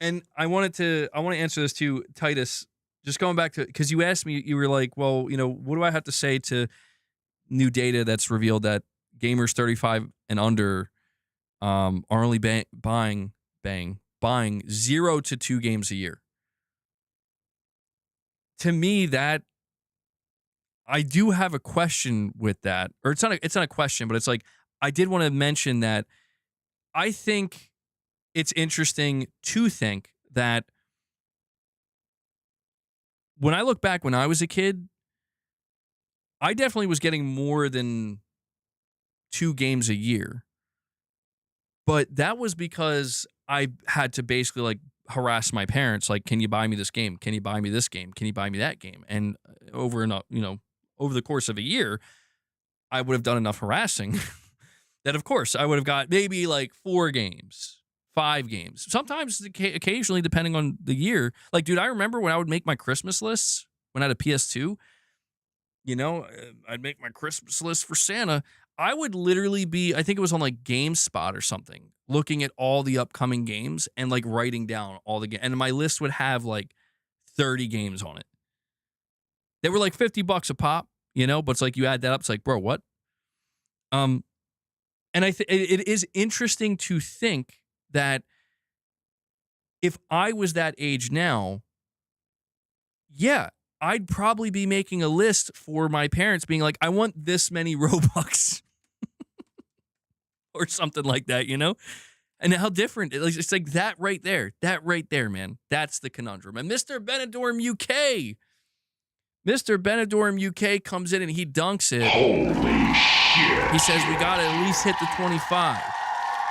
And I want to answer this to Titus, just going back to, because you asked me, you were like, well, you know, what do I have to say to new data that's revealed that gamers 35 and under are only buying 0 to 2 games a year. To me, that I do have a question with that, or it's not a question, but it's like, I did want to mention that I think it's interesting to think that when I look back when I was a kid, I definitely was getting more than 2 games a year. But that was because I had to basically like harass my parents, like, can you buy me this game? Can you buy me this game? Can you buy me that game? And over the course of a year, I would have done enough harassing that, of course, I would have got maybe like 4 games, 5 games. Sometimes, occasionally, depending on the year. Like, dude, I remember when I would make my Christmas lists when I had a PS2. You know, I'd make my Christmas list for Santa. I would literally be, I think it was on like GameSpot or something, looking at all the upcoming games and like writing down all the games. And my list would have like 30 games on it. They were like $50 a pop, you know, but it's like you add that up, it's like, bro, what? And it is interesting to think that if I was that age now, yeah, I'd probably be making a list for my parents being like, I want this many Robux or something like that, you know? And how different, it's like that right there, man. That's the conundrum. And Mr. Benidorm UK comes in and he dunks it. Holy shit. He says we gotta at least hit the 25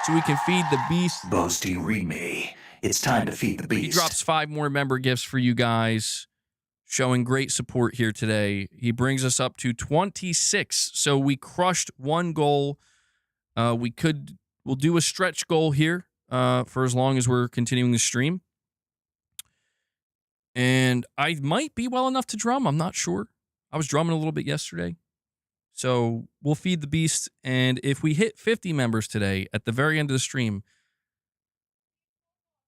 so we can feed the beast. Boasty, read me. It's time to feed the beast. He drops 5 more member gifts for you guys, showing great support here today. He brings us up to 26. So we crushed 1 goal. We'll do a stretch goal here for as long as we're continuing the stream. And I might be well enough to drum. I'm not sure. I was drumming a little bit yesterday. So we'll feed the beast. And if we hit 50 members today at the very end of the stream,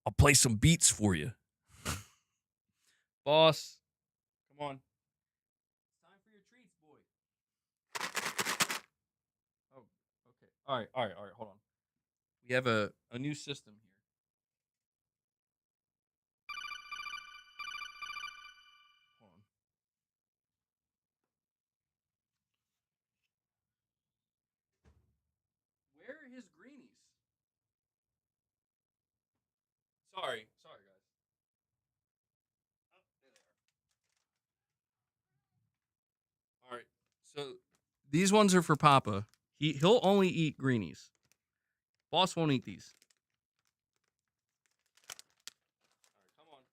I'll play some beats for you. Boss, come on. It's time for your treats, boy. Oh, okay. All right. Hold on. We have a new system here. Hold on. Where are his greenies? Sorry, guys. Oh, there they are. All right. So these ones are for Papa. He'll only eat greenies. Boss won't eat these. All right, come on. Up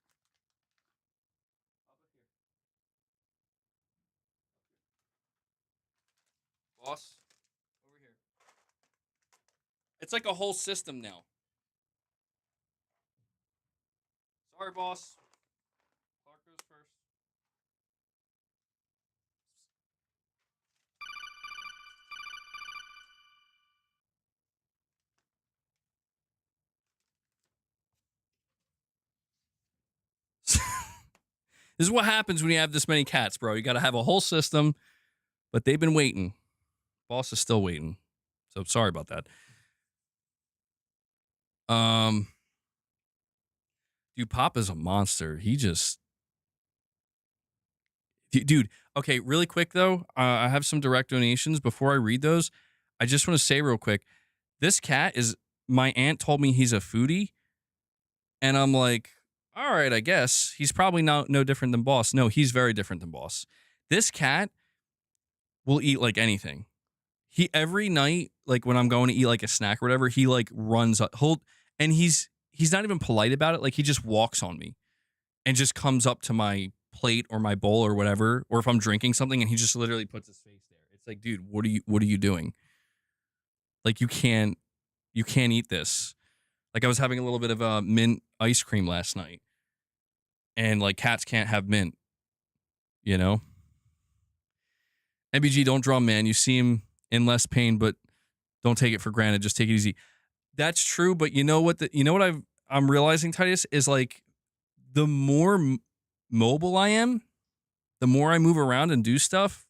here. Boss, over here. It's like a whole system now. Sorry, boss. Clark goes first. This is what happens when you have this many cats, bro. You got to have a whole system, but they've been waiting. Boss is still waiting. So sorry about that. Dude, Pop is a monster. He just... Dude, okay, really quick, though. I have some direct donations. Before I read those, I just want to say real quick, this cat is... My aunt told me he's a foodie, and I'm like, all right, I guess. He's probably no different than Boss. No, he's very different than Boss. This cat will eat like anything. He every night, like when I'm going to eat like a snack or whatever, he like runs up, and he's not even polite about it. Like he just walks on me and just comes up to my plate or my bowl or whatever, or if I'm drinking something and he just literally puts his face there. It's like, dude, what are you doing? Like you can't eat this. Like I was having a little bit of mint ice cream last night, and like cats can't have mint, you know? MBG, don't drum, man. You seem in less pain, but don't take it for granted. Just take it easy. That's true, but you know what I'm realizing, Titus, is like the more mobile I am, the more I move around and do stuff,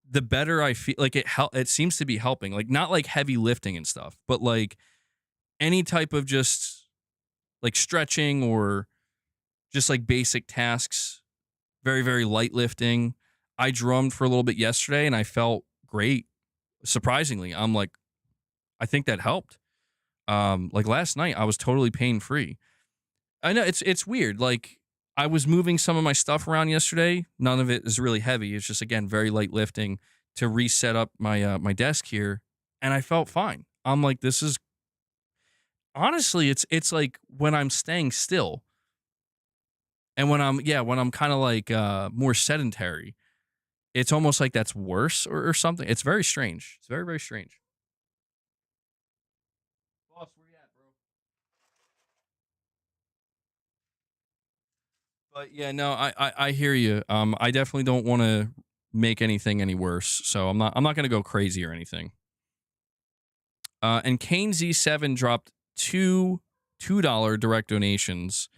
the better I feel. Like it seems to be helping. Like not like heavy lifting and stuff, but like any type of just like stretching or just like basic tasks, very, very light lifting. I drummed for a little bit yesterday and I felt great. Surprisingly, I'm like, I think that helped. Like last night, I was totally pain-free. I know it's weird. Like I was moving some of my stuff around yesterday. None of it is really heavy. It's just, again, very light lifting to reset up my my desk here. And I felt fine. I'm like, this is, honestly, it's like when I'm staying still and when I'm kind of like more sedentary, it's almost like that's worse or something. It's very strange. It's very, very strange. Boss, where you at, bro? But yeah, no, I hear you. I definitely don't want to make anything any worse. So I'm not going to go crazy or anything. And Kane Z7 dropped $2 direct donations.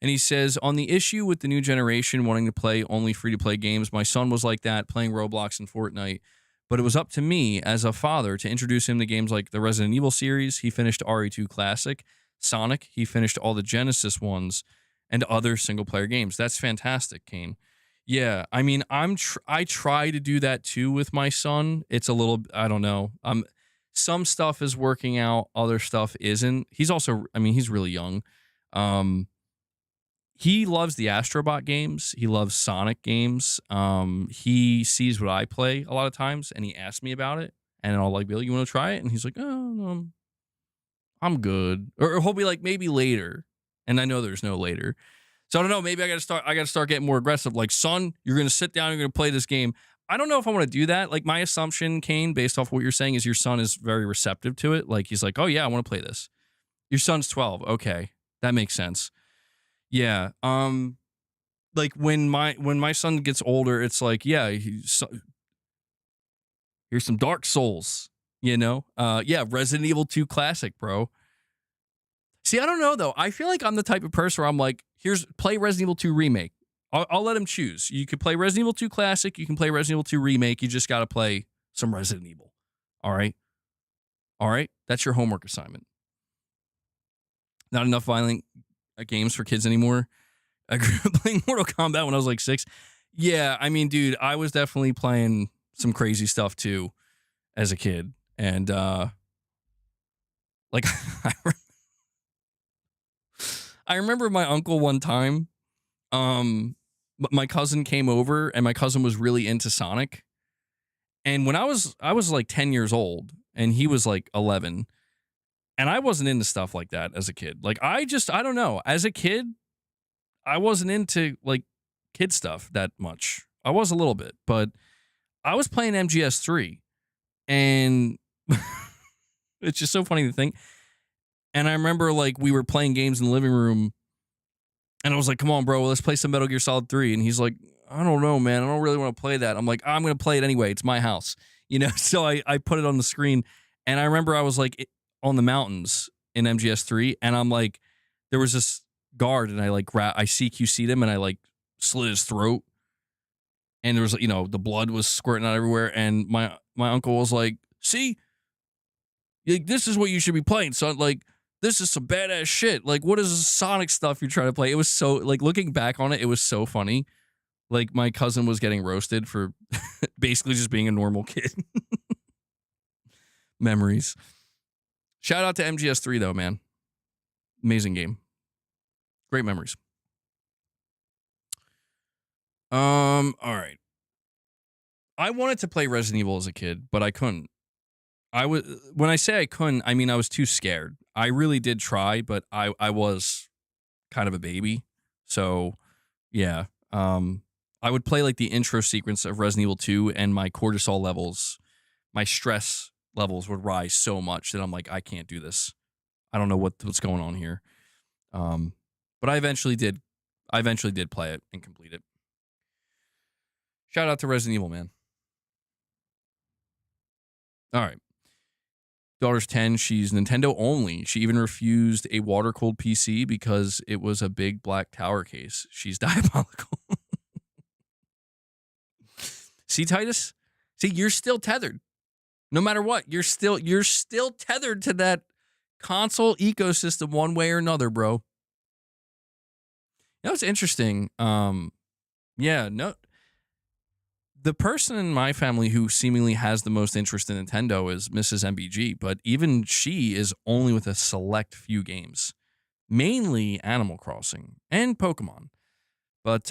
And he says, on the issue with the new generation wanting to play only free-to-play games, my son was like that, playing Roblox and Fortnite. But it was up to me, as a father, to introduce him to games like the Resident Evil series. He finished RE2 Classic. Sonic, he finished all the Genesis ones, and other single-player games. That's fantastic, Kane. Yeah, I mean, I try to do that, too, with my son. It's a little, I don't know. Some stuff is working out, other stuff isn't. He's also, I mean, he's really young. He loves the Astrobot games. He loves Sonic games. He sees what I play a lot of times, and he asks me about it. And I'll like be like, "You want to try it?" And he's like, "Oh, I'm good." Or he'll be like, "Maybe later." And I know there's no later. So I don't know. Maybe I got to start getting more aggressive. Like, son, you're gonna sit down. You're gonna play this game. I don't know if I want to do that. Like, my assumption, Kane, based off what you're saying, is your son is very receptive to it. Like, he's like, "Oh yeah, I want to play this." Your son's 12. Okay, that makes sense. Yeah. Like when my son gets older, it's like, yeah, here's some Dark Souls, you know? Yeah, Resident Evil 2 Classic, bro. See, I don't know though. I feel like I'm the type of person where I'm like, play Resident Evil 2 Remake. I'll let him choose. You could play Resident Evil 2 Classic, you can play Resident Evil 2 Remake, you just got to play some Resident Evil. All right? All right? That's your homework assignment. Not enough violent games for kids anymore. I grew up playing Mortal Kombat when I was like 6. Yeah, I mean, dude, I was definitely playing some crazy stuff too as a kid. And like I remember my uncle one time, my cousin came over and my cousin was really into Sonic. And when I was like 10 years old and he was like 11. And I wasn't into stuff like that as a kid. Like, I don't know. As a kid, I wasn't into, like, kid stuff that much. I was a little bit. But I was playing MGS3. And it's just so funny to think. And I remember, like, we were playing games in the living room. And I was like, come on, bro, let's play some Metal Gear Solid 3. And he's like, I don't know, man. I don't really want to play that. I'm like, I'm going to play it anyway. It's my house. You know? So I put it on the screen. And I remember I was like, on the mountains in MGS3, and I'm like, there was this guard, and I like I CQC'd him, and I like slit his throat, and there was, you know, the blood was squirting out everywhere, and my uncle was like, "See, like, this is what you should be playing, son. Like, this is some badass shit. Like, what is this Sonic stuff you're trying to play?" It was so, like, looking back on it, it was so funny. Like, my cousin was getting roasted for basically just being a normal kid. Memories. Shout out to MGS3 though, man. Amazing game. Great memories. All right. I wanted to play Resident Evil as a kid, but I couldn't. When I say I couldn't, I mean I was too scared. I really did try, but I was kind of a baby. So, yeah. I would play like the intro sequence of Resident Evil 2, and my cortisol levels, my stress levels would rise so much that I'm like, I can't do this. I don't know what's going on here. But I eventually did play it and complete it. Shout out to Resident Evil, man. All right. Daughter's 10. She's Nintendo only. She even refused a water-cooled PC because it was a big black tower case. She's diabolical. See, Titus? See, you're still tethered. No matter what, you're still tethered to that console ecosystem one way or another, bro. You know, it's interesting. The person in my family who seemingly has the most interest in Nintendo is Mrs. MBG, but even she is only with a select few games, mainly Animal Crossing and Pokemon. But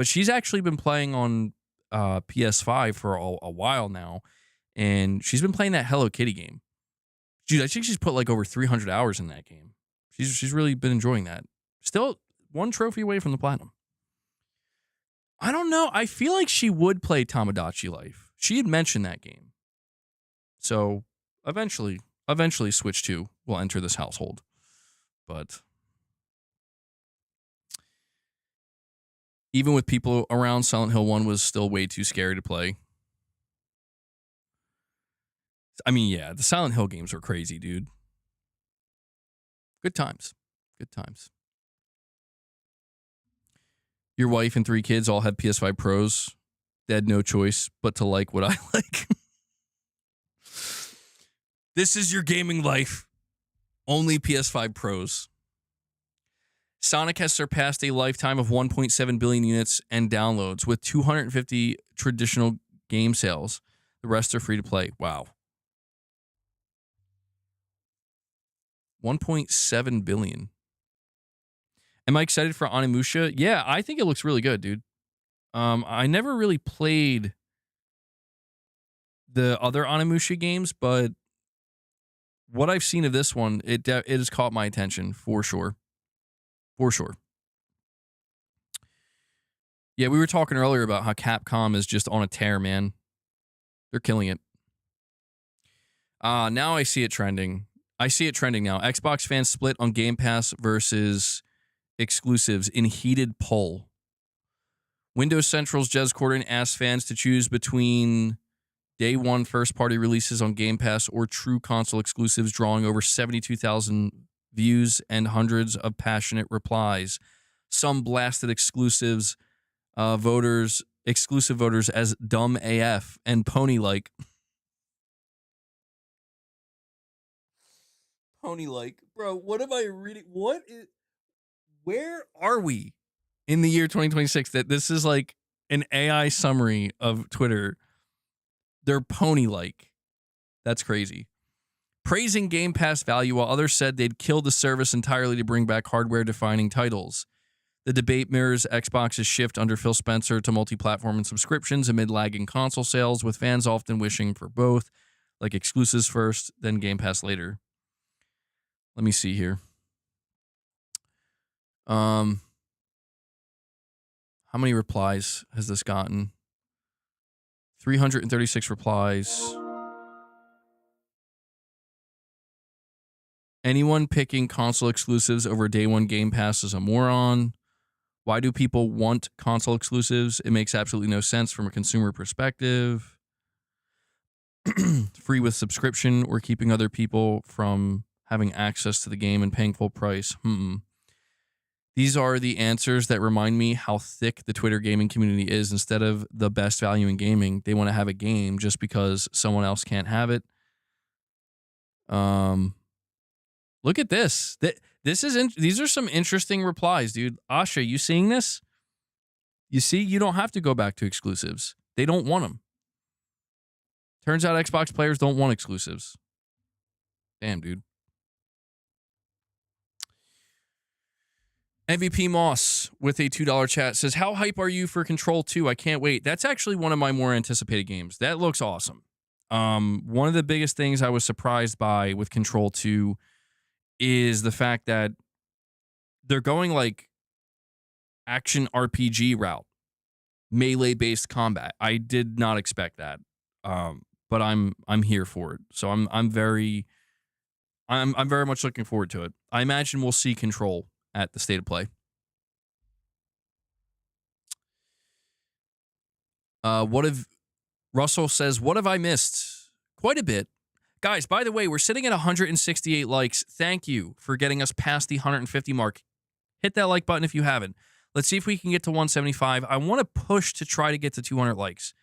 she's actually been playing on PS5 for a while now, and she's been playing that Hello Kitty game. Dude, I think she's put like over 300 hours in that game. She's really been enjoying that. Still one trophy away from the platinum. I don't know. I feel like she would play Tamagotchi Life. She had mentioned that game. So eventually Switch 2 will enter this household. But even with people around, Silent Hill 1 was still way too scary to play. I mean, yeah, the Silent Hill games were crazy, dude. Good times. Good times. Your wife and 3 kids all have PS5 Pros. They had no choice but to like what I like. This is your gaming life. Only PS5 Pros. Sonic has surpassed a lifetime of 1.7 billion units and downloads with 250 traditional game sales. The rest are free to play. Wow. 1.7 billion. Am I excited for Onimusha? Yeah, I think it looks really good, dude. I never really played the other Onimusha games, but what I've seen of this one, it has caught my attention for sure. For sure. Yeah, we were talking earlier about how Capcom is just on a tear, man. They're killing it. Now I see it trending. I see it trending now. Xbox fans split on Game Pass versus exclusives in heated poll. Windows Central's Jez Corden asked fans to choose between day one first-party releases on Game Pass or true console exclusives, drawing over 72,000 views and hundreds of passionate replies. Some blasted exclusive voters as dumb AF and pony-like. Pony-like. Bro, what am I reading? Where are we in the year 2026 that this is like an AI summary of Twitter? They're pony-like. That's crazy. Praising Game Pass value while others said they'd kill the service entirely to bring back hardware-defining titles. The debate mirrors Xbox's shift under Phil Spencer to multi-platform and subscriptions amid lagging console sales, with fans often wishing for both, like exclusives first, then Game Pass later. Let me see here. How many replies has this gotten? 336 replies. Anyone picking console exclusives over day one Game Pass is a moron. Why do people want console exclusives? It makes absolutely no sense from a consumer perspective. Free with subscription or keeping other people from having access to the game and paying full price. These are the answers that remind me how thick the Twitter gaming community is. Instead of the best value in gaming, they want to have a game just because someone else can't have it. Look at this. These are some interesting replies, dude. Asha, you seeing this? You see, you don't have to go back to exclusives. They don't want them. Turns out Xbox players don't want exclusives. Damn, dude. MVP Moss with a $2 chat says, how hype are you for Control 2? I can't wait. That's actually one of my more anticipated games. That looks awesome. One of the biggest things I was surprised by with Control 2 is the fact that they're going like action RPG route, melee-based combat. I did not expect that. But I'm here for it. So I'm very much looking forward to it. I imagine we'll see Control at the State of Play. Russell says, what have I missed? Quite a bit. Guys, by the way, we're sitting at 168 likes. Thank you for getting us past the 150 mark. Hit that like button if you haven't. Let's see if we can get to 175. I want to push to try to get to 200 likes.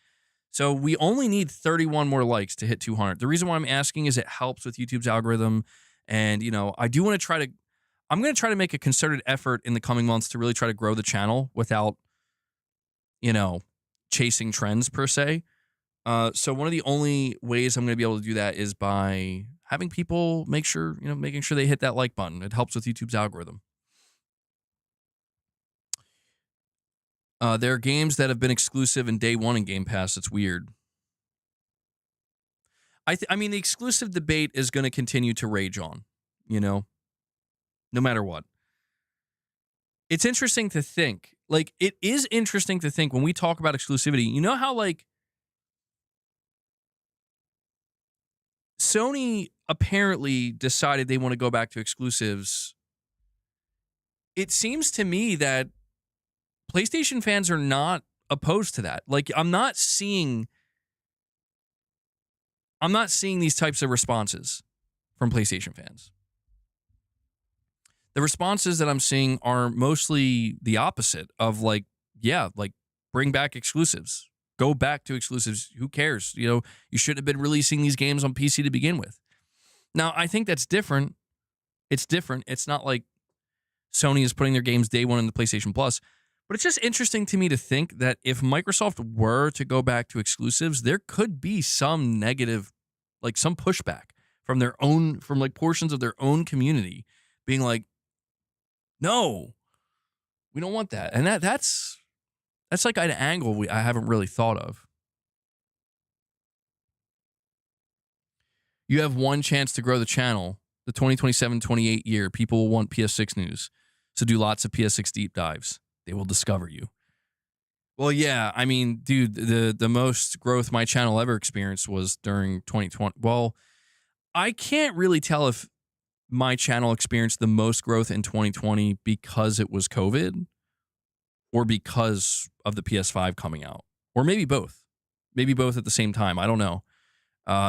So we only need 31 more likes to hit 200. The reason why I'm asking is it helps with YouTube's algorithm. And, you know, I'm going to try to make a concerted effort in the coming months to really try to grow the channel without, you know, chasing trends per se. So one of the only ways I'm going to be able to do that is by having people making sure they hit that like button. It helps with YouTube's algorithm. There are games that have been exclusive in day one in Game Pass. It's weird. I mean, the exclusive debate is going to continue to rage on, you know, no matter what. It's interesting to think. Like, it is interesting to think when we talk about exclusivity. You know how, like, Sony apparently decided they want to go back to exclusives. It seems to me that PlayStation fans are not opposed to that. Like, I'm not seeing these types of responses from PlayStation fans. The responses that I'm seeing are mostly the opposite of like, yeah, like bring back exclusives. Go back to exclusives. Who cares? You know, you shouldn't have been releasing these games on PC to begin with. Now, I think that's different. It's different. It's not like Sony is putting their games day one in the PlayStation Plus. But it's just interesting to me to think that if Microsoft were to go back to exclusives, there could be some negative, like some pushback from like portions of their own community being like, no, we don't want that. And that's like an angle I haven't really thought of. You have one chance to grow the channel. The 2027-28 year, people will want PS6 news. So do lots of PS6 deep dives. They will discover you. Well, yeah, I mean, dude, the most growth my channel ever experienced was during 2020. Well, I can't really tell if my channel experienced the most growth in 2020 because it was COVID or because of the PS5 coming out. Or maybe both. Maybe both at the same time. I don't know.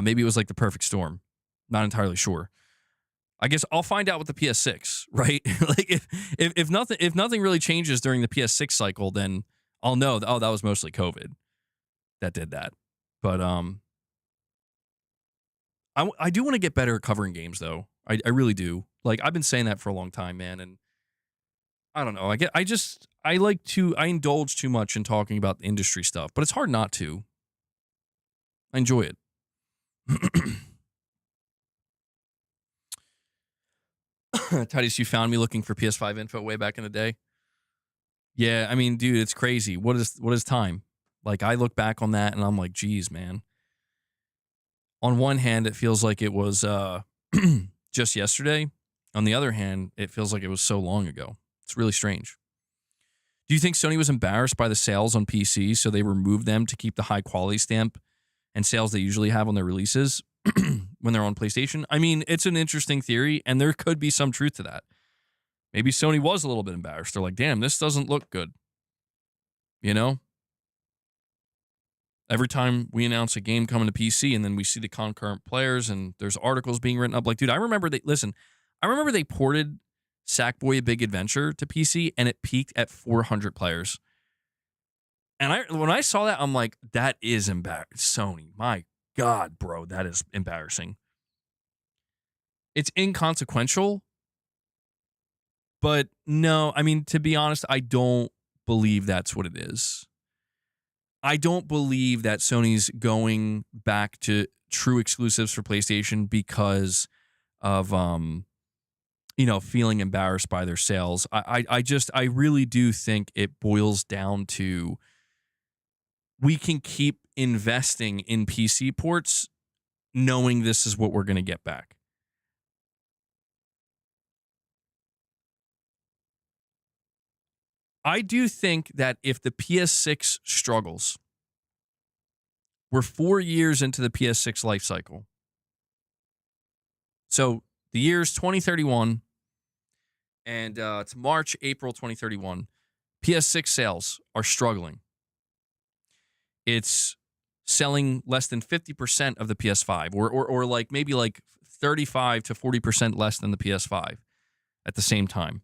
Maybe it was like the perfect storm. Not entirely sure. I guess I'll find out with the PS6, right? Like if nothing really changes during the PS6 cycle, then I'll know that was mostly COVID that did that. But I do want to get better at covering games though. I really do. Like I've been saying that for a long time, man, and I don't know. I indulge too much in talking about industry stuff, but it's hard not to. I enjoy it. Titus, you found me looking for PS5 info way back in the day. Yeah, I mean, dude, it's crazy. What is time? Like, I look back on that and I'm like, geez, man. On one hand, it feels like it was just yesterday. On the other hand, it feels like it was so long ago. It's really strange. Do you think Sony was embarrassed by the sales on PC, so they removed them to keep the high quality stamp and sales they usually have on their releases when they're on PlayStation? I mean, it's an interesting theory, and there could be some truth to that. Maybe Sony was a little bit embarrassed. They're like, damn, this doesn't look good. You know? Every time we announce a game coming to PC and then we see the concurrent players and there's articles being written up. Like, dude, I remember they ported Sackboy: A Big Adventure to PC, and it peaked at 400 players. And when I saw that, I'm like, that is embarrassing. Sony, my God, bro, that is embarrassing. It's inconsequential, but no, I mean, to be honest, I don't believe that's what it is. I don't believe that Sony's going back to true exclusives for PlayStation because of feeling embarrassed by their sales. I really do think it boils down to we can keep investing in PC ports knowing this is what we're going to get back. I do think that if the PS6 struggles, we're 4 years into the PS6 life cycle. So the year's 2031, and it's March, April 2031. PS6 sales are struggling. It's selling less than 50% of the PS5, or like maybe like 35 to 40% less than the PS5 at the same time.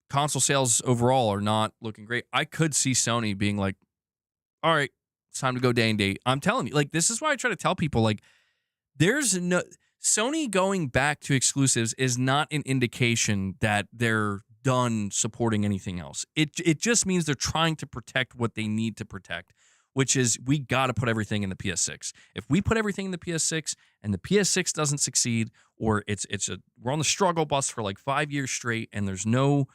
Console sales overall are not looking great. I could see Sony being like, all right, it's time to go day and date. I'm telling you, like, this is why I try to tell people, like, there's no Sony going back to exclusives is not an indication that they're done supporting anything else. It just means they're trying to protect what they need to protect, which is we got to put everything in the PS6. If we put everything in the PS6 and the PS6 doesn't succeed, or we're on the struggle bus for like 5 years straight and there's no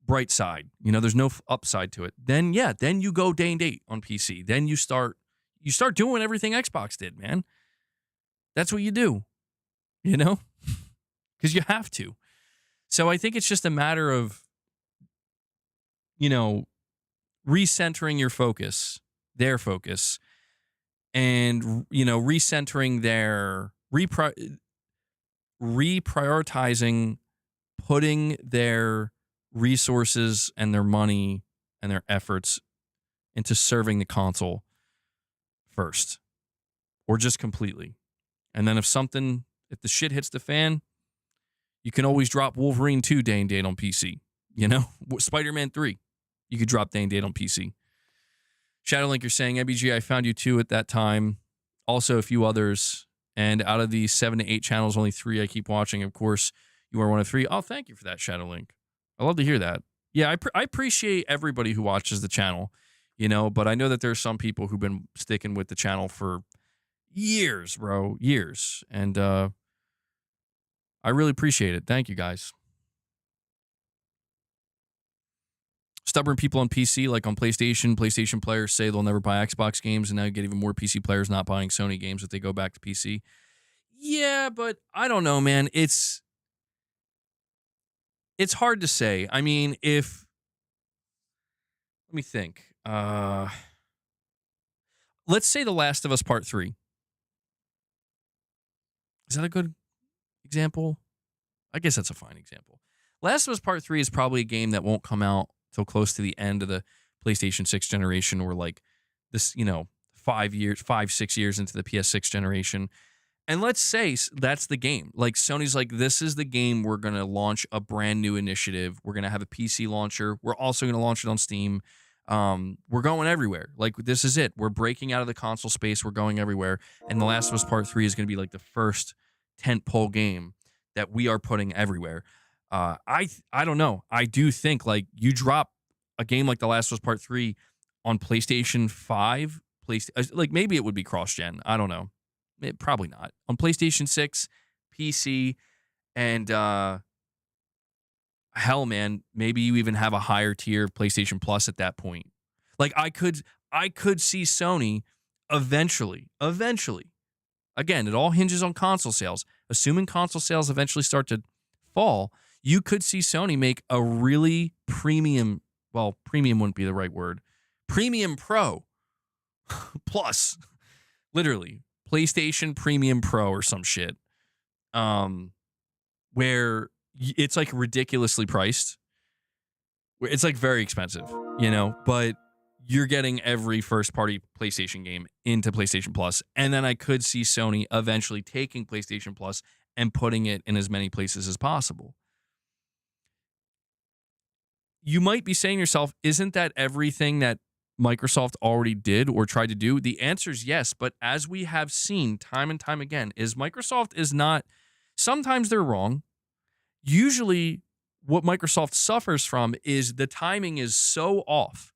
bright side, there's no upside to it, then you go day and date on PC. Then you start doing everything Xbox did, man. That's what you do, because you have to. So I think it's just a matter of, recentering your focus, their focus, and, recentering their reprioritizing, putting their resources and their money and their efforts into serving the console first, or just completely. And then if the shit hits the fan, you can always drop Wolverine 2 day and date on PC. Spider-Man 3, you could drop day and date on PC. Shadowlink, you're saying, MBG, I found you 2 at that time. Also a few others. And out of the 7 to 8 channels, only 3 I keep watching. Of course, you are one of 3. Oh, thank you for that, Shadowlink. I love to hear that. Yeah, I appreciate everybody who watches the channel, but I know that there's some people who've been sticking with the channel for years, bro, years. And I really appreciate it. Thank you, guys. Stubborn people on PC, like on PlayStation players say they'll never buy Xbox games, and now you get even more PC players not buying Sony games if they go back to PC. Yeah, but I don't know, man. It's hard to say. I mean, let me think. Let's say The Last of Us Part 3. Is that a good example? I guess that's a fine example. Last of Us Part 3 is probably a game that won't come out till close to the end of the PlayStation 6 generation, or like this, 5, 6 years into the PS6 generation. And let's say that's the game. Like, Sony's like, this is the game. We're going to launch a brand new initiative. We're going to have a PC launcher. We're also going to launch it on Steam. We're going everywhere. Like, this is it. We're breaking out of the console space. We're going everywhere. And The Last of Us Part 3 is going to be like the first tentpole game that we are putting everywhere. I don't know. I do think, like, you drop a game like The Last of Us Part 3 on PlayStation 5, like, maybe it would be cross-gen. I don't know. Probably not. On PlayStation 6, PC, and hell, man, maybe you even have a higher tier of PlayStation Plus at that point. Like, I could see Sony eventually, again, it all hinges on console sales. Assuming console sales eventually start to fall, you could see Sony make a really premium, well, premium wouldn't be the right word, Premium Pro Plus, literally, PlayStation Premium Pro or some shit, where it's like ridiculously priced. It's like very expensive, but you're getting every first-party PlayStation game into PlayStation Plus. And then I could see Sony eventually taking PlayStation Plus and putting it in as many places as possible. You might be saying to yourself, isn't that everything that Microsoft already did or tried to do? The answer is yes, but as we have seen time and time again, is Microsoft is not, sometimes they're wrong. Usually what Microsoft suffers from is the timing is so off.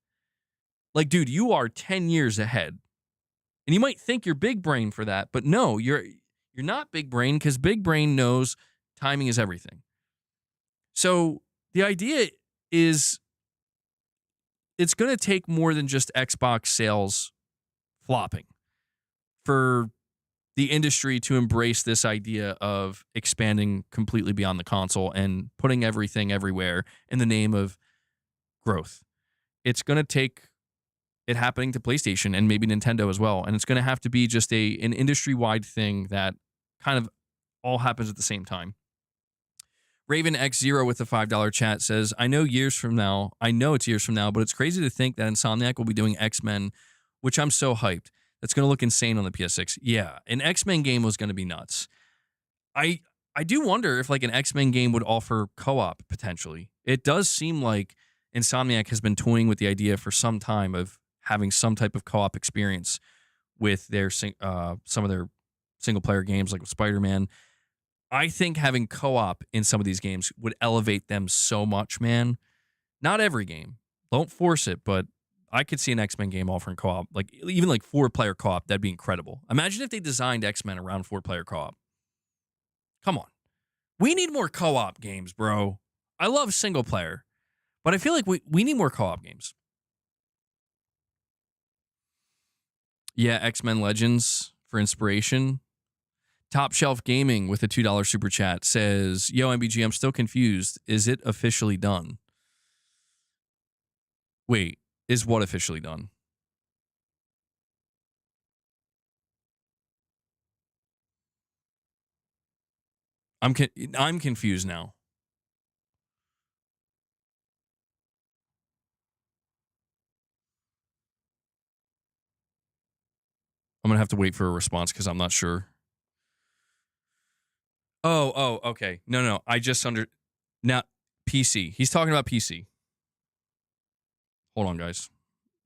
Like, dude, you are 10 years ahead. And you might think you're big brain for that, but no, you're not big brain, because big brain knows timing is everything. So the idea is it's going to take more than just Xbox sales flopping for the industry to embrace this idea of expanding completely beyond the console and putting everything everywhere in the name of growth. It's going to take it happening to PlayStation and maybe Nintendo as well. And it's going to have to be just an industry-wide thing that kind of all happens at the same time. Raven X0 with the $5 chat says, I know it's years from now, but it's crazy to think that Insomniac will be doing X-Men, which I'm so hyped. That's going to look insane on the PS6. Yeah, an X-Men game was going to be nuts. I do wonder if like an X-Men game would offer co-op potentially. It does seem like Insomniac has been toying with the idea for some time of having some type of co-op experience with their some of their single-player games, like with Spider-Man. I think having co-op in some of these games would elevate them so much, man. Not every game. Don't force it, but I could see an X-Men game offering co-op. Like, even like 4-player co-op, that'd be incredible. Imagine if they designed X-Men around 4-player co-op. Come on. We need more co-op games, bro. I love single-player, but I feel like we need more co-op games. Yeah, X-Men Legends for inspiration. Top Shelf Gaming with a $2 super chat says, yo, MBG, I'm still confused. Is it officially done? Wait, is what officially done? I'm confused now. I'm going to have to wait for a response because I'm not sure. Oh, okay. No. I just now PC. He's talking about PC. Hold on, guys.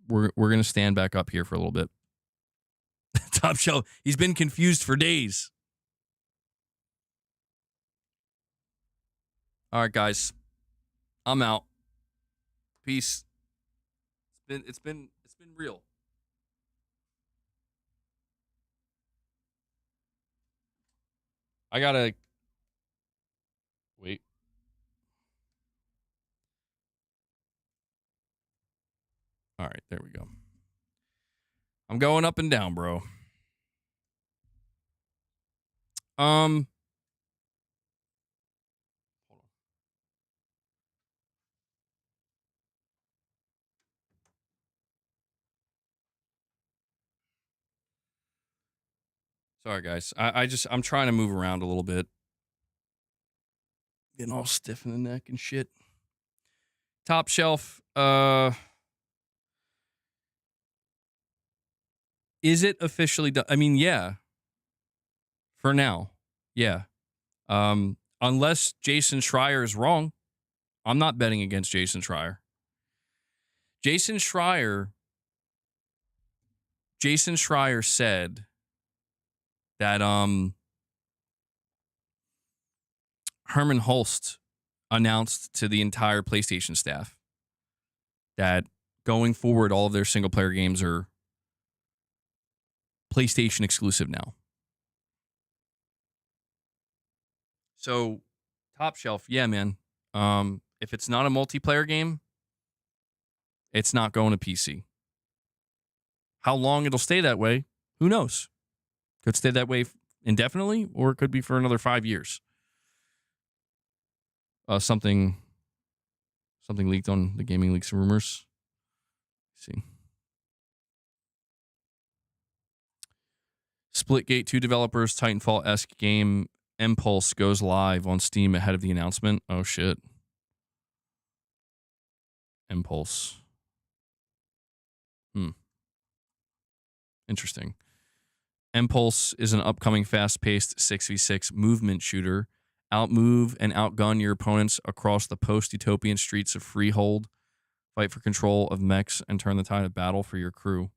We're going to stand back up here for a little bit. Top Shelf. He's been confused for days. All right, guys. I'm out. Peace. It's been real. I gotta wait. All right, there we go. I'm going up and down, bro. Hold on. Sorry, guys. I'm trying to move around a little bit. Getting all stiff in the neck and shit. Top Shelf, is it officially done? I mean, yeah. For now. Yeah. Unless Jason Schreier is wrong. I'm not betting against Jason Schreier. Jason Schreier said that Herman Holst announced to the entire PlayStation staff that going forward, all of their single-player games are PlayStation exclusive now. So, Top Shelf, yeah, man. If it's not a multiplayer game, it's not going to PC. How long it'll stay that way, who knows? Could stay that way indefinitely, or it could be for another 5 years. Something leaked on the Gaming Leaks Rumors. Let's see. Splitgate 2 developers, Titanfall-esque game Impulse goes live on Steam ahead of the announcement. Oh, shit. Impulse. Interesting. Impulse is an upcoming fast-paced 6v6 movement shooter. Outmove and outgun your opponents across the post-utopian streets of Freehold. Fight for control of mechs and turn the tide of battle for your crew.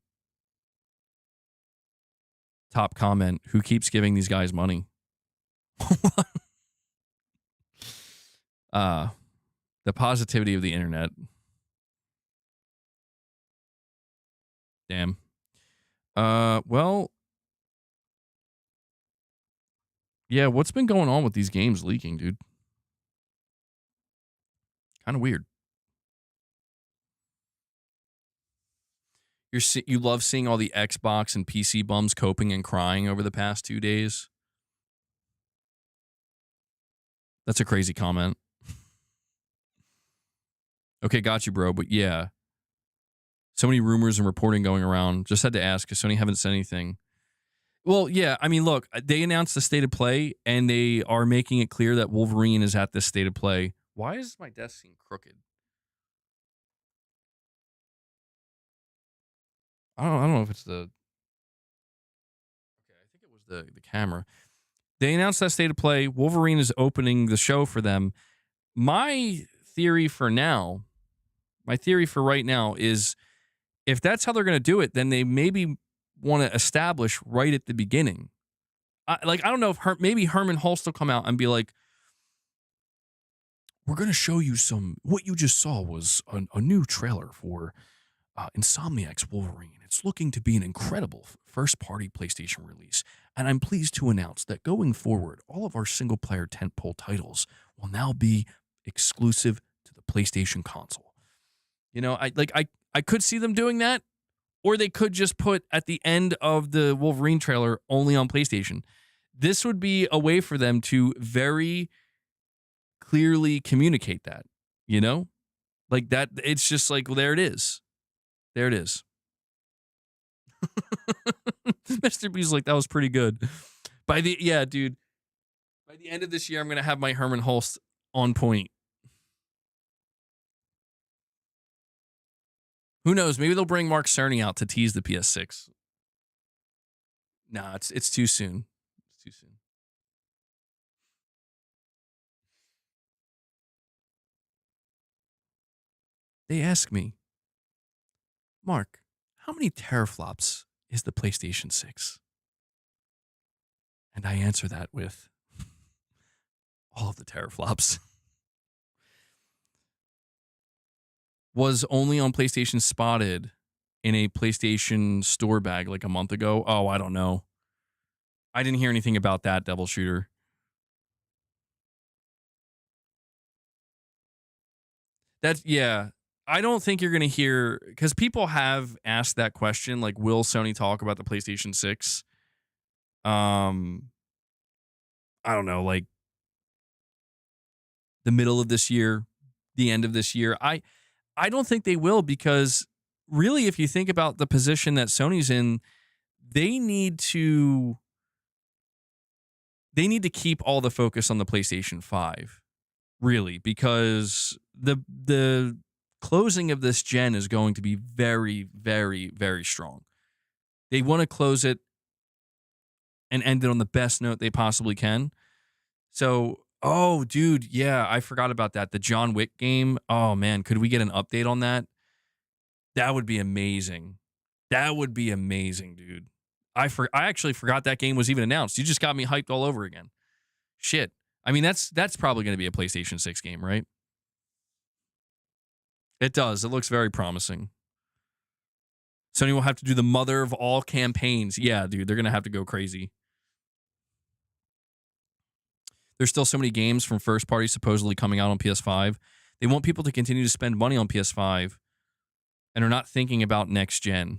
Top comment, who keeps giving these guys money? The positivity of the internet. Damn. Well, yeah, what's been going on with these games leaking, dude? Kind of weird. You love seeing all the Xbox and PC bums coping and crying over the past 2 days. That's a crazy comment. Okay, got you, bro. But yeah, so many rumors and reporting going around. Just had to ask because Sony haven't said anything. Well, yeah, I mean, look, they announced the state of play, and they are making it clear that Wolverine is at this state of play. Why is my desk seem crooked? I don't know if it's the... Okay, I think it was the camera. They announced that state of play. Wolverine is opening the show for them. My theory for right now is if that's how they're going to do it, then they maybe want to establish right at the beginning. I don't know if maybe Herman Hulst will come out and be like, we're going to show you what you just saw was a new trailer for Insomniac's Wolverine. It's looking to be an incredible first-party PlayStation release, and I'm pleased to announce that going forward, all of our single-player tentpole titles will now be exclusive to the PlayStation console. You know, I could see them doing that, or they could just put at the end of the Wolverine trailer only on PlayStation. This would be a way for them to very clearly communicate that, you know? Like that, it's just like, well, there it is. There it is. Mr. B's like, that was pretty good. Dude. By the end of this year, I'm going to have my Herman Hulst on point. Who knows? Maybe they'll bring Mark Cerny out to tease the PS6. Nah, it's too soon. It's too soon. They ask me, Mark, how many teraflops is the PlayStation 6? And I answer that with all of the teraflops. Was only on PlayStation spotted in a PlayStation store bag like a month ago. Oh, I don't know. I didn't hear anything about that, Devil Shooter. Yeah. I don't think you're going to hear, because people have asked that question, like, will Sony talk about the PlayStation 6? I don't know, like the middle of this year, the end of this year. I don't think they will, because really, if you think about the position that Sony's in, they need to keep all the focus on the PlayStation 5, really, because the closing of this gen is going to be very, very, very strong. They want to close it and end it on the best note they possibly can. So, oh, dude, yeah, I forgot about that. The John Wick game. Oh, man, could we get an update on that? That would be amazing. That would be amazing, dude. I actually forgot that game was even announced. You just got me hyped all over again. Shit. I mean, that's probably going to be a PlayStation 6 game, right? It does. It looks very promising. Sony will have to do the mother of all campaigns. Yeah, dude, they're going to have to go crazy. There's still so many games from first party supposedly coming out on PS5. They want people to continue to spend money on PS5 and are not thinking about next gen.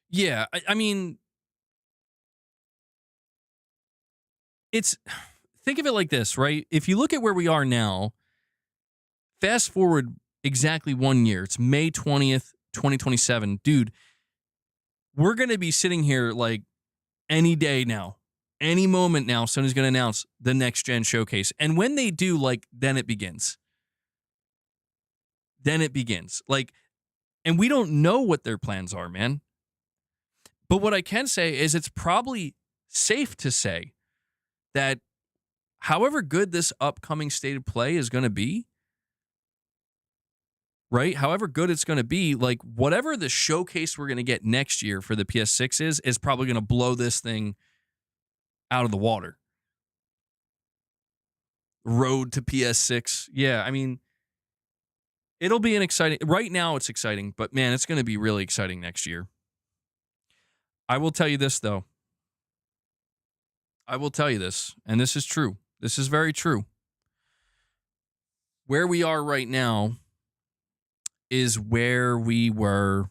Yeah, I mean, think of it like this, right? If you look at where we are now, fast forward exactly 1 year. It's May 20th, 2027. Dude, we're going to be sitting here like any day now. Any moment now, Sony's going to announce the next gen showcase. And when they do, like, then it begins. Then it begins. Like, And we don't know what their plans are, man. But what I can say is it's probably safe to say that however good this upcoming state of play is going to be, right? However good it's going to be, like whatever the showcase we're going to get next year for the PS6 is probably going to blow this thing out of the water. Road to PS6. Yeah, I mean, it'll be an exciting... Right now it's exciting, but man, it's going to be really exciting next year. I will tell you this, though. I will tell you this, and this is true. This is very true. Where we are right now is where we were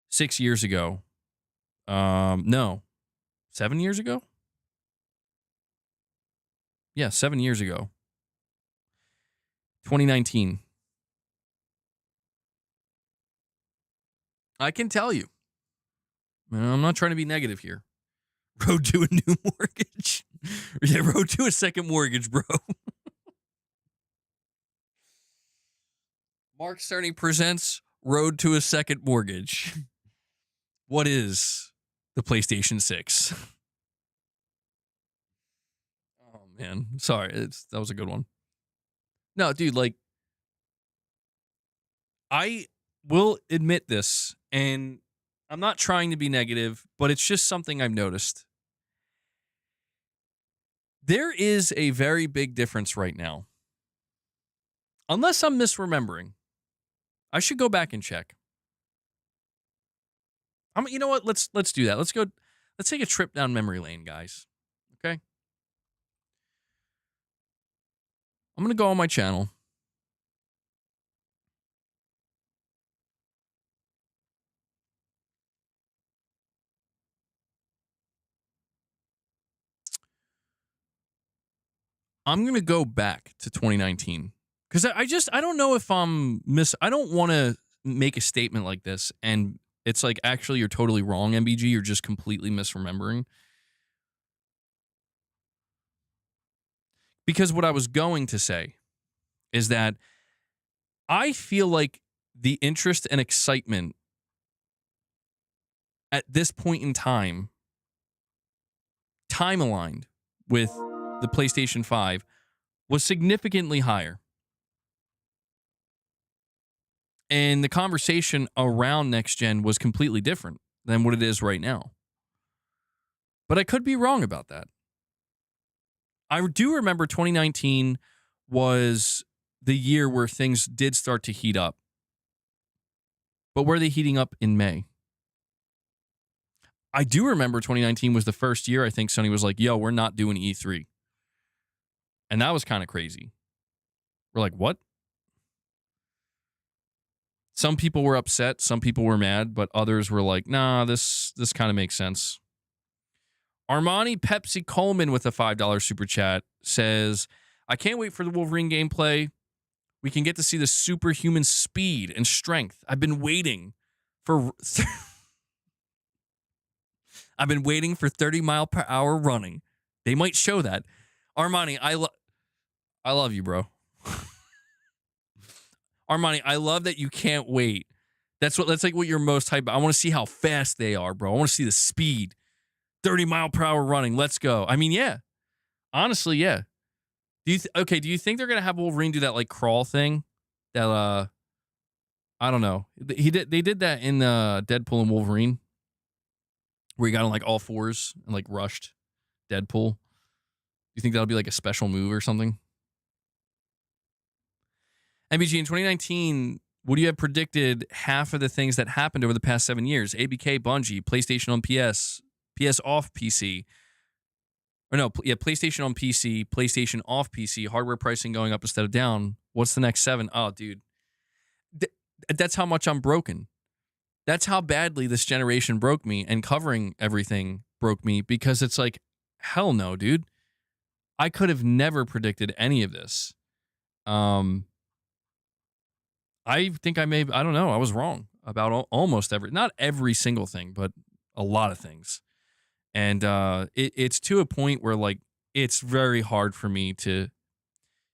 6 years ago. No, 7 years ago? Yeah, 7 years ago. 2019. I can tell you. I'm not trying to be negative here. Road to a new mortgage. Yeah, road to a second mortgage, bro. Mark Cerny presents Road to a Second Mortgage. What is the PlayStation 6? Oh, man. Sorry. That was a good one. No, dude, like, I will admit this, and I'm not trying to be negative, but it's just something I've noticed. There is a very big difference right now. Unless I'm misremembering. I should go back and check. You know what? Let's do that. Let's take a trip down memory lane, guys. Okay? I'm going to go on my channel. I'm going to go back to 2019 because I don't know if I don't want to make a statement like this and it's like, actually, you're totally wrong, MBG. You're just completely misremembering. Because what I was going to say is that I feel like the interest and excitement at this point in time aligned with the PlayStation 5 was significantly higher. And the conversation around next gen was completely different than what it is right now. But I could be wrong about that. I do remember 2019 was the year where things did start to heat up. But were they heating up in May? I do remember 2019 was the first year I think Sony was like, yo, we're not doing E3. And that was kind of crazy. We're like, what? Some people were upset, some people were mad, but others were like, nah, this kind of makes sense. Armani Pepsi Coleman with a $5 super chat says, I can't wait for the Wolverine gameplay. We can get to see the superhuman speed and strength. I've been waiting for 30 mile per hour running. They might show that. Armani, I love you, bro. Armani, I love that you can't wait. That's like what you're most hyped about. I want to see how fast they are, bro. I want to see the speed. 30 mile per hour running. Let's go. I mean, yeah. Honestly, yeah. Do you think they're gonna have Wolverine do that like crawl thing? That I don't know. They did that in Deadpool and Wolverine, where he got on like all fours and like rushed Deadpool. Do you think that'll be like a special move or something? MBG, in 2019, would you have predicted half of the things that happened over the past 7 years? ABK, Bungie, PlayStation on PS, PS off PC. Or no, yeah, PlayStation on PC, PlayStation off PC, hardware pricing going up instead of down. What's the next 7? Oh, dude. That's how much I'm broken. That's how badly this generation broke me, and covering everything broke me, because it's like, hell no, dude. I could have never predicted any of this. I think I don't know. I was wrong about almost not every single thing, but a lot of things. And it's to a point where like it's very hard for me to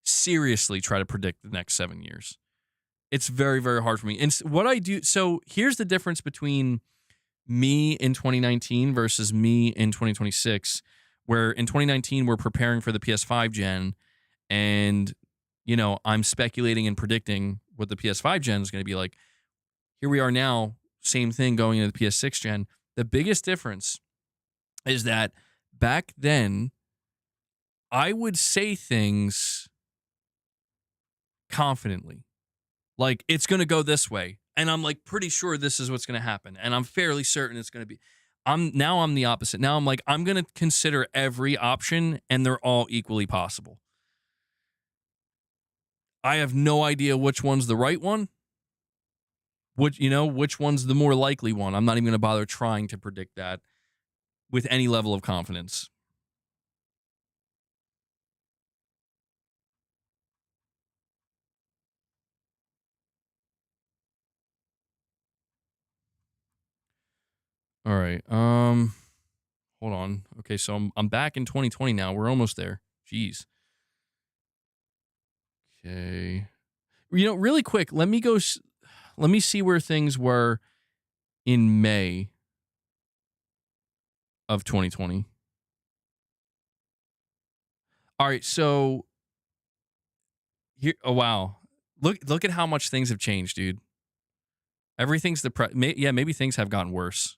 seriously try to predict the next 7 years. It's very, very hard for me. And what I do, so here's the difference between me in 2019 versus me in 2026, where in 2019 we're preparing for the PS5 gen, and I'm speculating and predicting what the PS5 gen is going to be like. Here we are now, same thing going into the PS6 gen. The biggest difference is that back then I would say things confidently. Like, it's going to go this way. And I'm like pretty sure this is what's going to happen. And I'm fairly certain it's going to be. I'm the opposite. Now I'm like, I'm going to consider every option and they're all equally possible. I have no idea which one's the right one. Which one's the more likely one. I'm not even going to bother trying to predict that with any level of confidence. All right. Hold on. Okay, so I'm back in 2020 now. We're almost there. Jeez. Okay. Really quick, let me see where things were in May of 2020. All right, so here, oh wow. Look at how much things have changed, dude. Everything's maybe things have gotten worse.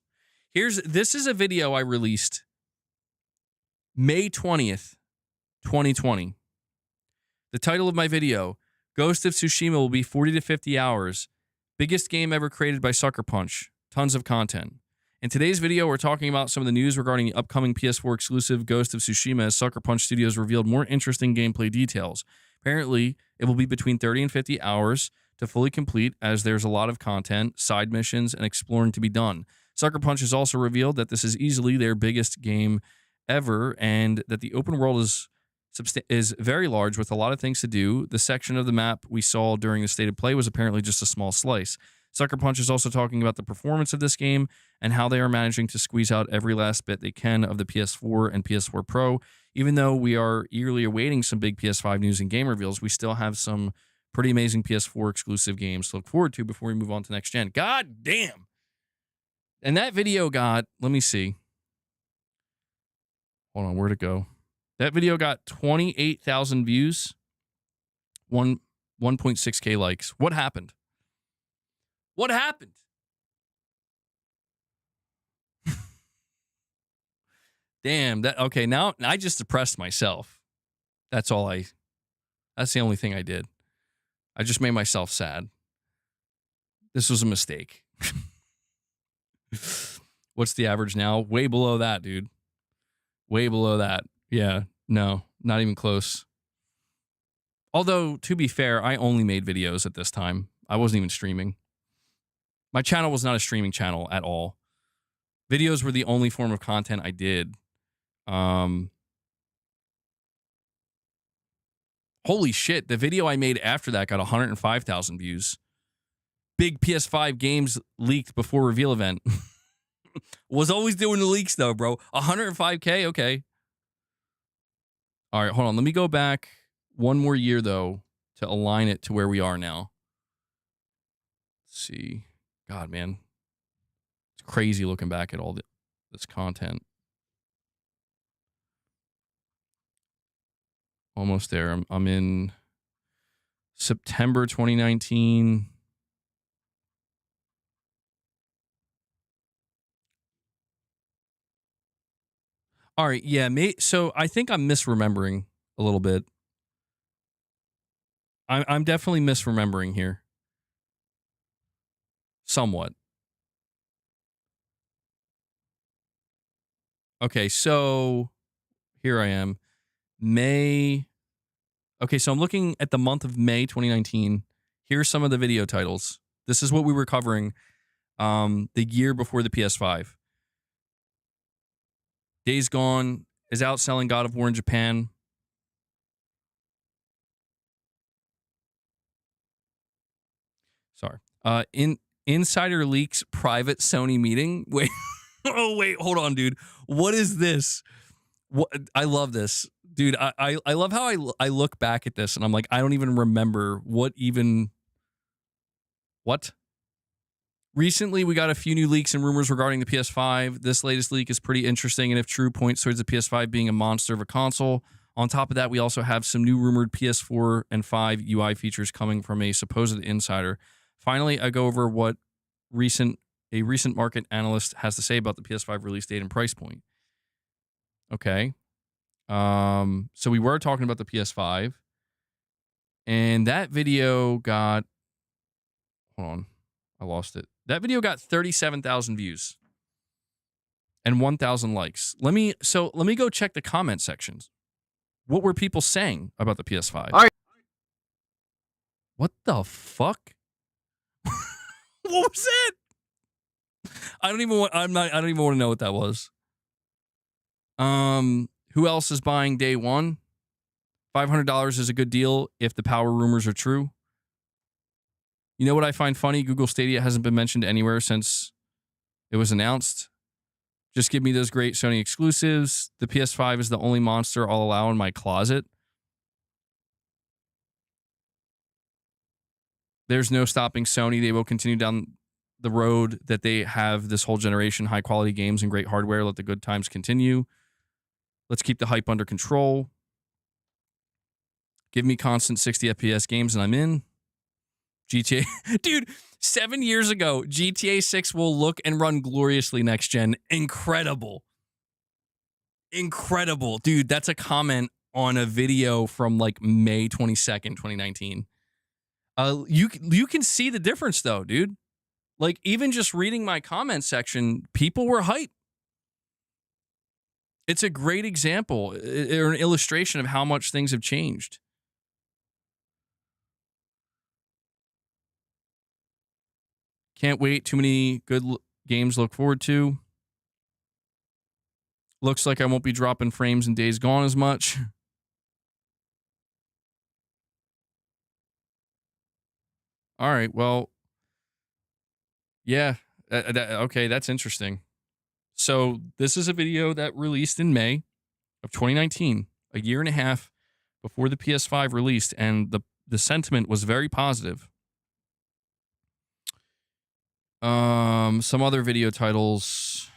This is a video I released May 20th, 2020. The title of my video, Ghost of Tsushima will be 40 to 50 hours. Biggest game ever created by Sucker Punch. Tons of content. In today's video, we're talking about some of the news regarding the upcoming PS4 exclusive Ghost of Tsushima as Sucker Punch Studios revealed more interesting gameplay details. Apparently, it will be between 30 and 50 hours to fully complete, as there's a lot of content, side missions, and exploring to be done. Sucker Punch has also revealed that this is easily their biggest game ever, and that the open world is very large with a lot of things to do. The section of the map we saw during the state of play was apparently just a small slice. Sucker Punch is also talking about the performance of this game and how they are managing to squeeze out every last bit they can of the PS4 and PS4 Pro. Even though we are eagerly awaiting some big PS5 news and game reveals, we still have some pretty amazing PS4 exclusive games to look forward to before we move on to next gen. God damn! And that video got, let me see. Hold on, where'd it go? That video got 28,000 views, 1.6K likes. What happened? What happened? Damn, okay, now I just depressed myself. That's the only thing I did. I just made myself sad. This was a mistake. What's the average now? Way below that, dude. Way below that. Yeah, no, not even close. Although, to be fair, I only made videos at this time. I wasn't even streaming. My channel was not a streaming channel at all. Videos were the only form of content I did. Holy shit, the video I made after that got 105,000 views. Big PS5 games leaked before reveal event. Was always doing the leaks though, bro. 105K, okay. All right, hold on. Let me go back one more year though to align it to where we are now. Let's see. God, man. It's crazy looking back at all this content. Almost there. I'm in September 2019. All right, yeah. So I think I'm misremembering a little bit. I'm definitely misremembering here. Somewhat. Okay, so here I am. May. Okay, so I'm looking at the month of May 2019. Here's some of the video titles. This is what we were covering the year before the PS5. Days Gone is outselling God of War in Japan. Sorry. Insider leaks private Sony meeting. Wait. Oh, wait. Hold on, dude. What is this? I love this. Dude, I love how I look back at this and I'm like, I don't even remember what even What? Recently, we got a few new leaks and rumors regarding the PS5. This latest leak is pretty interesting, and if true, points towards the PS5 being a monster of a console. On top of that, we also have some new rumored PS4 and 5 UI features coming from a supposed insider. Finally, I go over what a recent market analyst has to say about the PS5 release date and price point. Okay. So we were talking about the PS5, and that video got, hold on, I lost it. That video got 37,000 views and 1,000 likes. Let me go check the comment sections. What were people saying about the PS5? All right. What the fuck? What was that? I don't even want to know what that was. Who else is buying day one? $500 is a good deal if the power rumors are true. You know what I find funny? Google Stadia hasn't been mentioned anywhere since it was announced. Just give me those great Sony exclusives. The PS5 is the only monster I'll allow in my closet. There's no stopping Sony. They will continue down the road that they have this whole generation, high quality games and great hardware. Let the good times continue. Let's keep the hype under control. Give me constant 60 FPS games and I'm in. GTA. Dude, 7 years ago, GTA 6 will look and run gloriously next gen. Incredible. Incredible. Dude, that's a comment on a video from like May 22nd, 2019. You can see the difference though, dude. Like even just reading my comment section, people were hyped. It's a great example or an illustration of how much things have changed. Can't wait. Too many good games to look forward to. Looks like I won't be dropping frames in Days Gone as much. All right, well, yeah, okay, that's interesting. So this is a video that released in May of 2019, a year and a half before the PS5 released, and the sentiment was very positive. Some other video titles.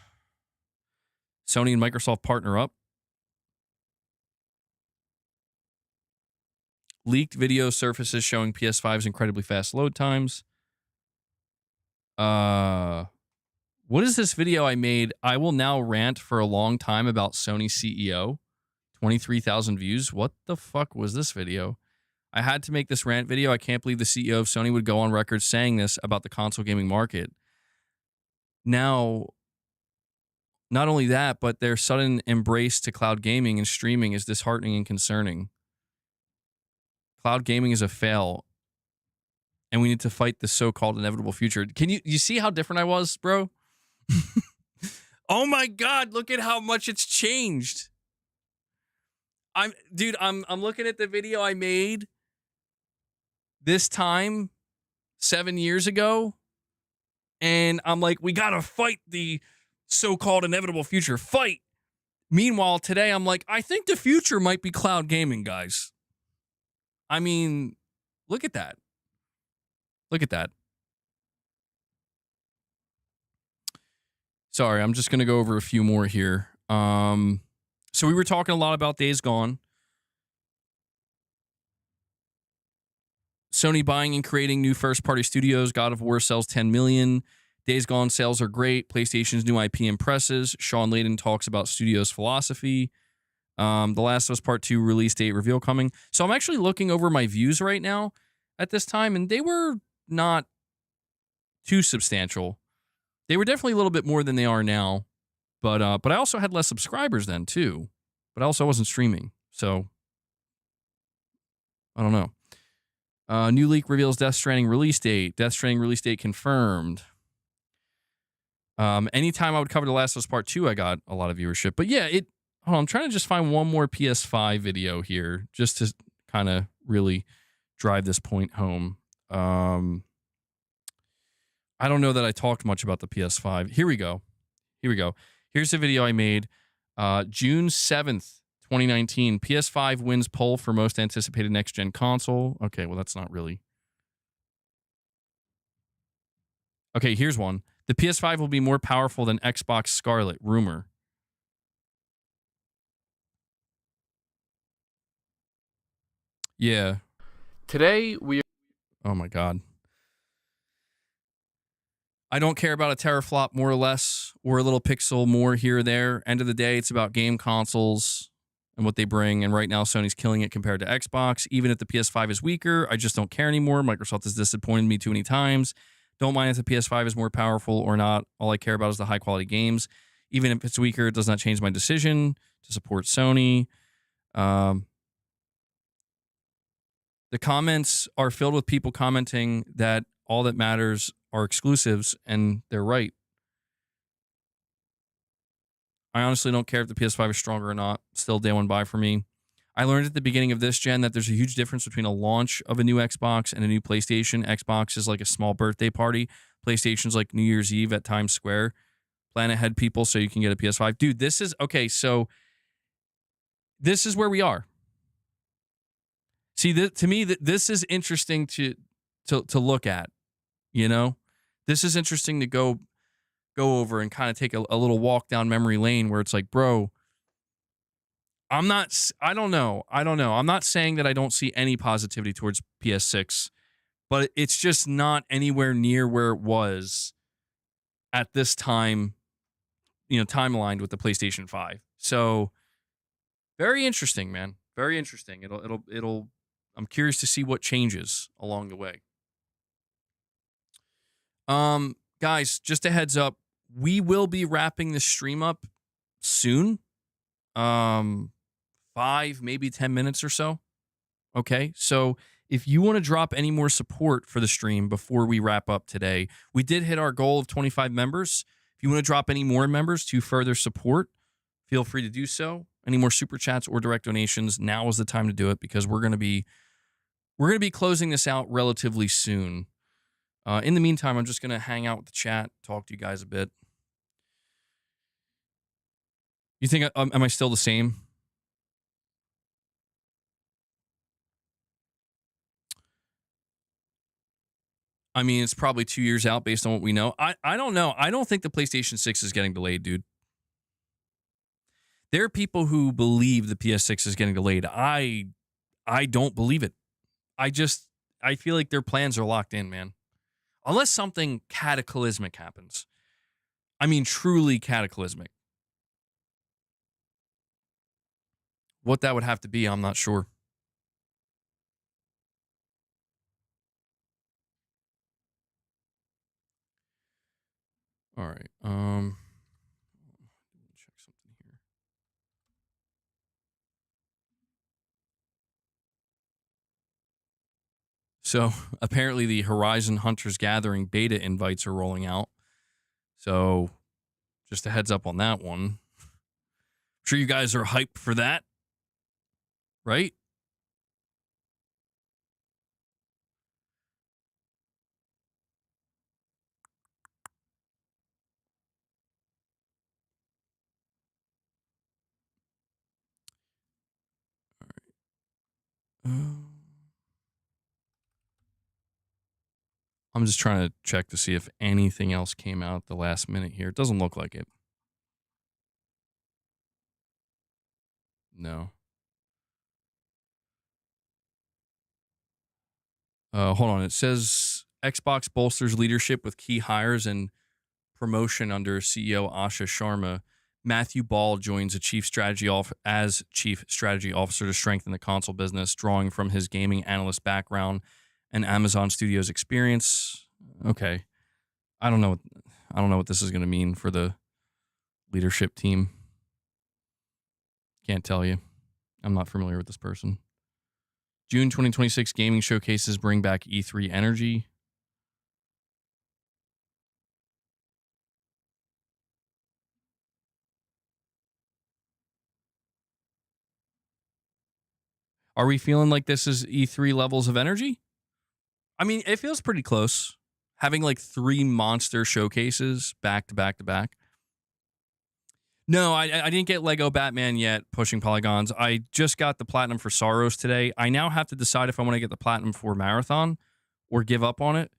Sony and Microsoft partner up. Leaked video surfaces showing PS5's incredibly fast load times. What is this video I made? I will now rant for a long time about Sony CEO. 23,000 views. What the fuck was this video? I had to make this rant video. I can't believe the CEO of Sony would go on record saying this about the console gaming market. Now, not only that, but their sudden embrace to cloud gaming and streaming is disheartening and concerning. Cloud gaming is a fail, and we need to fight the so-called inevitable future. Can you see how different I was, bro? Oh my God, look at how much it's changed. I'm looking at the video I made this time 7 years ago, and I'm like, we gotta fight the so-called inevitable future. Fight. Meanwhile, today I'm like, I think the future might be cloud gaming, guys. I mean, look at that. Look at that. Sorry, I'm just going to go over a few more here. So we were talking a lot about Days Gone. Sony buying and creating new first-party studios. God of War sells 10 million. Days Gone sales are great. PlayStation's new IP impresses. Sean Layden talks about studio's philosophy. The Last of Us Part 2 release date reveal coming. So I'm actually looking over my views right now at this time, and they were not too substantial. They were definitely a little bit more than they are now, but I also had less subscribers then too. But I also wasn't streaming, so I don't know. New leak reveals Death Stranding release date. Death Stranding release date confirmed. Anytime I would cover The Last of Us Part 2, I got a lot of viewership. But yeah, hold on, I'm trying to just find one more PS5 video here just to kind of really drive this point home. I don't know that I talked much about the PS5. Here we go. Here's the video I made June 7th, 2019. PS5 wins poll for most anticipated next-gen console. Okay, well, that's not really. Okay, here's one. The PS5 will be more powerful than Xbox Scarlet. Rumor. Yeah. Today, we Oh my God. I don't care about a teraflop more or less, or a little pixel more here or there. End of the day, it's about game consoles and what they bring. And right now, Sony's killing it compared to Xbox. Even if the PS5 is weaker, I just don't care anymore. Microsoft has disappointed me too many times. Don't mind if the PS5 is more powerful or not. All I care about is the high quality games. Even if it's weaker, it does not change my decision to support Sony. The comments are filled with people commenting that all that matters are exclusives, and they're right. I honestly don't care if the PS5 is stronger or not. Still day one buy for me. I learned at the beginning of this gen that there's a huge difference between a launch of a new Xbox and a new PlayStation. Xbox is like a small birthday party. PlayStation's like New Year's Eve at Times Square. Plan ahead, people, so you can get a PS5. Dude, this is... Okay, so this is where we are. See, to me, this is interesting to look at, you know? This is interesting to go over and kind of take a little walk down memory lane where it's like, bro, I don't know. I'm not saying that I don't see any positivity towards PS6, but it's just not anywhere near where it was at this time, you know, timeline with the PlayStation 5. So very interesting, man. Very interesting. It'll I'm curious to see what changes along the way. Guys, just a heads up, we will be wrapping the stream up soon. 5, maybe 10 minutes or so. Okay, so if you want to drop any more support for the stream before we wrap up today, we did hit our goal of 25 members. If you want to drop any more members to further support, feel free to do so. Any more super chats or direct donations, now is the time to do it, because we're going to be closing this out relatively soon. In the meantime, I'm just going to hang out with the chat, talk to you guys a bit. You think, am I still the same? I mean, it's probably 2 years out based on what we know. I don't know. I don't think the PlayStation 6 is getting delayed, dude. There are people who believe the PS6 is getting delayed. I don't believe it. I feel like their plans are locked in, man. Unless something cataclysmic happens. I mean, truly cataclysmic. What that would have to be, I'm not sure. All right. Check something here. So apparently the Horizon Hunters Gathering beta invites are rolling out. So just a heads up on that one. I'm sure you guys are hyped for that, right? All right. I'm just trying to check to see if anything else came out at the last minute here. It doesn't look like it. No. Hold on. It says Xbox bolsters leadership with key hires and promotion under CEO Asha Sharma. Matthew Ball joins as chief strategy officer to strengthen the console business, drawing from his gaming analyst background and Amazon Studios experience. Okay. I don't know what this is going to mean for the leadership team. Can't tell you. I'm not familiar with this person. June 2026 gaming showcases bring back E3 energy. Are we feeling like this is E3 levels of energy? I mean, it feels pretty close. Having like 3 monster showcases back to back to back. No, I didn't get Lego Batman yet, pushing polygons. I just got the platinum for Saros today. I now have to decide if I want to get the platinum for Marathon or give up on it.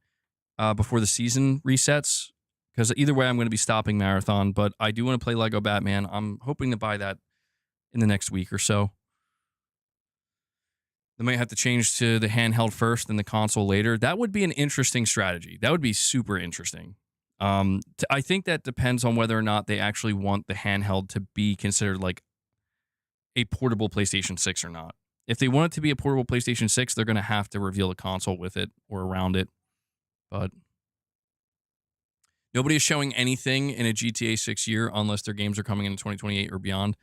before the season resets. Because either way, I'm going to be stopping Marathon, but I do want to play Lego Batman. I'm hoping to buy that in the next week or so. They might have to change to the handheld first and the console later. That would be an interesting strategy. That would be super interesting. I think that depends on whether or not they actually want the handheld to be considered like a portable PlayStation 6 or not. If they want it to be a portable PlayStation 6, they're going to have to reveal the console with it or around it. But nobody is showing anything in a GTA 6 year unless their games are coming in 2028 or beyond.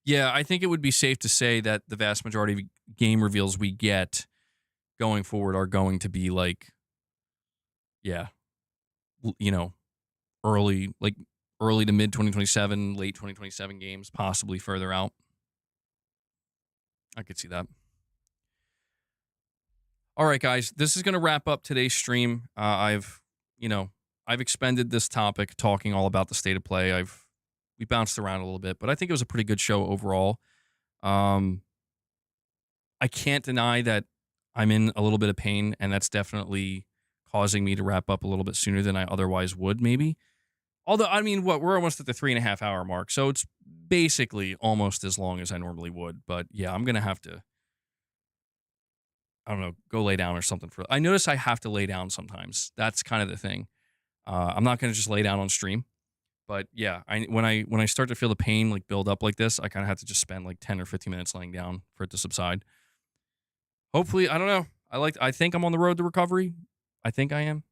Yeah, I think it would be safe to say that the vast majority of game reveals we get going forward are going to be like, yeah, you know, early to mid 2027, late 2027 games, possibly further out. I could see that. All right, guys, this is going to wrap up today's stream. I've expended this topic talking all about the state of play. We bounced around a little bit, but I think it was a pretty good show overall. I can't deny that I'm in a little bit of pain, and that's definitely causing me to wrap up a little bit sooner than I otherwise would, maybe. Although, I mean, we're almost at the 3.5 hour mark, so it's basically almost as long as I normally would. But yeah, I'm going to have to, I don't know, go lay down or something. I notice I have to lay down sometimes. That's kind of the thing. I'm not going to just lay down on stream. But yeah, when I start to feel the pain like build up like this, I kind of have to just spend like 10 or 15 minutes laying down for it to subside. Hopefully, I don't know. I think I'm on the road to recovery. I think I am.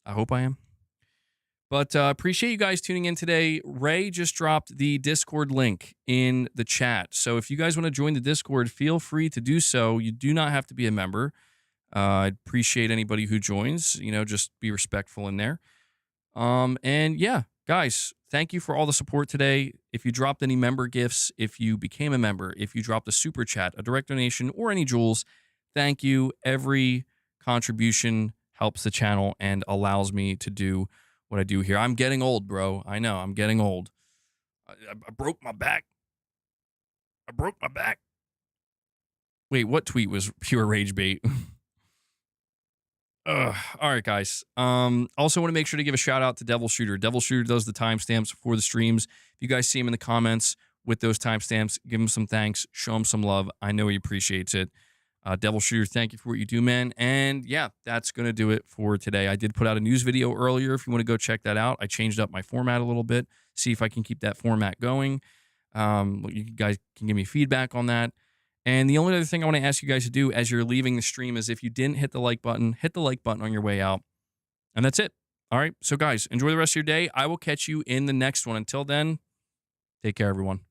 I hope I am. But appreciate you guys tuning in today. Ray just dropped the Discord link in the chat. So if you guys want to join the Discord, feel free to do so. You do not have to be a member. I'd appreciate anybody who joins. Just be respectful in there. And yeah. Guys, thank you for all the support today. If you dropped any member gifts, if you became a member, if you dropped a super chat, a direct donation, or any jewels, thank you. Every contribution helps the channel and allows me to do what I do here. I'm getting old, bro. I know, I'm getting old. I broke my back. Wait, what tweet was pure rage bait? All right, guys. Also want to make sure to give a shout out to Devil Shooter. Devil Shooter does the timestamps for the streams. If you guys see him in the comments with those timestamps, give him some thanks, show him some love. I know he appreciates it. Devil Shooter, thank you for what you do, man. And yeah, that's going to do it for today. I did put out a news video earlier. If you want to go check that out, I changed up my format a little bit, see if I can keep that format going. You guys can give me feedback on that. And the only other thing I want to ask you guys to do as you're leaving the stream is if you didn't hit the like button, hit the like button on your way out. And that's it. All right. So guys, enjoy the rest of your day. I will catch you in the next one. Until then, take care, everyone.